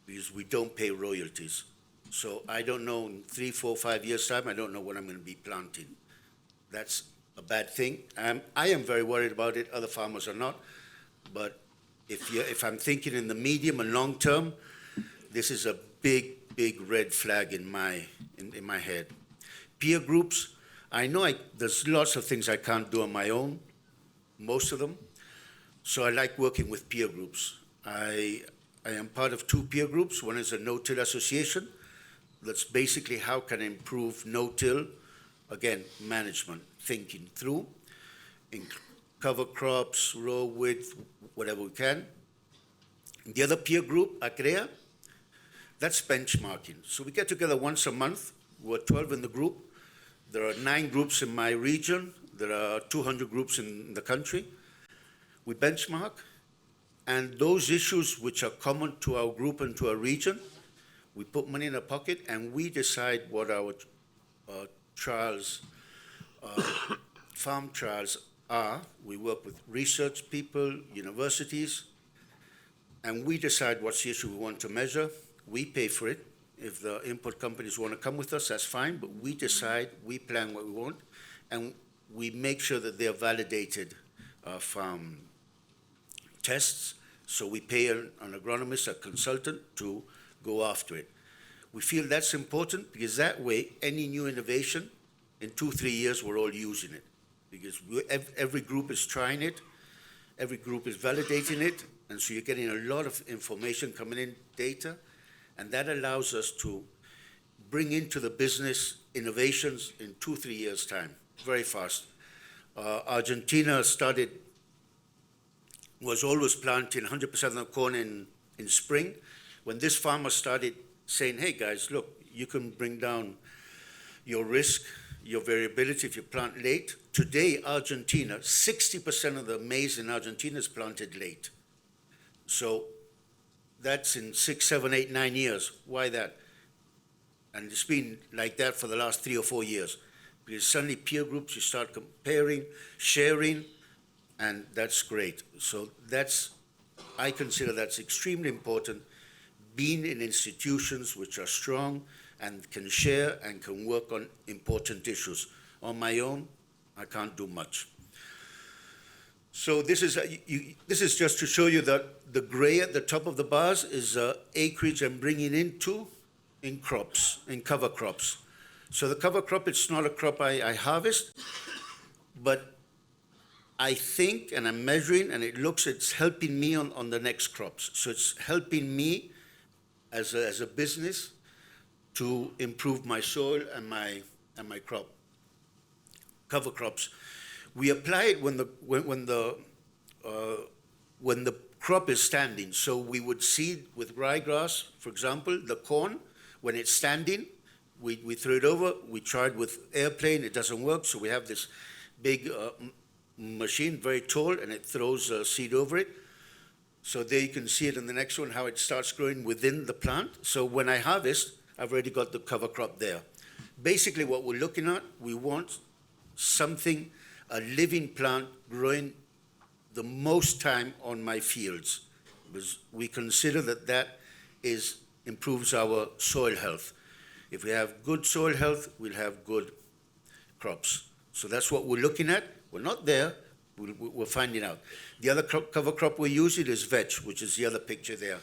because we don't pay royalties. So I don't know, in 3, 4, 5 years' time, I don't know what I'm going to be planting. That's a bad thing. I am very worried about it. Other farmers are not. But if I'm thinking in the medium and long term, this is a big red flag in my head. Peer groups, I know there's lots of things I can't do on my own, most of them. So I like working with peer groups. I am part of 2 peer groups. One is a no-till association. That's basically how can I improve no-till. Again, management, thinking through, cover crops, row width, whatever we can. The other peer group, ACKNOWLEDGEMENT, that's benchmarking. So we get together once a month. We're 12 in the group. There are 9 groups in my region. There are 200 groups in the country. We benchmark, and those issues which are common to our group and to our region, we put money in a pocket, and we decide what our trials, farm trials are. We work with research people, universities, and we decide what's the issue we want to measure. We pay for it. If the import companies want to come with us, that's fine, but we decide, we plan what we want, and we make sure that they're validated farm tests. So we pay an agronomist, a consultant, to go after it. We feel that's important because that way, any new innovation, in 2-3 years, we're all using it. Because every group is trying it, every group is validating it, and so you're getting a lot of information coming in, data, and that allows us to bring into the business innovations in 2-3 years' time, very fast. Argentina was always planting 100% of the corn in spring. When this farmer started saying, hey guys, look, you can bring down your risk, your variability if you plant late. Today, Argentina, 60% of the maize in Argentina is planted late. So that's in 6, 7, 8, 9 years. Why that? And it's been like that for the last 3 or 4 years. Because suddenly peer groups, you start comparing, sharing, and that's great. So I consider that's extremely important, being in institutions which are strong and can share and can work on important issues. On my own, I can't do much. So this is just to show you that the gray at the top of the bars is acreage I'm bringing in crops, in cover crops. So the cover crop, it's not a crop I harvest, but I think, and I'm measuring, and it's helping me on the next crops. So it's helping me as a business to improve my soil and my crop, cover crops. We apply it when the crop is standing. So we would seed with ryegrass, for example, the corn. When it's standing, we throw it over. We tried with airplane, it doesn't work. So we have this big machine, very tall, and it throws seed over it. So there you can see it in the next one, how it starts growing within the plant. So when I harvest, I've already got the cover crop there. Basically what we're looking at, we want something, a living plant growing the most time on my fields, because we consider that improves our soil health. If we have good soil health, we'll have good crops. So that's what we're looking at. We're not there, we're finding out. The other cover crop we're using is vetch, which is the other picture there.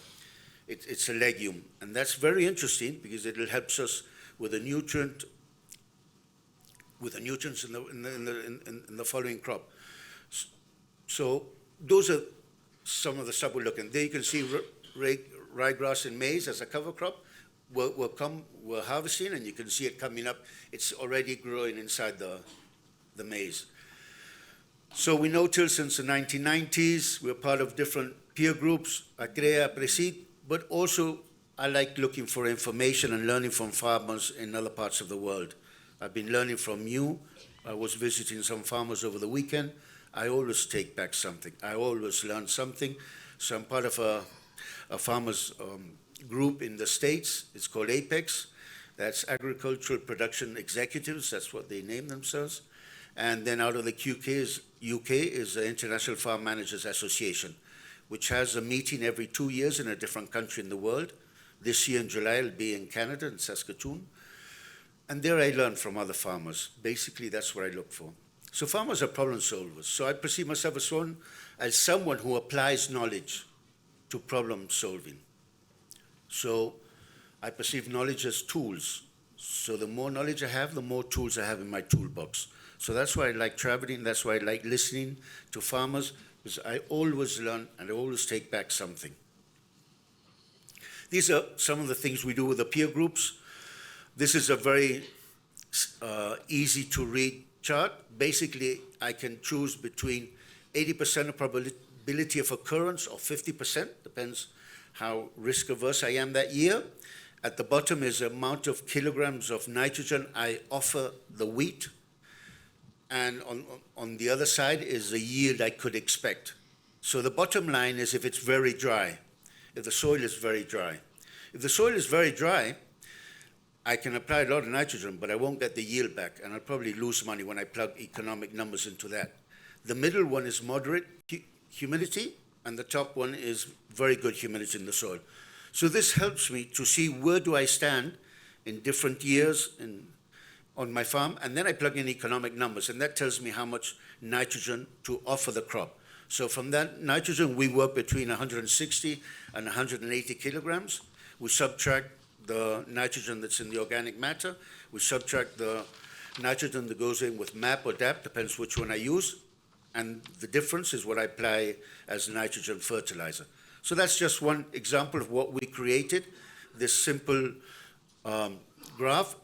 It's a legume, and that's very interesting because it helps us with the nutrient with the nutrients in the following crop. So those are some of the stuff we're looking at. There you can see ryegrass and maize as a cover crop. We're harvesting, and you can see it coming up. It's already growing inside the maize. So we know till since the 1990s, we're part of different peer groups, ACREA, PRESID, but also I like looking for information and learning from farmers in other parts of the world. I've been learning from you. I was visiting some farmers over the weekend. I always take back something. I always learn something. So I'm part of a farmers group in the States. It's called APEX. That's Agricultural Production Executives. That's what they name themselves. And then out of the UK is the International Farm Managers Association, which has a meeting every 2 years in a different country in the world. This year in July, it'll be in Canada, in Saskatoon. And there I learn from other farmers. Basically, that's what I look for. So farmers are problem solvers. So I perceive myself as someone who applies knowledge to problem solving. So I perceive knowledge as tools. So the more knowledge I have, the more tools I have in my toolbox. So that's why I like traveling. That's why I like listening to farmers, because I always learn and I always take back something. These are some of the things we do with the peer groups. This is a very easy to read chart. Basically, I can choose between 80% of probability of occurrence or 50%, depends how risk averse I am that year. At the bottom is the amount of kilograms of nitrogen I offer the wheat. And on the other side is the yield I could expect. So the bottom line is if it's very dry, if the soil is very dry. If the soil is very dry, I can apply a lot of nitrogen, but I won't get the yield back, and I'll probably lose money when I plug economic numbers into that. The middle one is moderate humidity, and the top one is very good humidity in the soil. So this helps me to see where do I stand in different years on my farm, and then I plug in economic numbers, and that tells me how much nitrogen to offer the crop. So from that nitrogen, we work between 160 and 180 kilograms. We subtract the nitrogen that's in the organic matter. We subtract the nitrogen that goes in with MAP or DAP, depends which one I use. And the difference is what I apply as nitrogen fertilizer. So that's just one example of what we created. This simple graph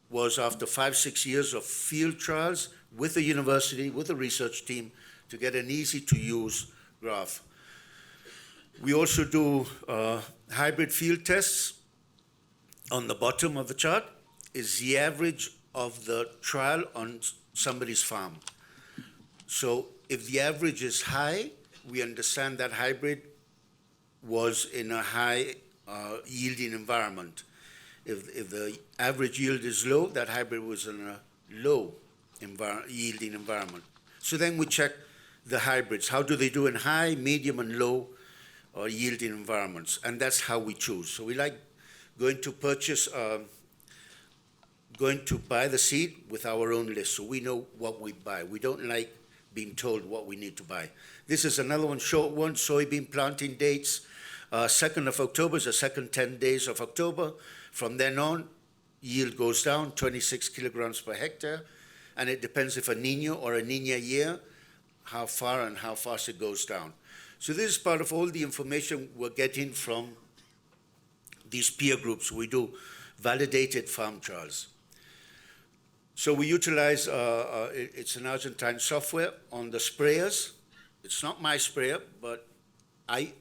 was after 5-6 years of field trials with the university, with the research team, to get an easy-to-use graph. We also do hybrid field tests. On the bottom of the chart is the average of the trial on somebody's farm. So if the average is high, we understand that hybrid was in a high yielding environment. If the average yield is low, that hybrid was in a low yielding environment. So then we check the hybrids. How do they do in high, medium, and low yielding environments? And that's how we choose. So we like going to buy the seed with our own list, so we know what we buy. We don't like being told what we need to buy. This is another one, short one, soybean planting dates. 2nd of October is the second 10 days of October. From then on, yield goes down, 26 kilograms per hectare, and it depends if a Niño or a Niña year, how far and how fast it goes down. So this is part of all the information we're getting from these peer groups. We do validated farm trials. So we utilize, it's an Argentine software on the sprayers. It's not my sprayer, but I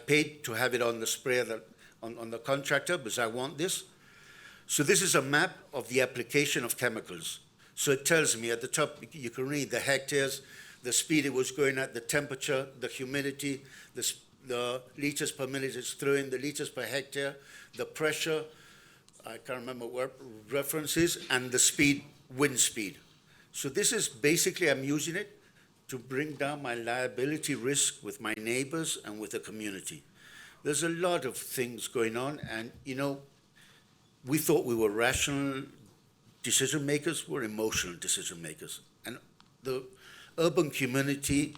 paid to have it on the sprayer, on the contractor, because I want this. So this is a map of the application of chemicals. So it tells me at the top, you can read the hectares, the speed it was going at, the temperature, the humidity, the liters per minute it's throwing, the liters per hectare, the pressure, I can't remember what reference is, and the speed, wind speed. So this is basically, I'm using it to bring down my liability risk with my neighbors and with the community. There's a lot of things going on, and you know, we thought we were rational decision makers, we're emotional decision makers. And the urban community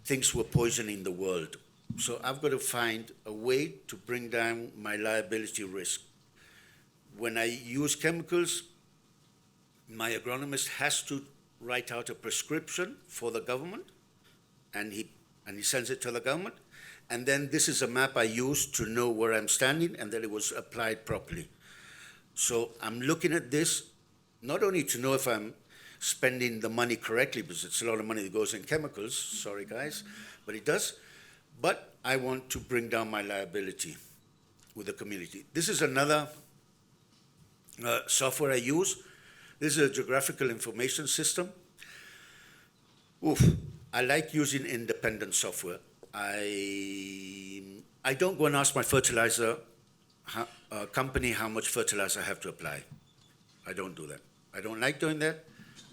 thinks we're poisoning the world. So I've got to find a way to bring down my liability risk. When I use chemicals, my agronomist has to write out a prescription for the government, and he sends it to the government. And then this is a map I use to know where I'm standing and that it was applied properly. So I'm looking at this not only to know if I'm spending the money correctly, because it's a lot of money that goes in chemicals, sorry guys, but it does, but I want to bring down my liability with the community. This is another software I use. This is a geographical information system. I like using independent software. I don't go and ask my fertilizer company how much fertilizer I have to apply. I don't do that. I don't like doing that.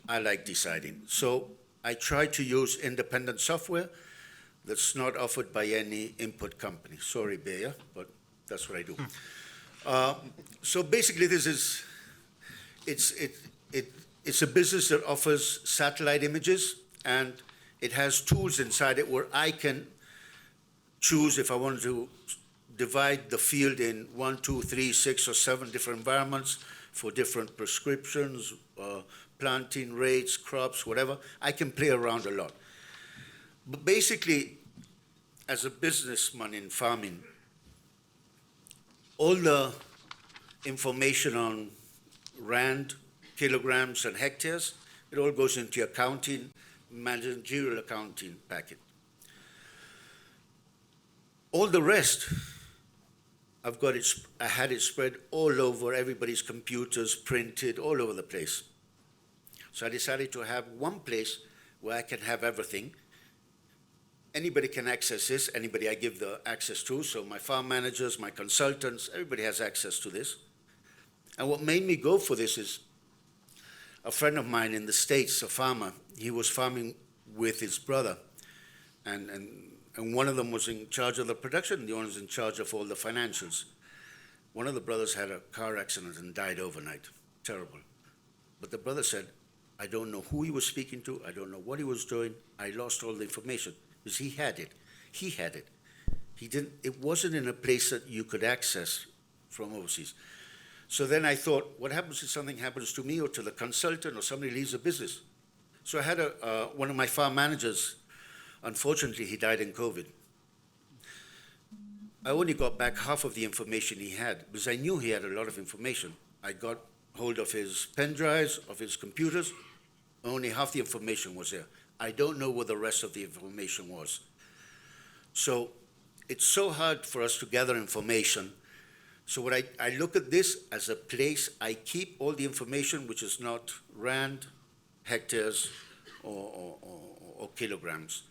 I like deciding. So I try to use independent software that's not offered by any input company. Sorry, Bayer, but that's what I do. So basically, this is it's a business that offers satellite images, and it has tools inside it where I can choose if I want to divide the field in 1, 2, 3, 6, or 7 different environments for different prescriptions, planting rates, crops, whatever. I can play around a lot. But basically, as a businessman in farming, all the information on rand, kilograms, and hectares, it all goes into your accounting, managerial accounting packet. All the rest, I had it spread all over everybody's computers, printed all over the place. So I decided to have one place where I can have everything. Anybody can access this, anybody I give the access to, so my farm managers, my consultants, everybody has access to this. And what made me go for this is a friend of mine in the States, a farmer, he was farming with his brother, and one of them was in charge of the production, and the other was in charge of all the financials. One of the brothers had a car accident and died overnight. Terrible. But the brother said, I don't know who he was speaking to, I don't know what he was doing, I lost all the information. Because he had it. He had it. It wasn't in a place that you could access from overseas. So then I thought, what happens if something happens to me or to the consultant or somebody leaves the business? So I had one of my farm managers, unfortunately, he died in COVID. I only got back half of the information he had because I knew he had a lot of information. I got hold of his pen drives, of his computers, only half the information was there. I don't know what the rest of the information was. So it's so hard for us to gather information. So what I look at this as a place I keep all the information which is not rand, hectares, or kilograms.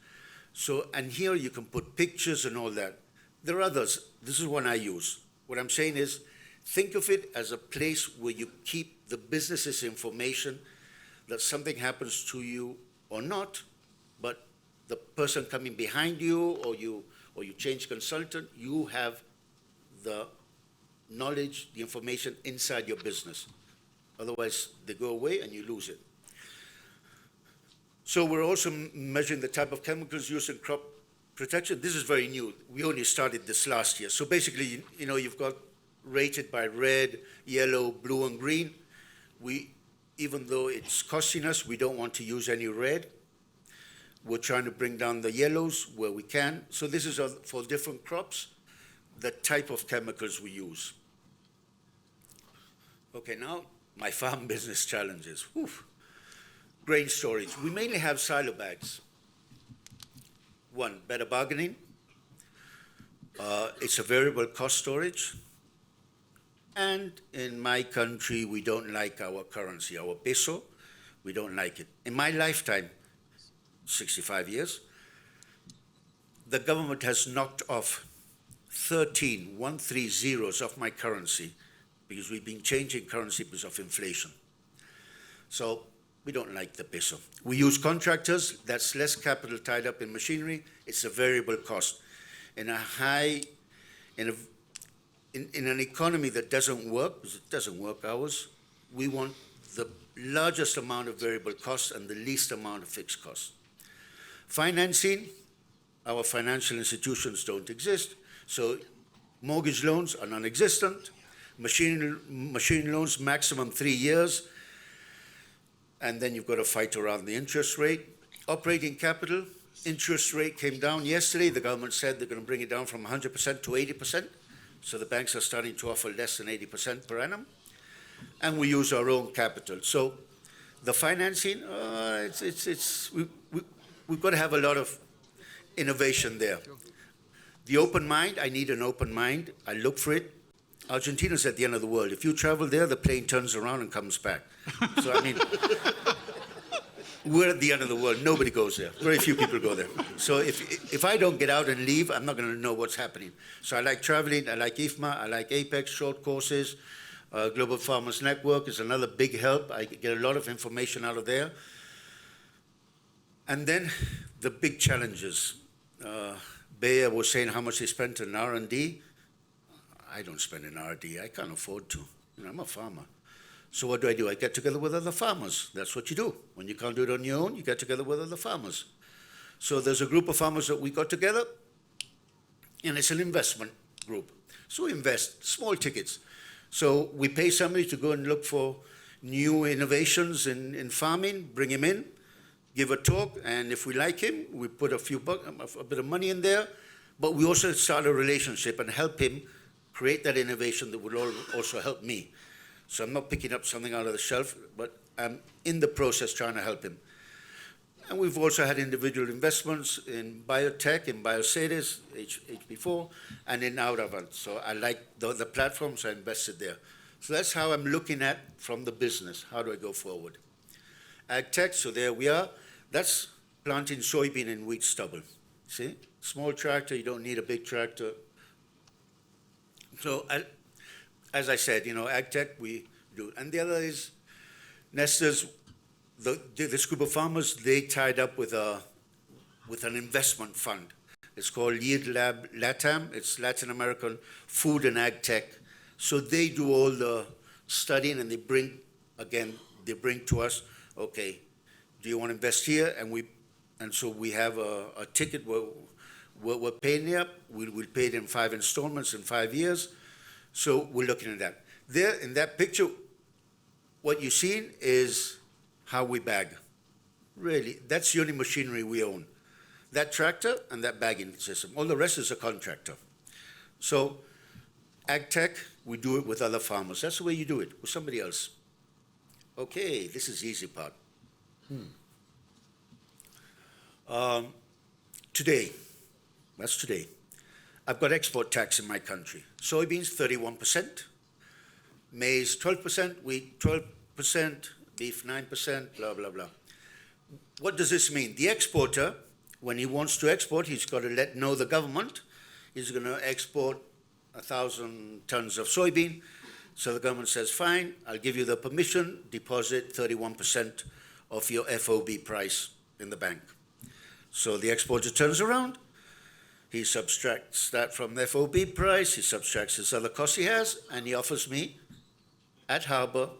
So, and here you can put pictures and all that. There are others. This is one I use. What I'm saying is, think of it as a place where you keep the business's information, that something happens to you or not, but the person coming behind you or you change consultant, you have the knowledge, the information inside your business. Otherwise, they go away and you lose it. So we're also measuring the type of chemicals used in crop protection. This is very new. We only started this last year. So basically, you've got rated by red, yellow, blue, and green. Even though it's costing us, we don't want to use any red. We're trying to bring down the yellows where we can. So this is for different crops, the type of chemicals we use. Okay, now my farm business challenges. Whew. Grain storage. We mainly have silo bags. One, better bargaining. It's a variable cost storage. And in my country, we don't like our currency, our peso. We don't like it. In my lifetime, 65 years, the government has knocked off 13 zeros off my currency because we've been changing currency because of inflation. So we don't like the peso. We use contractors. That's less capital tied up in machinery. It's a variable cost. In an economy that doesn't work, because it doesn't work ours, we want the largest amount of variable costs and the least amount of fixed costs. Financing, our financial institutions don't exist, so mortgage loans are non-existent. Machine loans, maximum 3 years. And then you've got to fight around the interest rate. Operating capital, interest rate came down yesterday. The government said they're going to bring it down from 100% to 80%. So the banks are starting to offer less than 80% per annum. And we use our own capital. So the financing, we've got to have a lot of innovation there. The open mind, I need an open mind. I look for it. Argentina's at the end of the world. If you travel there, the plane turns around and comes back. So, I mean, we're at the end of the world. Nobody goes there. Very few people go there. So if I don't get out and leave, I'm not going to know what's happening. So I like traveling. I like IFMA. I like APEX, short courses. Global Farmers Network is another big help. I get a lot of information out of there. And then the big challenges. Bayer was saying how much they spent in R&D. I don't spend in R&D. I can't afford to. You know, I'm a farmer. So what do? I get together with other farmers. That's what you do. When you can't do it on your own, you get together with other farmers. So there's a group of farmers that we got together, and it's an investment group. So we invest, small tickets. So we pay somebody to go and look for new innovations in farming, bring him in, give a talk, and if we like him, we put a bit of money in there, but we also start a relationship and help him create that innovation that will also help me. So I'm not picking up something out of the shelf, but I'm in the process trying to help him. And we've also had individual investments in biotech, in Bioceres, HB4, and in Naude. So I like the platforms, I invested there. So that's how I'm looking at from the business. How do I go forward? AgTech, so there we are. That's planting soybean and wheat stubble. See? Small tractor, you don't need a big tractor. So as I said, you know, AgTech, we do. And the other is Nesters. This group of farmers, they tied up with an investment fund. It's called Yield Lab LATAM. It's Latin American Food and Ag Tech. So they do all the studying, and they bring to us, okay, do you want to invest here? And so we have a ticket where we're paying it up. We'll pay it in 5 installments in 5 years. So we're looking at that. There in that picture, what you're seeing is how we bag. Really, that's the only machinery we own. That tractor and that bagging system. All the rest is a contractor. So AgTech, we do it with other farmers. That's the way you do it, with somebody else. Okay, this is the easy part. Today, that's today. I've got export tax in my country. Soybeans, 31%. Maize, 12%. Wheat, 12%. Beef, 9%, blah, blah, blah. What does this mean? The exporter, when he wants to export, he's got to know the government. He's going to export 1,000 tons of soybean. So the government says, fine, I'll give you the permission, deposit 31% of your FOB price in the bank. So the exporter turns around, he subtracts that from the FOB price, he subtracts his other costs he has, and he offers me at harbor,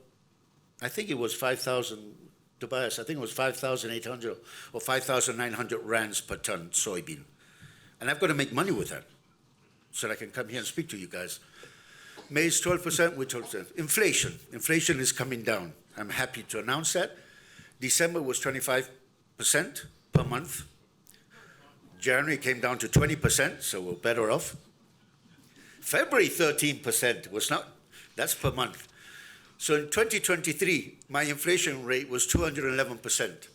I think it was 5,000, Tobias, I think it was 5,800 or 5,900 rands per ton soybean. And I've got to make money with that so that I can come here and speak to you guys. Maize, 12%, with 12%. Inflation. Inflation is coming down. I'm happy to announce that. December was 25% per month. January came down to 20%, so we're better off. February, 13% was not, that's per month. So in 2023, my inflation rate was 211%.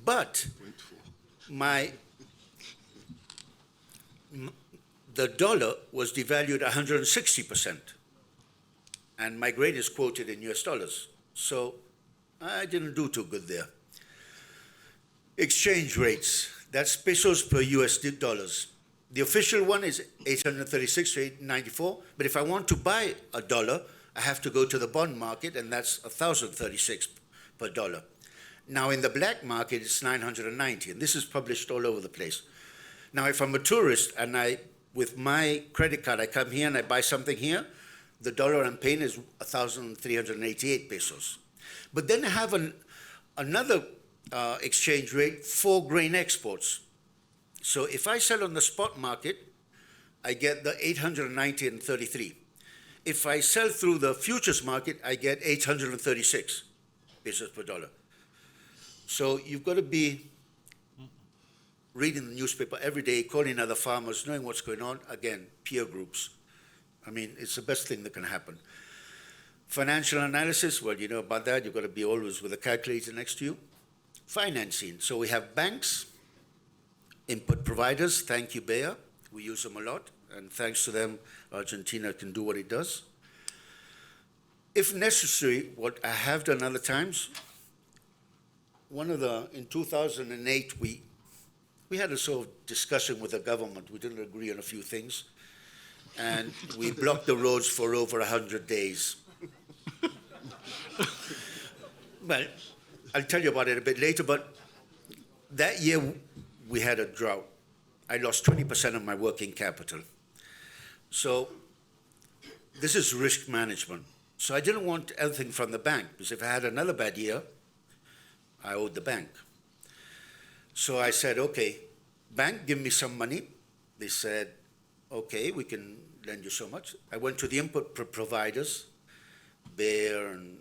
But the dollar was devalued 160%. And my grain is quoted in US dollars. So I didn't do too good there. Exchange rates, that's pesos per US dollars. The official one is 836 to 894, but if I want to buy a dollar, I have to go to the bond market, and that's 1,036 per dollar. Now in the black market, it's 990, and this is published all over the place. Now if I'm a tourist and with my credit card, I come here and I buy something here, the dollar I'm paying is 1,388 pesos. But then I have another exchange rate for grain exports. So if I sell on the spot market, I get the 890 and 33. If I sell through the futures market, I get 836. pesos per dollar. So you've got to be reading the newspaper every day, calling other farmers, knowing what's going on. Again, peer groups. I mean, it's the best thing that can happen. Financial analysis, well, you know about that. You've got to be always with a calculator next to you. Financing. So we have banks, input providers. Thank you, Bayer. We use them a lot. And thanks to them, Argentina can do what it does. If necessary, what I have done other times, in 2008, we had a sort of discussion with the government. We didn't agree on a few things. And we blocked the roads for over 100 days. Well, I'll tell you about it a bit later, but that year we had a drought. I lost 20% of my working capital. So this is risk management. So I didn't want anything from the bank, because if I had another bad year, I owed the bank. So I said, okay, bank, give me some money. They said, okay, we can lend you so much. I went to the input providers, Bayer, and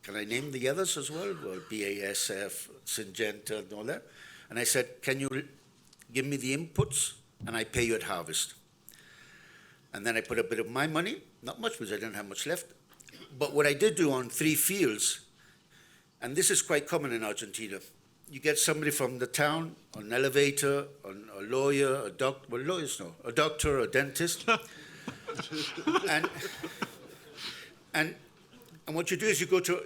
can I name the others as well? Well, BASF, Syngenta, and all that. And I said, can you give me the inputs, and I pay you at harvest. And then I put a bit of my money, not much because I didn't have much left. But what I did do on 3 fields, and this is quite common in Argentina, you get somebody from the town, an elevator, a lawyer, a doctor, well, lawyers no, a doctor, a dentist. and what you do is you go to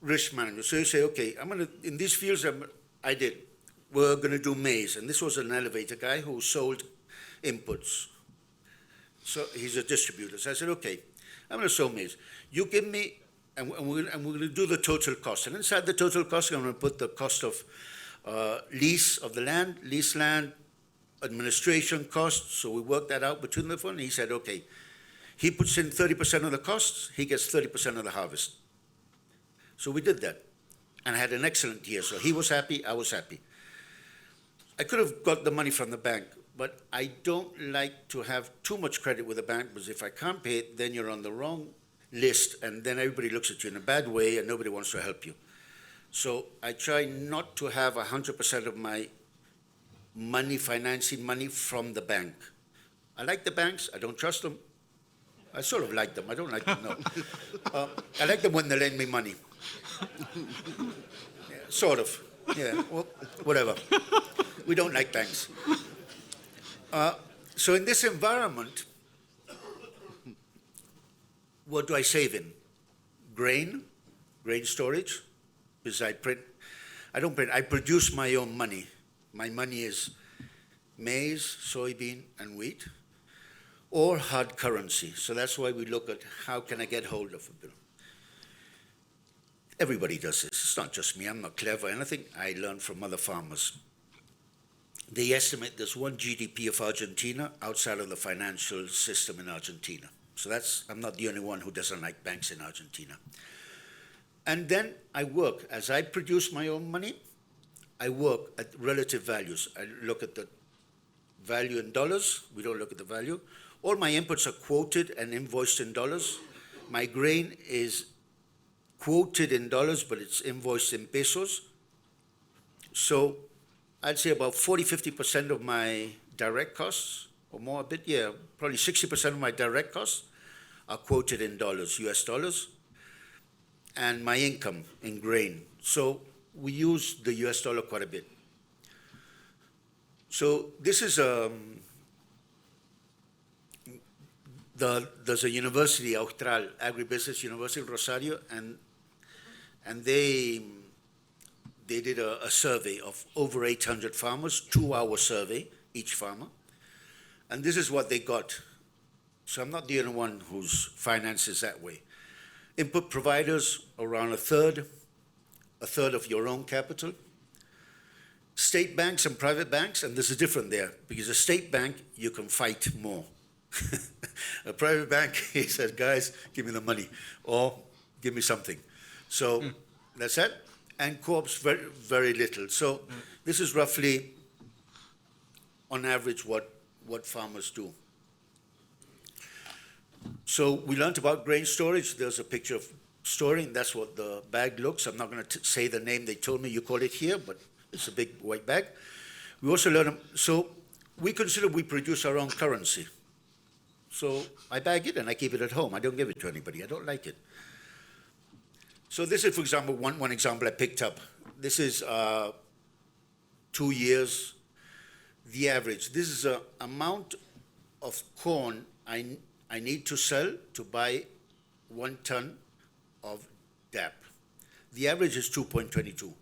risk management. So you say, okay, in these fields, we're going to do maize. And this was an elevator guy who sold inputs. So he's a distributor. So I said, okay, I'm going to sow maize. You give me, and we're going to do the total cost. And inside the total cost, I'm going to put the cost of lease of the land, lease land, administration costs. So we worked that out between the fund. He said, okay, he puts in 30% of the costs, he gets 30% of the harvest. So we did that. And I had an excellent year. So he was happy, I was happy. I could have got the money from the bank, but I don't like to have too much credit with the bank, because if I can't pay it, then you're on the wrong list, and then everybody looks at you in a bad way, and nobody wants to help you. So I try not to have 100% of my money, financing money, from the bank. I like the banks. I don't trust them. I sort of like them. I don't like them, no. I like them when they lend me money. Yeah, sort of. Yeah, well, whatever. We don't like banks. So in this environment, what do I save in? Grain storage, because I don't print, I produce my own money. My money is maize, soybean, and wheat, or hard currency. So that's why we look at how can I get hold of it. Everybody does this. It's not just me. I'm not clever. And I think I learned from other farmers. They estimate there's 1 GDP of Argentina outside of the financial system in Argentina. So I'm not the only one who doesn't like banks in Argentina. And then I work. As I produce my own money, I work at relative values. I look at the value in dollars. We don't look at the value. All my inputs are quoted and invoiced in dollars. My grain is quoted in dollars, but it's invoiced in pesos. So I'd say about 40–50% of my direct costs, or more a bit, yeah, probably 60% of my direct costs are quoted in dollars, US dollars, and my income in grain. So we use the US dollar quite a bit. So this is there's a university, Austral, Agribusiness University of Rosario, and they did a survey of over 800 farmers, 2-hour survey, each farmer. And this is what they got. So I'm not the only one whose finance is that way. Input providers, around a third of your own capital. State banks and private banks, and there's a difference there, because a state bank, you can fight more. A private bank, he says, guys, give me the money, or give me something. So that's it. And co-ops, very, very little. So this is roughly, on average, what farmers do. So we learned about grain storage. There's a picture of storing. That's what the bag looks. I'm not going to say the name they told me you call it here, but it's a big white bag. We also learn, so we consider we produce our own currency. So I bag it and I keep it at home. I don't give it to anybody. I don't like it. So this is, for example, one example I picked up. This is 2 years, the average. This is the amount of corn I need to sell to buy 1 ton of DAP. The average is 2.22.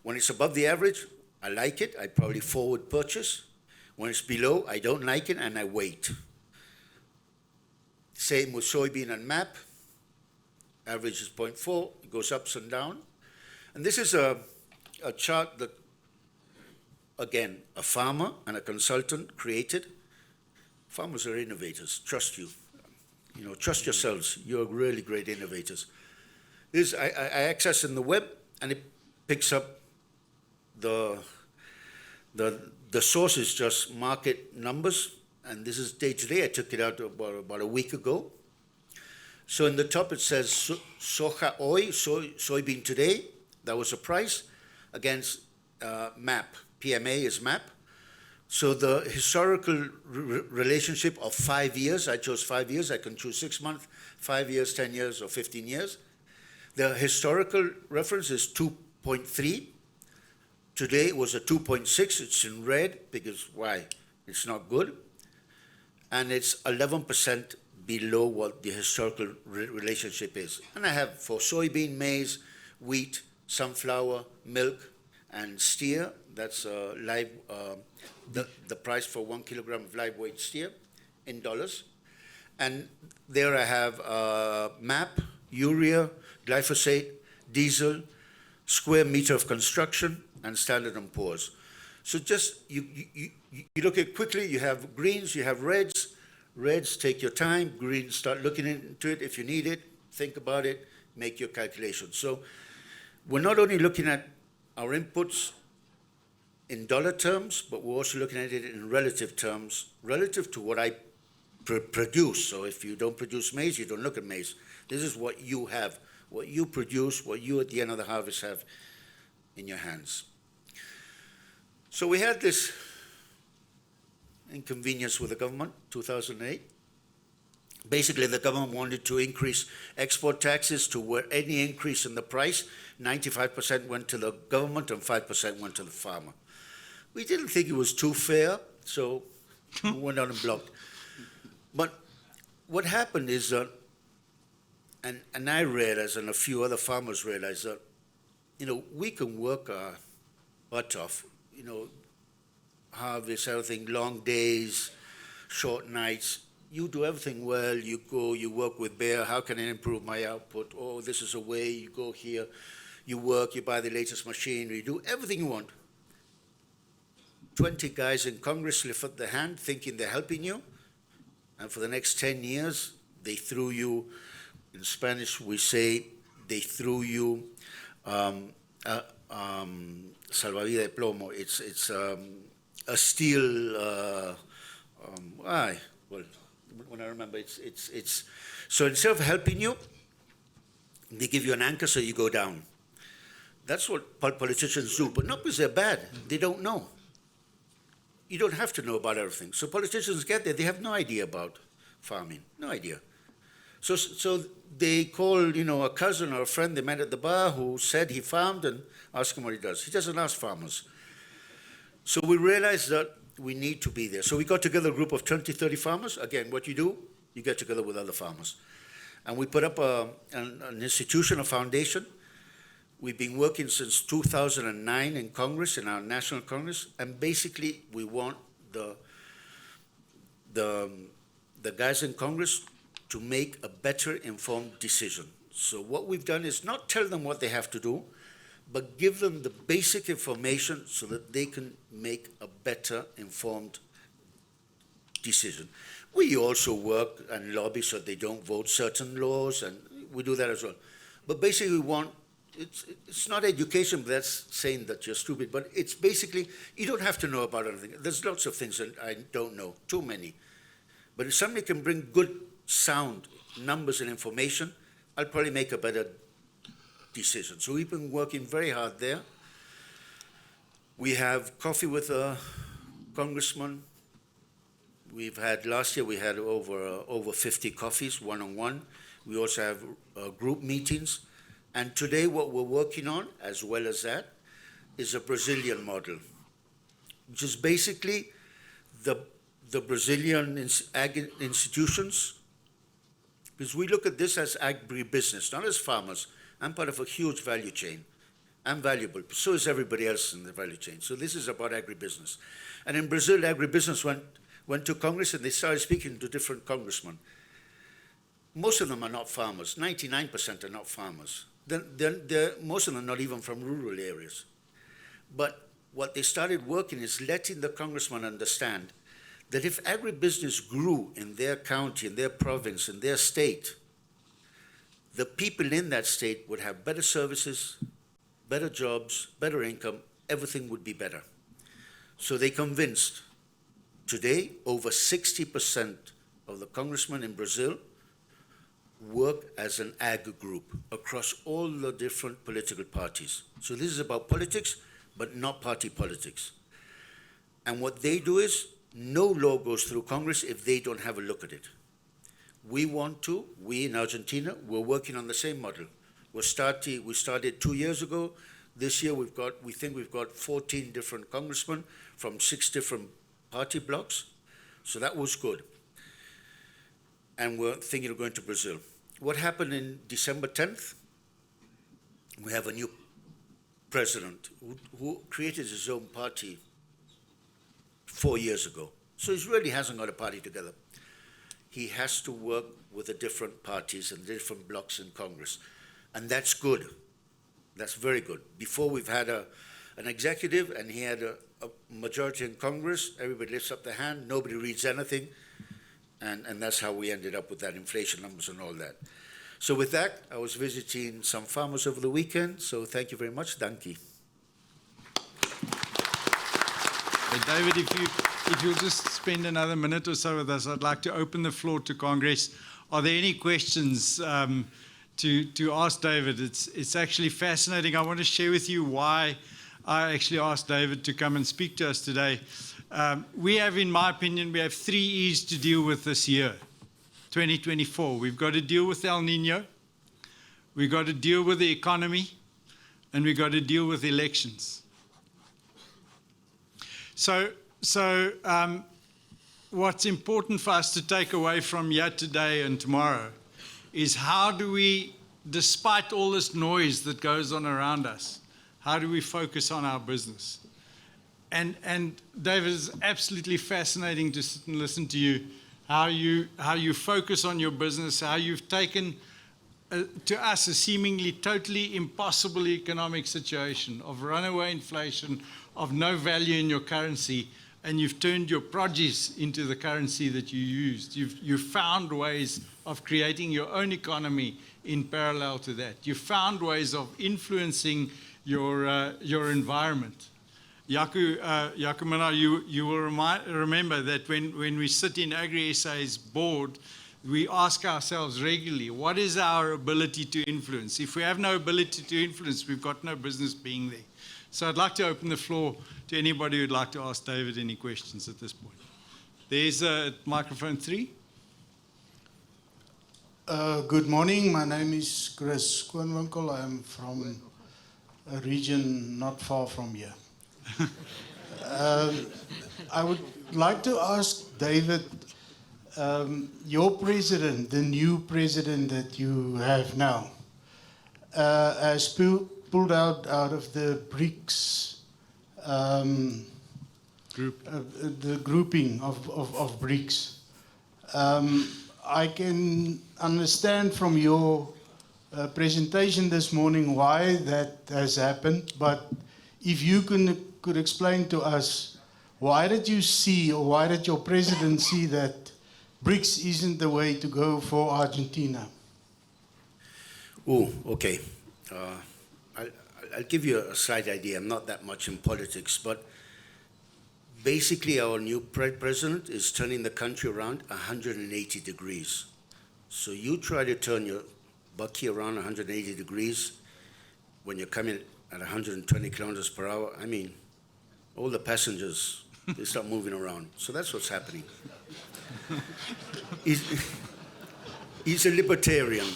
When it's above the average, I like it. I probably forward purchase. When it's below, I don't like it and I wait. Same with soybean and MAP. Average is 0.4. It goes ups and down. And this is a chart that, again, a farmer and a consultant created. Farmers are innovators. Trust you. Trust yourselves. You're really great innovators. This I access in the web, and it picks up the source is just market numbers, and this is day to day. I took it out about a week ago. So in the top it says soja hoy, soybean today. That was a price against MAP. PMA is MAP. So the historical relationship of 5 years, I chose 5 years. I can choose 6 months, 5 years, 10 years, or 15 years. The historical reference is 2.3. Today it was a 2.6. It's in red because why? It's not good. And it's 11% below what the historical relationship is. And I have for soybean, maize, wheat, sunflower, milk, and steer. That's live. The price for 1 kilogram of live weight steer in dollars. And there I have MAP, urea, glyphosate, diesel, square meter of construction, and Standard & Poor's. So just, you look at quickly, you have greens, you have reds. Reds, take your time. Greens, start looking into it. If you need it, think about it, make your calculations. So we're not only looking at our inputs in dollar terms, but we're also looking at it in relative terms, relative to what I produce. So if you don't produce maize, you don't look at maize. This is what you have, what you produce, what you at the end of the harvest have in your hands. So we had this inconvenience with the government, 2008. Basically, the government wanted to increase export taxes to where any increase in the price, 95% went to the government and 5% went to the farmer. We didn't think it was too fair, so we went on and blocked. But what happened is that, and I realized, and a few other farmers realized that, we can work our butt off, harvest, everything, long days, short nights. You do everything well. You go, you work with Bear. How can I improve my output? Oh, this is a way. You go here, you work, you buy the latest machinery, you do everything you want. 20 guys in Congress lift up their hand thinking they're helping you. And for the next 10 years, they threw you, in Spanish we say, they threw you salvavidas de plomo. It's a steel, well, when I remember, it's so instead of helping you, they give you an anchor so you go down. That's what politicians do, but not because they're bad. They don't know. You don't have to know about everything. So politicians get there, they have no idea about farming, no idea. So they call, a cousin or a friend they met at the bar who said he farmed and ask him what he does. He doesn't ask farmers. So we realized that we need to be there. So we got together a group of 20, 30 farmers. Again, what you do, you get together with other farmers. And we put up an institution, a foundation. We've been working since 2009 in Congress, in our National Congress, and basically we want the guys in Congress to make a better informed decision. So what we've done is not tell them what they have to do, but give them the basic information so that they can make a better informed decision. We also work and lobby so they don't vote certain laws, and we do that as well. But basically we want, it's not education, but that's saying that you're stupid, but it's basically, you don't have to know about anything. There's lots of things that I don't know, too many. But if somebody can bring good, sound numbers and information, I'll probably make a better decision. So we've been working very hard there. We have coffee with a congressman. Last year we had over 50 coffees, one-on-one. We also have group meetings. And today what we're working on, as well as that, is a Brazilian model, which is basically the Brazilian ag institutions, because we look at this as agribusiness, not as farmers. I'm part of a huge value chain. I'm valuable, so is everybody else in the value chain. So this is about agribusiness. And in Brazil, agribusiness went to Congress and they started speaking to different congressmen. Most of them are not farmers. 99% are not farmers. Most of them are not even from rural areas. But what they started working is letting the congressman understand that if agribusiness grew in their county, in their province, in their state, the people in that state would have better services, better jobs, better income, everything would be better. So they convinced. Today, over 60% of the congressmen in Brazil work as an ag group across all the different political parties. So this is about politics, but not party politics. And what they do is, no law goes through Congress if they don't have a look at it. We in Argentina, we're working on the same model. We started 2 years ago. This year we think we've got 14 different congressmen from 6 different party blocks. So that was good. And we're thinking of going to Brazil. What happened in December 10th? We have a new president who created his own party 4 years ago. So he really hasn't got a party together. He has to work with the different parties and different blocs in Congress. And that's good. That's very good. Before we've had an executive and he had a majority in Congress, everybody lifts up their hand, nobody reads anything, and that's how we ended up with that inflation numbers and all that. So with that, I was visiting some farmers over the weekend, so thank you very much. Dankie. David, if you'll just spend another minute or so with us, I'd like to open the floor to Congress. Are there any questions to ask David? It's actually fascinating. I want to share with you why I actually asked David to come and speak to us today. In my opinion, we have 3 E's to deal with this year, 2024. We've got to deal with El Nino, we've got to deal with the economy, and we've got to deal with elections. So what's important for us to take away from here today and tomorrow is how do we, despite all this noise that goes on around us, how do we focus on our business? And David, it's absolutely fascinating to sit and listen to you, how you focus on your business, how you've taken to us a seemingly totally impossible economic situation of runaway inflation, of no value in your currency, and you've turned your produce into the currency that you used. You've found ways of creating your own economy in parallel to that. You've found ways of influencing your environment. Jaco Mina, you will remember that when we sit in Agri-SA's board, we ask ourselves regularly, what is our ability to influence? If we have no ability to influence, we've got no business being there. So I'd like to open the floor to anybody who'd like to ask David any questions at this point. There's microphone 3. Good morning. My name is Chris Koonwinkel. I am from a region not far from here. I would like to ask David, your president, the new president that you have now, has pulled out of the BRICS group, the grouping of BRICS. I can understand from your presentation this morning why that has happened, but if you could explain to us, why did you see, or why did your president see that BRICS isn't the way to go for Argentina? Oh, okay. I'll give you a slight idea. I'm not that much in politics, but basically our new president is turning the country around 180 degrees. So you try to turn bucky around 180 degrees. When you're coming at 120 kilometers per hour, I mean, all the passengers, they start moving around. So that's what's happening. He's a libertarian.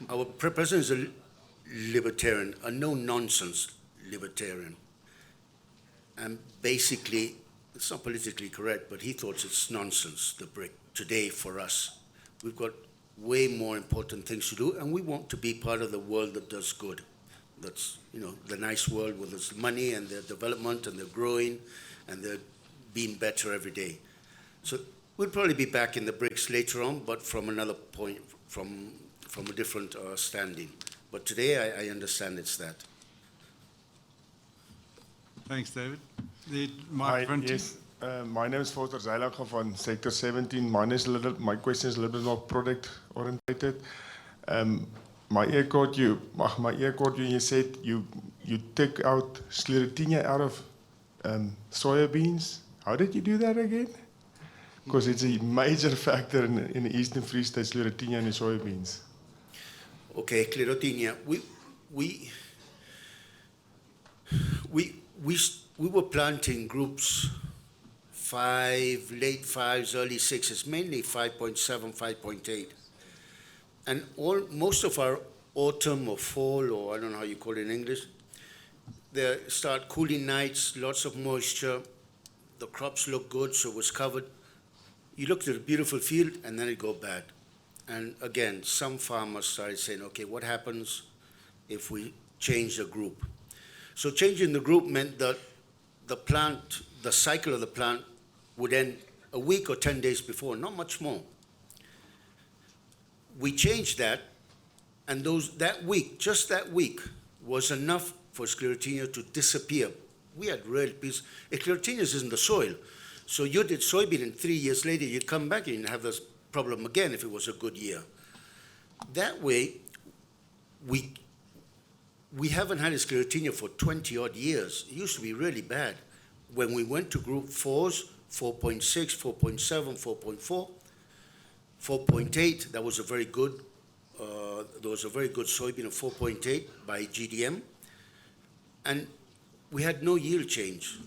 Our president is a libertarian, a no-nonsense libertarian. And basically, it's not politically correct, but he thought it's nonsense, the BRIC, today for us. We've got way more important things to do, and we want to be part of the world that does good. That's, you know, the nice world with its money and their development and they're growing and they're being better every day. So we'll probably be back in the BRICS later on, but from another point, from a different standing. But today I understand it's that. Thanks, David. The microphone. Yes, my name is Foster Zeilacher from Sector 17. My question is a little bit more product oriented. My ear caught you. You said you took out Sclerotinia out of soybeans. How did you do that again? Because it's a major factor in the Eastern Free State, Sclerotinia in the soybeans. Okay, Sclerotinia. We were planting groups 5, late 5s, early 6s, mainly 5.7, 5.8. And most of our autumn or fall, or I don't know how you call it in English, they start cooling nights, lots of moisture, the crops look good, so it was covered. You looked at a beautiful field, and then it go bad. And again, some farmers started saying, okay, what happens if we change the group? So changing the group meant that the cycle of the plant would end a week or 10 days before, not much more. We changed that, and just that week was enough for Sclerotinia to disappear. We had real peace. Sclerotinia is in the soil. So you did soybean, and 3 years later, you'd come back and you'd have this problem again if it was a good year. That way, we haven't had a Sclerotinia for 20-odd years. It used to be really bad. When we went to group 4s, 4.6, 4.7, 4.4, 4.8, that was a very good, there was a very good soybean of 4.8 by GDM. And we had no yield change,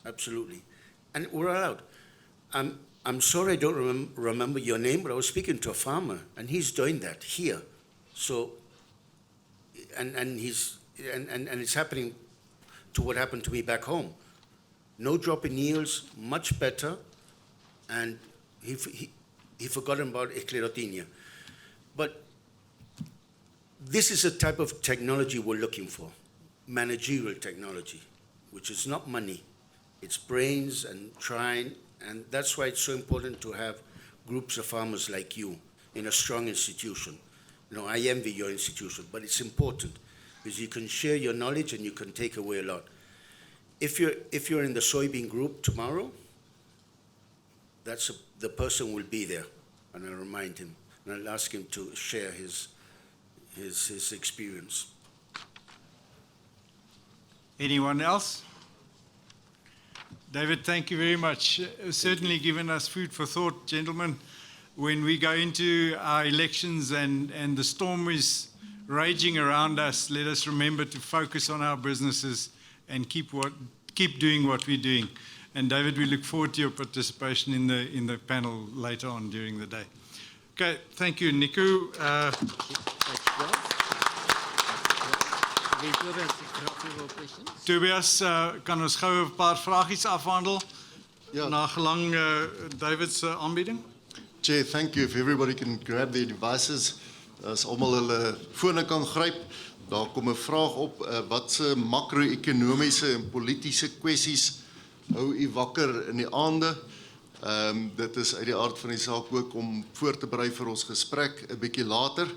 absolutely. And we're allowed. I'm sorry I don't remember your name, but I was speaking to a farmer, and he's doing that here. So, and it's happening to what happened to me back home. No drop in yields, much better, and he forgot about Sclerotinia. But this is a type of technology we're looking for, managerial technology, which is not money. It's brains and trying, and that's why it's so important to have groups of farmers like you in a strong institution. You know, I envy your institution, but it's important because you can share your knowledge and you can take away a lot. If you're in the soybean group tomorrow, the person will be there, and I'll remind him, and I'll ask him to share his experience. Anyone else? David, thank you very much. Certainly given us food for thought, gentlemen. When we go into our elections and the storm is raging around us, let us remember to focus on our businesses and keep doing what we're doing. And David, we look forward to your participation in the panel later on during the day. Okay, thank you, Nico. Tobias, kan ons gou 'n paar vragies afhandel? Ja. Na gelang David's aanbieding. Chair, thank you. If everybody can grab their devices, as almal hulle fone kan gryp. Daar kom 'n vraag op, watse makro-ekonomiese en politiese kwessies hou u wakker in die aande? Dit is uit die aard van die saak ook om voor te berei vir ons gesprek 'n bietjie later.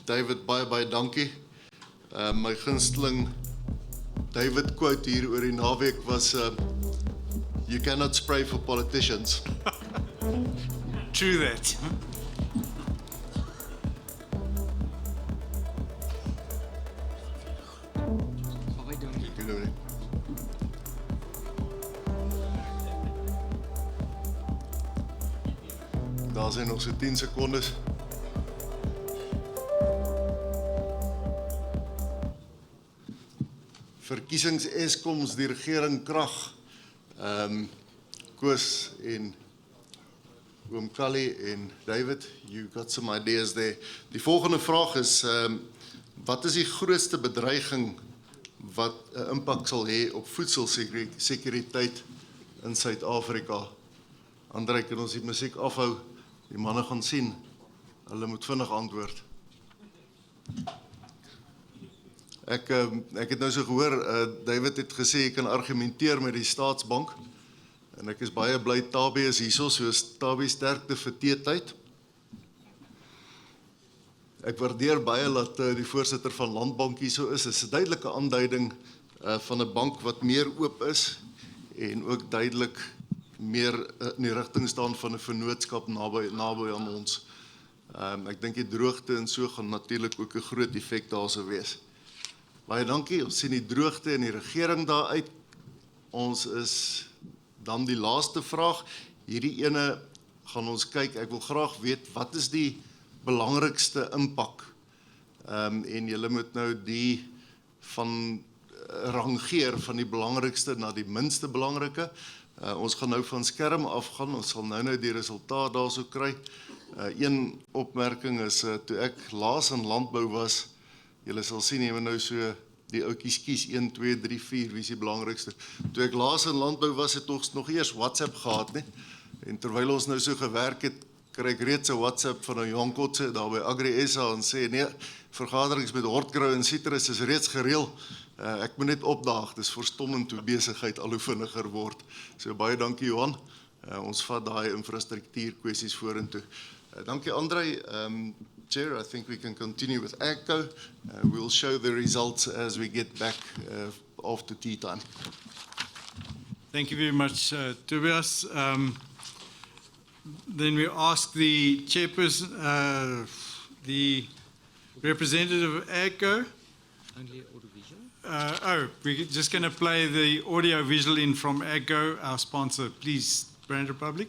David, baie dankie. My gunsteling David quote hier oor die naweek was you cannot spray for politicians. True that. Daar zijn nog so 10 sekondes. Verkiesings Eskoms, die regering krag. Koos en Oom Kali en David, you got some ideas there. Die volgende vraag is, wat is die grootste bedreiging wat 'n impak sal hê op voedselsekuriteit in Suid-Afrika? Andrei, kan ons die musiek afhou? Die manne gaan sien. Hulle moet vinnig antwoord. Ek het nou so gehoor, David het gesê jy kan argumenteer met die Staatsbank. En ek is baie bly Tobias hierso, soos Tobias sterkte vir teetyd. Ek waardeer baie dat die voorsitter van Landbank hierso is. Dit is 'n duidelike aanduiding van 'n bank wat meer oop is en ook duidelik meer in die rigting staan van 'n vennootskap naby aan ons. Ek dink die droogte en so gaan natuurlik ook 'n groot effek daar sou wees. Baie dankie. Ons sien die droogte en die regering daar uit. Ons is dan die laaste vraag. Hierdie ene gaan ons kyk. Ek wil graag weet wat is die belangrikste impak? En julle moet nou die van rangeer van die belangrikste na die minste belangrike. Ons gaan nou van skerm afgaan. Ons sal nou die resultaat daarso kry. Een opmerking is toe ek laas in landbou was, julle sal sien jy moet nou so die ouetjies kies 1 2 3 4 wie is die belangrikste. Toe ek laas in landbou was het ons nog eers WhatsApp gehad, nee. En terwyl ons nou so gewerk het, kry ek reeds 'n WhatsApp van 'n Johan Kotse daar by Agri SA en sê nee, vergaderings met Hortgrou en Citrus is reeds gereël. Ek moet net opdaag, dis verstommend hoe besigheid al hoe vinniger word. So baie dankie Johan. Ons vat daai infrastruktuur kwessies vorentoe. Dankie Andrei. Chair, I think we can continue with AGCO. We'll show the results as we get back after tea time. Thank you very much, Tobias. Then we ask the chairperson, the representative of AGCO. Only audiovisual? We're just going to play the audio visual in from AGCO, our sponsor. Please, Brand Republic.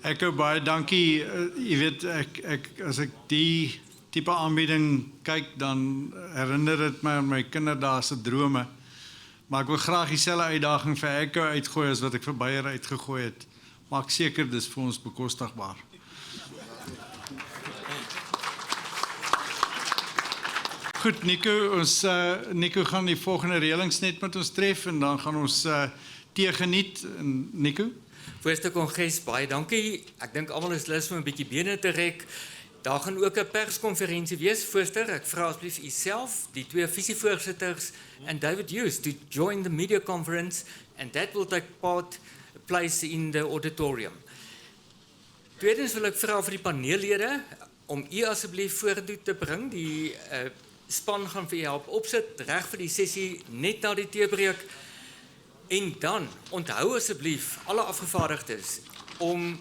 Ek ook baie dankie. Jy weet, as ek die tipe aanbieding kyk, dan herinner dit my aan my kinderdae se drome. Maar ek wil graag dieselfde uitdaging vir AGCO uitgooi as wat ek vir Beyer uitgegooi het. Maak seker dis vir ons bekostigbaar. Goed, Nico gaan die volgende reëlings net met ons tref en dan gaan ons tee geniet. Nico? Voorste Kongres, baie dankie. Ek dink almal is lus om 'n bietjie bene te rek. Daar gaan ook 'n perskonferensie wees, voorste. Ek vra asseblief u self, die twee visievoorsitters and David Hughes to join the media conference, and that will take place in the auditorium. Tweedens wil ek vra vir die paneellede om u asseblief vorentoe te bring. Die span gaan vir u help opsit reg vir die sessie net na die teebreek. En dan onthou asseblief alle afgevaardigdes om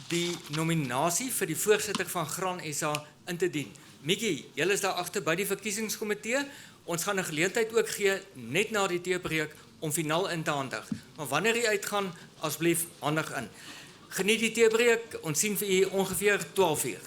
die nominasie vir die voorsitter van Gran SA in te dien. Mickey, julle is daar agter by die verkiesingskomitee. Ons gaan 'n geleentheid ook gee net na die teebreek om finaal in te handig. Maar wanneer u uitgaan, asseblief handig in. Geniet die teebreek. Ons sien vir u ongeveer 12 uur.